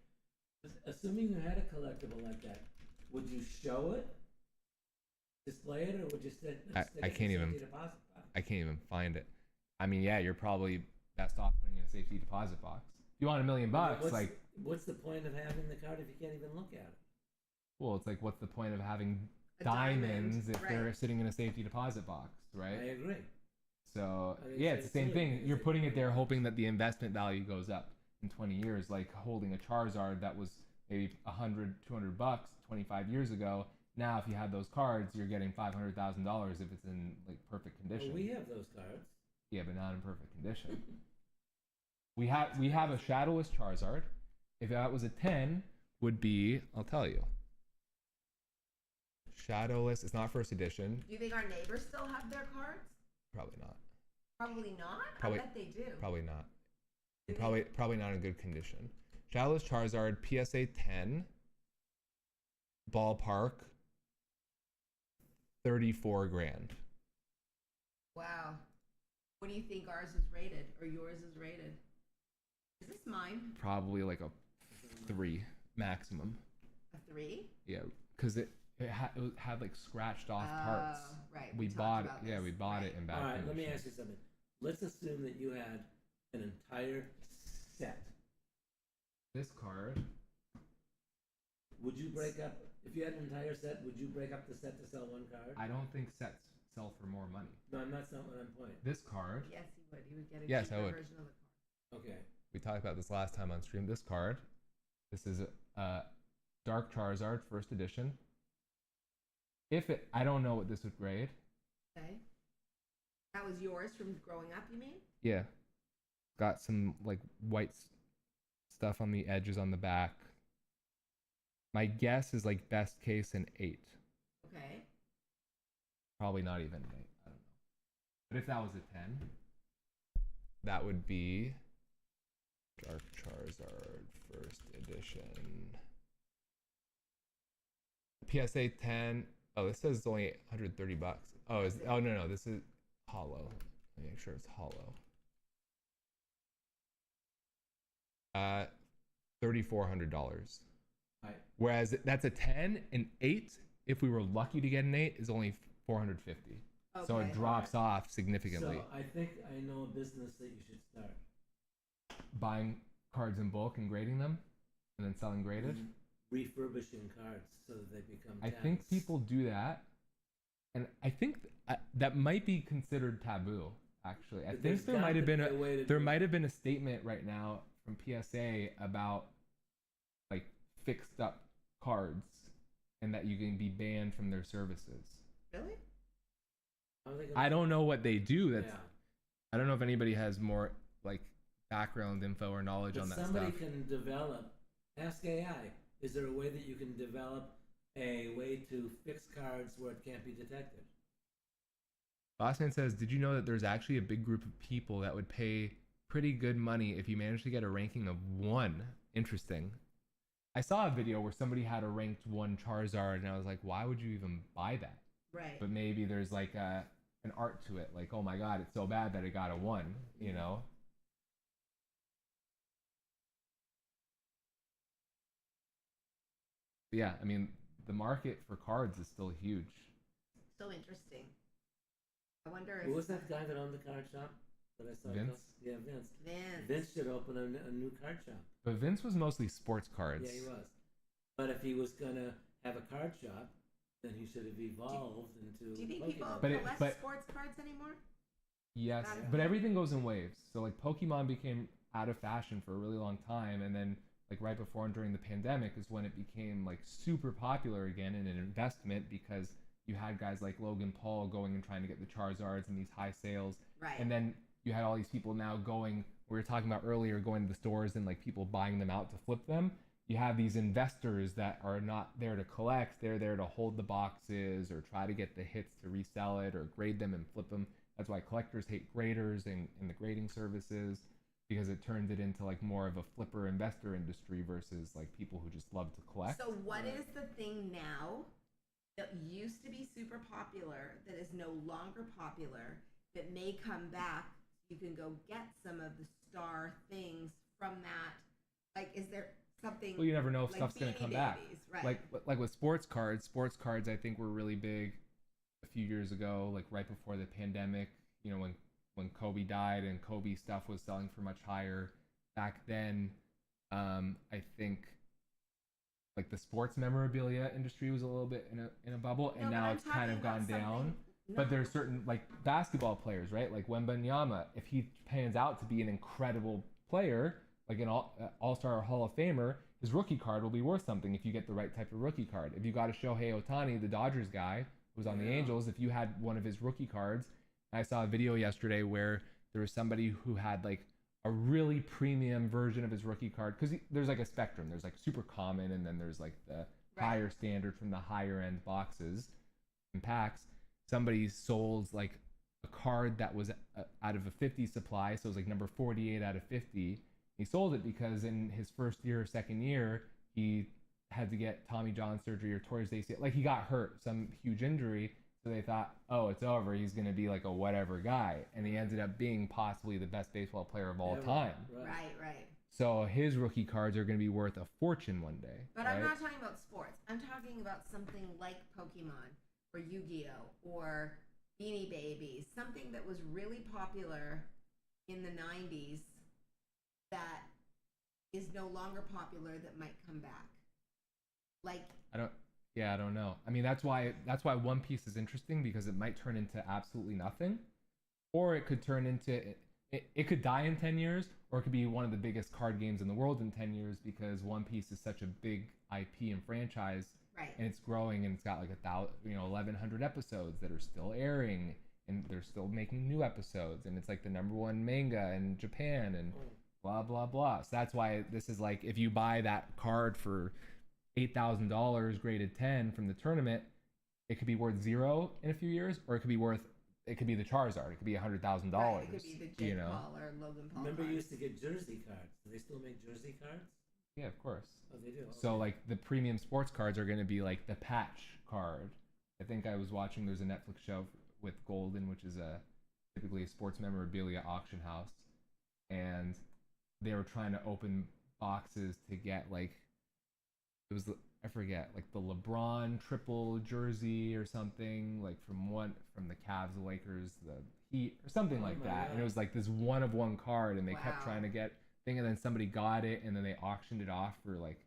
Assuming you had a collectible like that, would you show it, display it, or would you stick I it in can't a even- safety deposit box? I can't even find it. I mean, yeah, you're probably best off putting it in a safety deposit box. If you want $1 million, What's the point of having the card if you can't even look at it? well, it's like, what's the point of having A diamonds diamond, if they're right. sitting in a safety deposit box, right? I agree. So I mean, yeah, it's it's the same silly thing. because You're it- putting it there hoping that the investment value goes up in 20 years, like holding a Charizard that was maybe $100, $200 25 years ago. Now, if you had those cards, you're getting $500,000 if it's in like perfect condition. Well, we have those cards. Yeah, but not in perfect condition. we have a shadowless Charizard. If that was a 10, would be, I'll tell you. Shadowless. It's not first edition. Do you think our neighbors still have their cards? Probably not. Probably not. Probably- I bet they do. Probably not. Do they? Probably not in good condition. Shadowless Charizard, PSA 10, ballpark, 34 grand. Wow. What do you think ours is rated or yours is rated? Is this mine? Probably like a 3 maximum. A 3? Yeah, because it had like scratched off parts. Right. We talked bought it. about Yeah, this. we bought Right. it in bad All right, condition. let me ask you something. Let's assume that you had an entire set. This card. Would you break up, if you had an entire set, would you break up the set to sell one card? I don't think sets sell for more money. No, that's not what I'm pointing. This card. Yes, he would. He would get a Yes, I cheaper would. version of the card. Okay. We talked about this last time on stream. This card. This is a Dark Charizard first edition. I don't know what this would grade. Okay. That was yours from growing up, you mean? Yeah. Got some like white stuff on the edges on the back. My guess is like best case an 8. Okay. Probably not even an 8. I don't know. But if that was a 10, that would be Dark Charizard first edition. PSA 10. Oh, this says it's only $130. Oh no, this is hollow. Let me make sure it's hollow. $3,400. Right. Whereas that's a 10, an 8, if we were lucky to get an 8, is only $450. Okay. So it drops off significantly. So I think I know a business that you should start. Buying cards in bulk and grading them, and then selling graded. Refurbishing cards so that they become I tags. think people do that, and I think that might be considered taboo. Actually, I But think there there's might have got to been be a way to there do it. might have been a statement right now from PSA about like fixed up cards, and that you can be banned from their services. Really? How are they gonna- I don't know what they do. That's Yeah. I don't know if anybody has more like background info or knowledge But on that somebody stuff. can develop. Ask AI. Is there a way that you can develop a way to fix cards where it can't be detected? Bossman says, did you know that there's actually a big group of people that would pay pretty good money if you managed to get a ranking of 1? Interesting. I saw a video where somebody had a ranked 1 Charizard, and I was like, why would you even buy that? Right. But maybe there's like an art to it. Like, oh my god, it's so bad that it got a 1, you know? But yeah, I mean, the market for cards is still huge. So interesting. I wonder if Who was that guy that owned the card shop that I saw? Vince? Yeah, Vince. Vince. Vince should open a new card shop. But Vince was mostly sports cards. Yeah, he was. But if he was gonna have a card shop, then he should have evolved into. Do you think people Pokemon. collect sports cards anymore? Yes, Yeah. but everything goes in waves. So like Pokemon became out of fashion for a really long time, and then like right before and during the pandemic is when it became like super popular again and an investment because you had guys like Logan Paul going and trying to get the Charizards and these high sales. Right. And then you had all these people now going, we were talking about earlier, going to the stores and like people buying them out to flip them. You have these investors that are not there to collect, they're there to hold the boxes or try to get the hits to resell it or grade them and flip them. That's why collectors hate graders and the grading services, because it turns it into like more of a flipper investor industry versus like people who just love to collect. So what is the thing now that used to be super popular that is no longer popular that may come back? You can go get some of the star things from that. Like, is there something? Well, you never know if like stuff's gonna Beanie come back. Babies, right? Like with sports cards. Sports cards, I think, were really big a few years ago, like right before the pandemic. You know, when Kobe died and Kobe stuff was selling for much higher back then. I think like the sports memorabilia industry was a little bit in a bubble, and No, but now I'm it's kind of talking gone about down. something- But no. there's certain like basketball players, right? Like Wembanyama, if he pans out to be an incredible player, like an all-star Hall of Famer, his rookie card will be worth something if you get the right type of rookie card. If you got a Shohei Ohtani, the Dodgers guy who was on the Angels, if you had one of his rookie cards, I saw a video yesterday where there was somebody who had like a really premium version of his rookie card, because there's like a spectrum. There's like super common, and then there's like the higher standard from the higher end boxes and packs. Somebody sold like a card that was out of a 50 supply, so it was like number 48 out of 50. He sold it because in his first year or second year, he had to get Tommy John surgery or tore his ACL. Like he got hurt, some huge injury. So they thought, oh, it's over. He's going to be like a whatever guy. And he ended up being possibly the best baseball player of all time. Right. So his rookie cards are going to be worth a fortune one day. But right? I'm not talking about sports. I'm talking about something like Pokemon or Yu-Gi-Oh or Beanie Babies, something that was really popular in the 90s that is no longer popular that might come back. Like I don't know. I mean, that's why One Piece is interesting, because it might turn into absolutely nothing, or it could turn into it could die in 10 years, or it could be one of the biggest card games in the world in 10 years, because One Piece is such a big IP and franchise, right. and it's growing, and it's got like 1,100 episodes that are still airing, and they're still making new episodes, and it's like the #1 manga in Japan, and blah blah blah. So that's why this is like, if you buy that card for $8,000 graded 10 from the tournament, it could be worth 0 in a few years, or it could be the Charizard. It could be $100,000. Right, it could be the Jake you know? Paul or Logan Paul. Remember, you cards. used to get jersey cards. Do they still make jersey cards? Yeah, of course. Oh, they do. So Okay. like the premium sports cards are going to be like the patch card. I think I was watching. There's a Netflix show with Golden, which is typically a sports memorabilia auction house, and they were trying to open boxes to get like it was I forget like the LeBron triple jersey or something like from the Cavs, the Lakers, the Heat or something Oh like my that, God. and it was like this one of one card, and they kept Wow. trying to get thing, and then somebody got it, and then they auctioned it off for like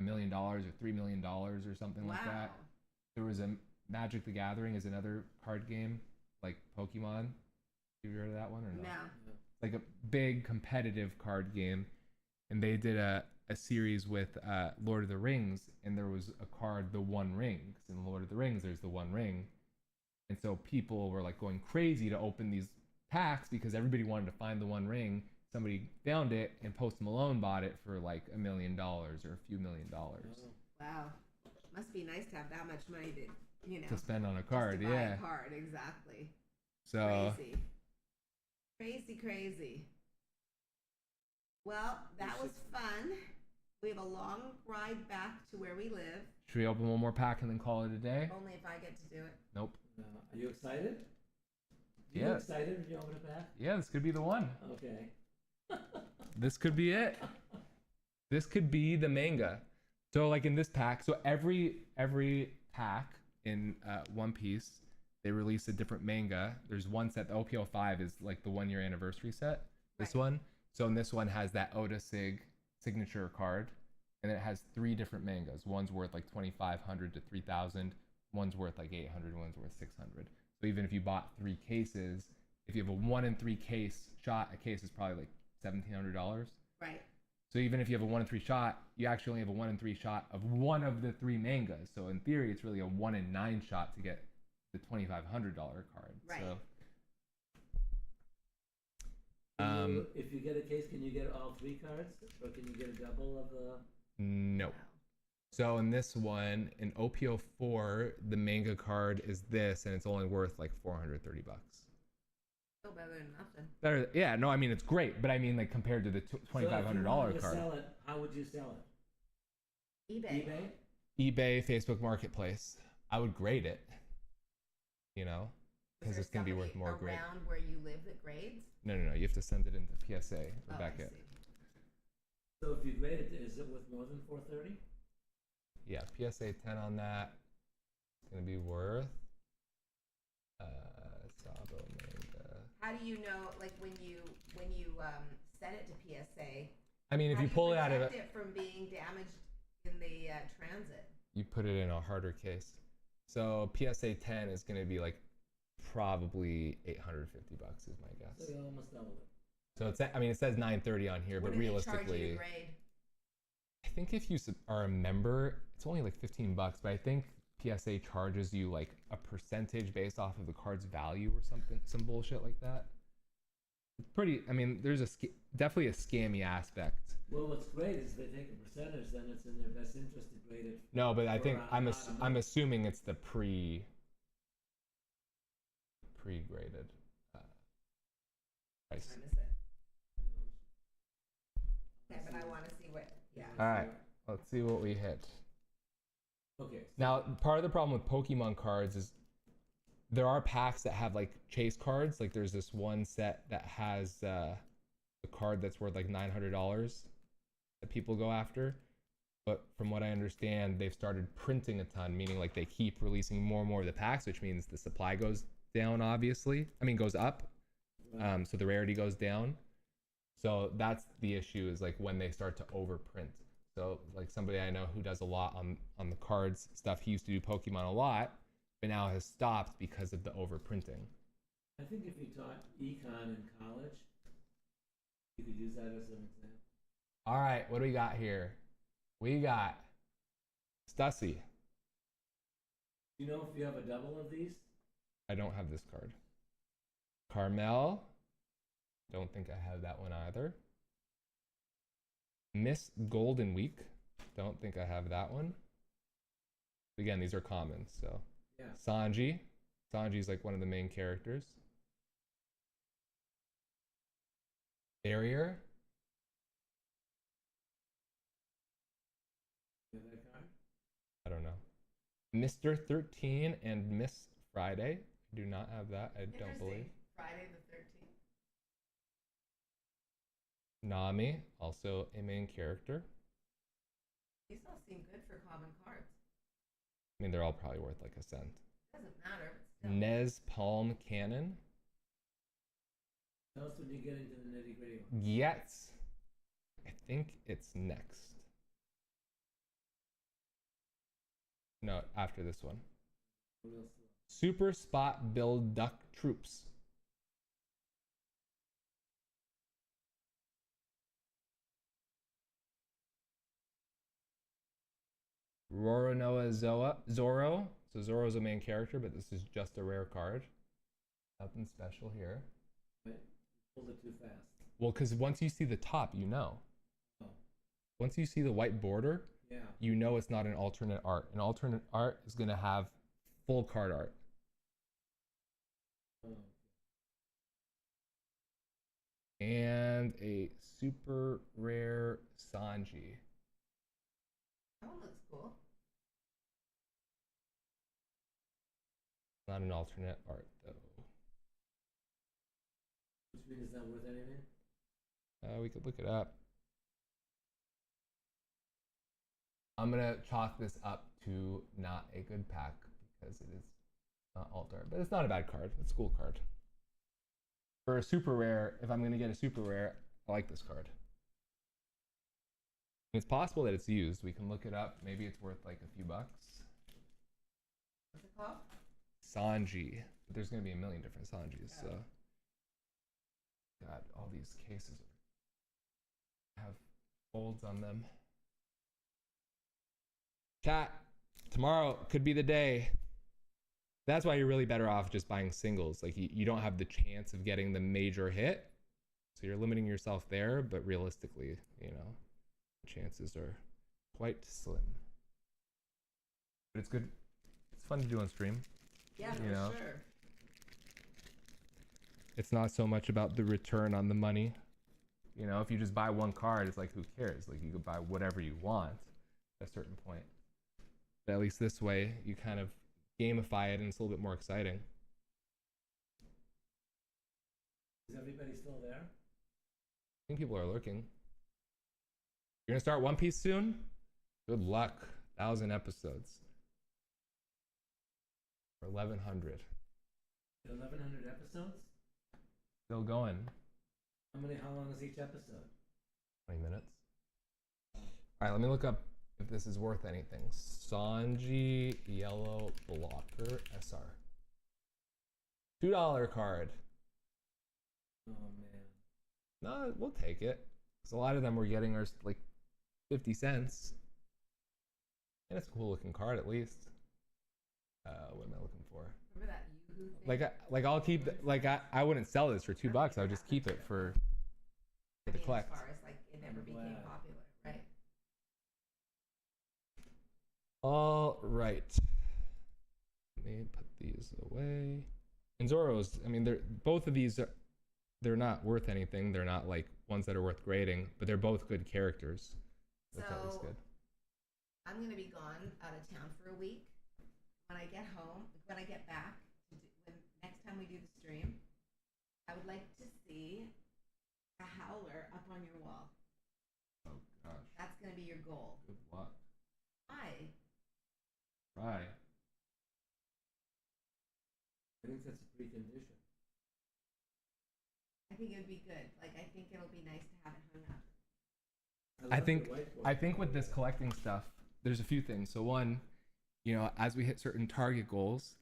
$1 million or $3 million or something like Wow. that. There was a Magic the Gathering is another card game like Pokemon. Have you heard of that one or no? No. Yeah. Like a big competitive card game, and they did a series with Lord of the Rings, and there was a card, the One Ring. 'Cause in Lord of the Rings, there's the One Ring, and so people were like going crazy to open these packs because everybody wanted to find the One Ring. Somebody found it, and Post Malone bought it for like $1 million or a few $1 million Oh. Wow. Must be nice to have that much money to, to spend on a just card. to buy Yeah. a card, exactly. So Crazy. Crazy, crazy. Well, that We was fun. We have a long ride back to where we live. should we open one more pack and then call it a day? Only if I get to do it. Nope. Are you excited? You Yeah. excited when you open it back? Yeah, this could be the one. Okay. This could be it. This could be the manga. So like in this pack, so every pack in One Piece, they release a different manga. There's one set, the OPO 5 is like the 1 year anniversary set. This Right. one. So in this one has that Oda signature card, and it has 3 different mangas. One's worth like 2,500 to 3,000. One's worth like 800. One's worth 600. So even if you bought 3 cases, if you have a 1 in 3 case shot, a case is probably like $1,700. Right. So even if you have a 1 in 3 shot, you actually only have a 1 in 3 shot of one of the 3 mangas. So in theory, it's really a 1 in 9 shot to get the $2,500 card. Right. So If you get a case, can you get all 3 cards, or can you get a double of the? no. Wow. So in this one, in OPO 4, the manga card is this, and it's only worth like $430. Still better than nothing. Better, yeah. No, I mean it's great, but I mean like compared to the So if you $2,500 wanted to card. sell it, how would you sell it? eBay. eBay? eBay, Facebook Marketplace. I would grade it. You know, Is because there it's gonna be worth somebody more grade. around where you live that grades? No. You have to send it into PSA. Oh, I Rebecca. see. So if you grade it, is it worth more than 430? Yeah, PSA 10 on that. It's gonna be worth. Sabo manga. How do you know, like when you send it to PSA? I mean, if how you do pull it out of protect it, it from being damaged in the transit? you put it in a harder case. So PSA 10 is gonna be like probably $850 is my So guess. you almost doubled it. So it's, I mean, it says 930 on here, What but do they charge you realistically, to grade? I think if you are a member, it's only like $15, but I think PSA charges you like a percentage based off of the card's value or something, some bullshit like that. It's pretty, I mean, there's definitely a scammy aspect. Well, what's great is they take a percentage, then it's in their best interest to grade it. No, but I For think a lot of I'm money. assuming it's the pre-graded price. I miss it. Okay, but I want to see what. Yeah. All right. Let's see what we hit. Okay. Now, part of the problem with Pokemon cards is there are packs that have like chase cards. Like there's this one set that has a card that's worth like $900 that people go after. But from what I understand, they've started printing a ton, meaning like they keep releasing more and more of the packs, which means the supply goes down, obviously. I mean, goes up. Right. So the rarity goes down. So that's the issue, is like when they start to overprint. So like somebody I know who does a lot on the cards stuff, he used to do Pokemon a lot, but now has stopped because of the overprinting. I think if you taught econ in college, you could use that as an example. All right, what do we got here? We got Stussy. Do you know if you have a double of these? I don't have this card. Carmel. Don't think I have that one either. Miss Golden Week. Don't think I have that one. Again, these are common, so. Yeah. Sanji. Sanji's like one of the main characters. Barrier. You have that card? I don't know. Mr. 13 and Miss Friday. I do not have that, I don't believe. Friday the 13th. Nami, also a main character. These all seem good for common cards. I mean, they're all probably worth like a cent. Doesn't matter, but still. Nez Palm Cannon. Tell us when you get into the nitty gritty. Yes. I think it's next. No, after this one. What else? Super Spot Build Duck Troops. Roronoa Zoro. So Zoro's a main character, but this is just a rare card. Nothing special here. Wait, pulled it too fast. Well, because once you see the top, you know. Oh. Once you see the white border, Yeah. you know it's not an alternate art. An alternate art is going to have full card art. Oh. And a super rare Sanji. That one looks cool. Not an alternate art, though. Which means it's not worth anything? We could look it up. I'm going to chalk this up to not a good pack because it is not alt art. But it's not a bad card. It's a cool card. For a super rare, if I'm going to get a super rare, I like this card. It's possible that it's used. We can look it up. Maybe it's worth like a few bucks. What's it called? Sanji. But there's going to be a million different Sanjis, so. God, all these cases have folds on them. Chat, tomorrow could be the day. That's why you're really better off just buying singles. Like you don't have the chance of getting the major hit. So you're limiting yourself there, but realistically, you know, chances are quite slim. But it's good. It's fun to do on stream. Yeah, You know? for sure. It's not so much about the return on the money. You know, if you just buy one card, it's like, who cares? Like you could buy whatever you want at a certain point. But at least this way, you kind of gamify it and it's a little bit more exciting. Is everybody still there? I think people are lurking. You're gonna start One Piece soon? Good luck. 1,000 episodes. Or 1,100. 1,100 episodes? Still going. How long is each episode? 20 minutes. All right, let me look up if this is worth anything. Sanji Yellow Blocker SR. $2 card. Oh man. No, we'll take it. Because a lot of them we're getting are like 50 cents. And it's a cool looking card at least. What am I looking for? Remember that Yoo-hoo thing? Like I'll keep I wouldn't sell this for $2. I would just keep it for I the mean, collect. as far as like it never became Wow. popular, right? All right. Let me put these away. And Zoro's, I mean, both of these they're not worth anything. They're not like ones that are worth grading, but they're both good characters. That's always good. I'm gonna be gone out of town for a week. When I get home, when I get back, when next time we do the stream, I would like to see a howler up on your wall. Oh gosh. That's gonna be your goal. Good luck. Why? Right. I think that's a precondition. I think it would be good. Like I think it'll be nice to have it hung up. I love think the whiteboard. I think with this collecting stuff, there's a few things. So one, you know, as we hit certain target goals,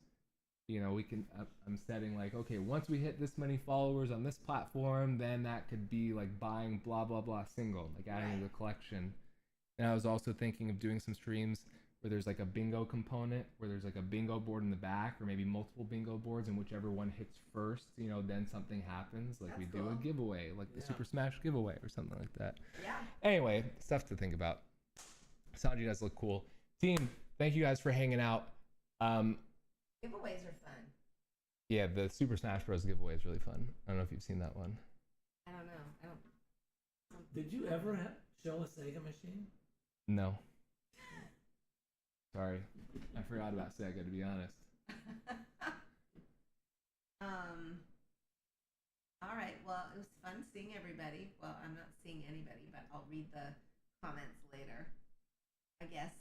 you know, we can I'm setting like, okay, once we hit this many followers on this platform, then that could be like buying blah blah blah single, like adding to the collection. And I was also thinking of doing some streams where there's like a bingo component, where there's like a bingo board in the back, or maybe multiple bingo boards, and whichever one hits first, you know, then something happens. Like That's we do cool. a giveaway, like the Yeah. Super Smash giveaway or something like that. Yeah. Anyway, stuff to think about. Sanji does look cool. Team, thank you guys for hanging out. Giveaways are fun. Yeah, the Super Smash Bros. Giveaway is really fun. I don't know if you've seen that one. I don't know. I don't. Did you ever show a Sega machine? No. Sorry. I forgot about Sega, to be honest. All right. Well, it was fun seeing everybody. Well, I'm not seeing anybody, but I'll read the comments later. I guess.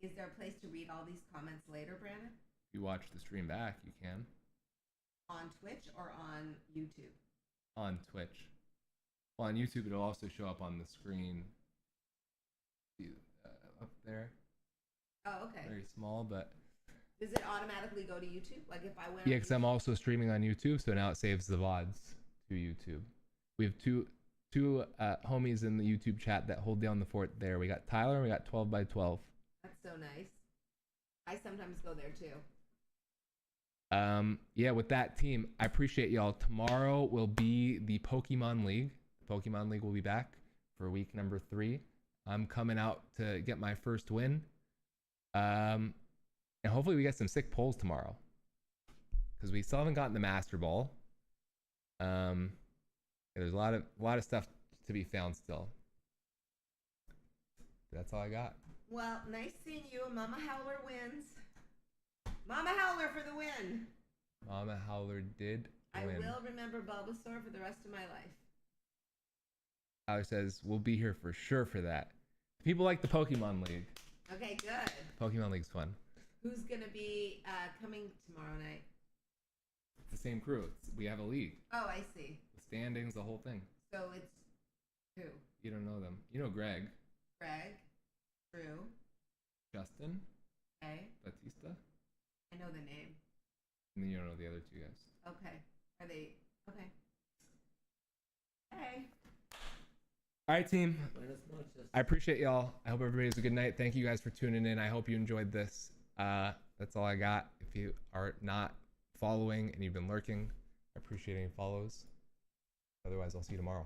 Is there a place to read all these comments later, Brandon? If you watch the stream back, you can. On Twitch or on YouTube? On Twitch. Well, on YouTube, it'll also show up on the screen. Up there. Oh, okay. Very small, but. Does it automatically go to YouTube? Like if I went. Yeah, because I'm also streaming on YouTube, so now it saves the VODs to YouTube. We have two homies in the YouTube chat that hold down the fort there. We got Tyler and we got 12 by 12. That's so nice. I sometimes go there too. Yeah, with that team, I appreciate y'all. Tomorrow will be the Pokemon League. The Pokemon League will be back for week number 3. I'm coming out to get my first win. And hopefully we get some sick polls tomorrow. Because we still haven't gotten the Master Ball. There's a lot of stuff to be found still. That's all I got. Well, nice seeing you. Mama Howler wins. Mama Howler for the win. Mama Howler did win. I will remember Bulbasaur for the rest of my life. Howler says, we'll be here for sure for that. People like the Pokemon League. Okay, good. Pokemon League's fun. Who's going to be coming tomorrow night? It's the same crew. We have a league. Oh, I see. The standings, the whole thing. So it's who? You don't know them. You know Greg. Greg. Drew. Justin. Okay. Batista. I know the name. And then you don't know the other 2 guys. Okay. Are they? Okay. Hey. All right, team. Buenas noches. I appreciate y'all. I hope everybody has a good night. Thank you guys for tuning in. I hope you enjoyed this. That's all I got. If you are not following and you've been lurking, I appreciate any follows. Otherwise, I'll see you tomorrow.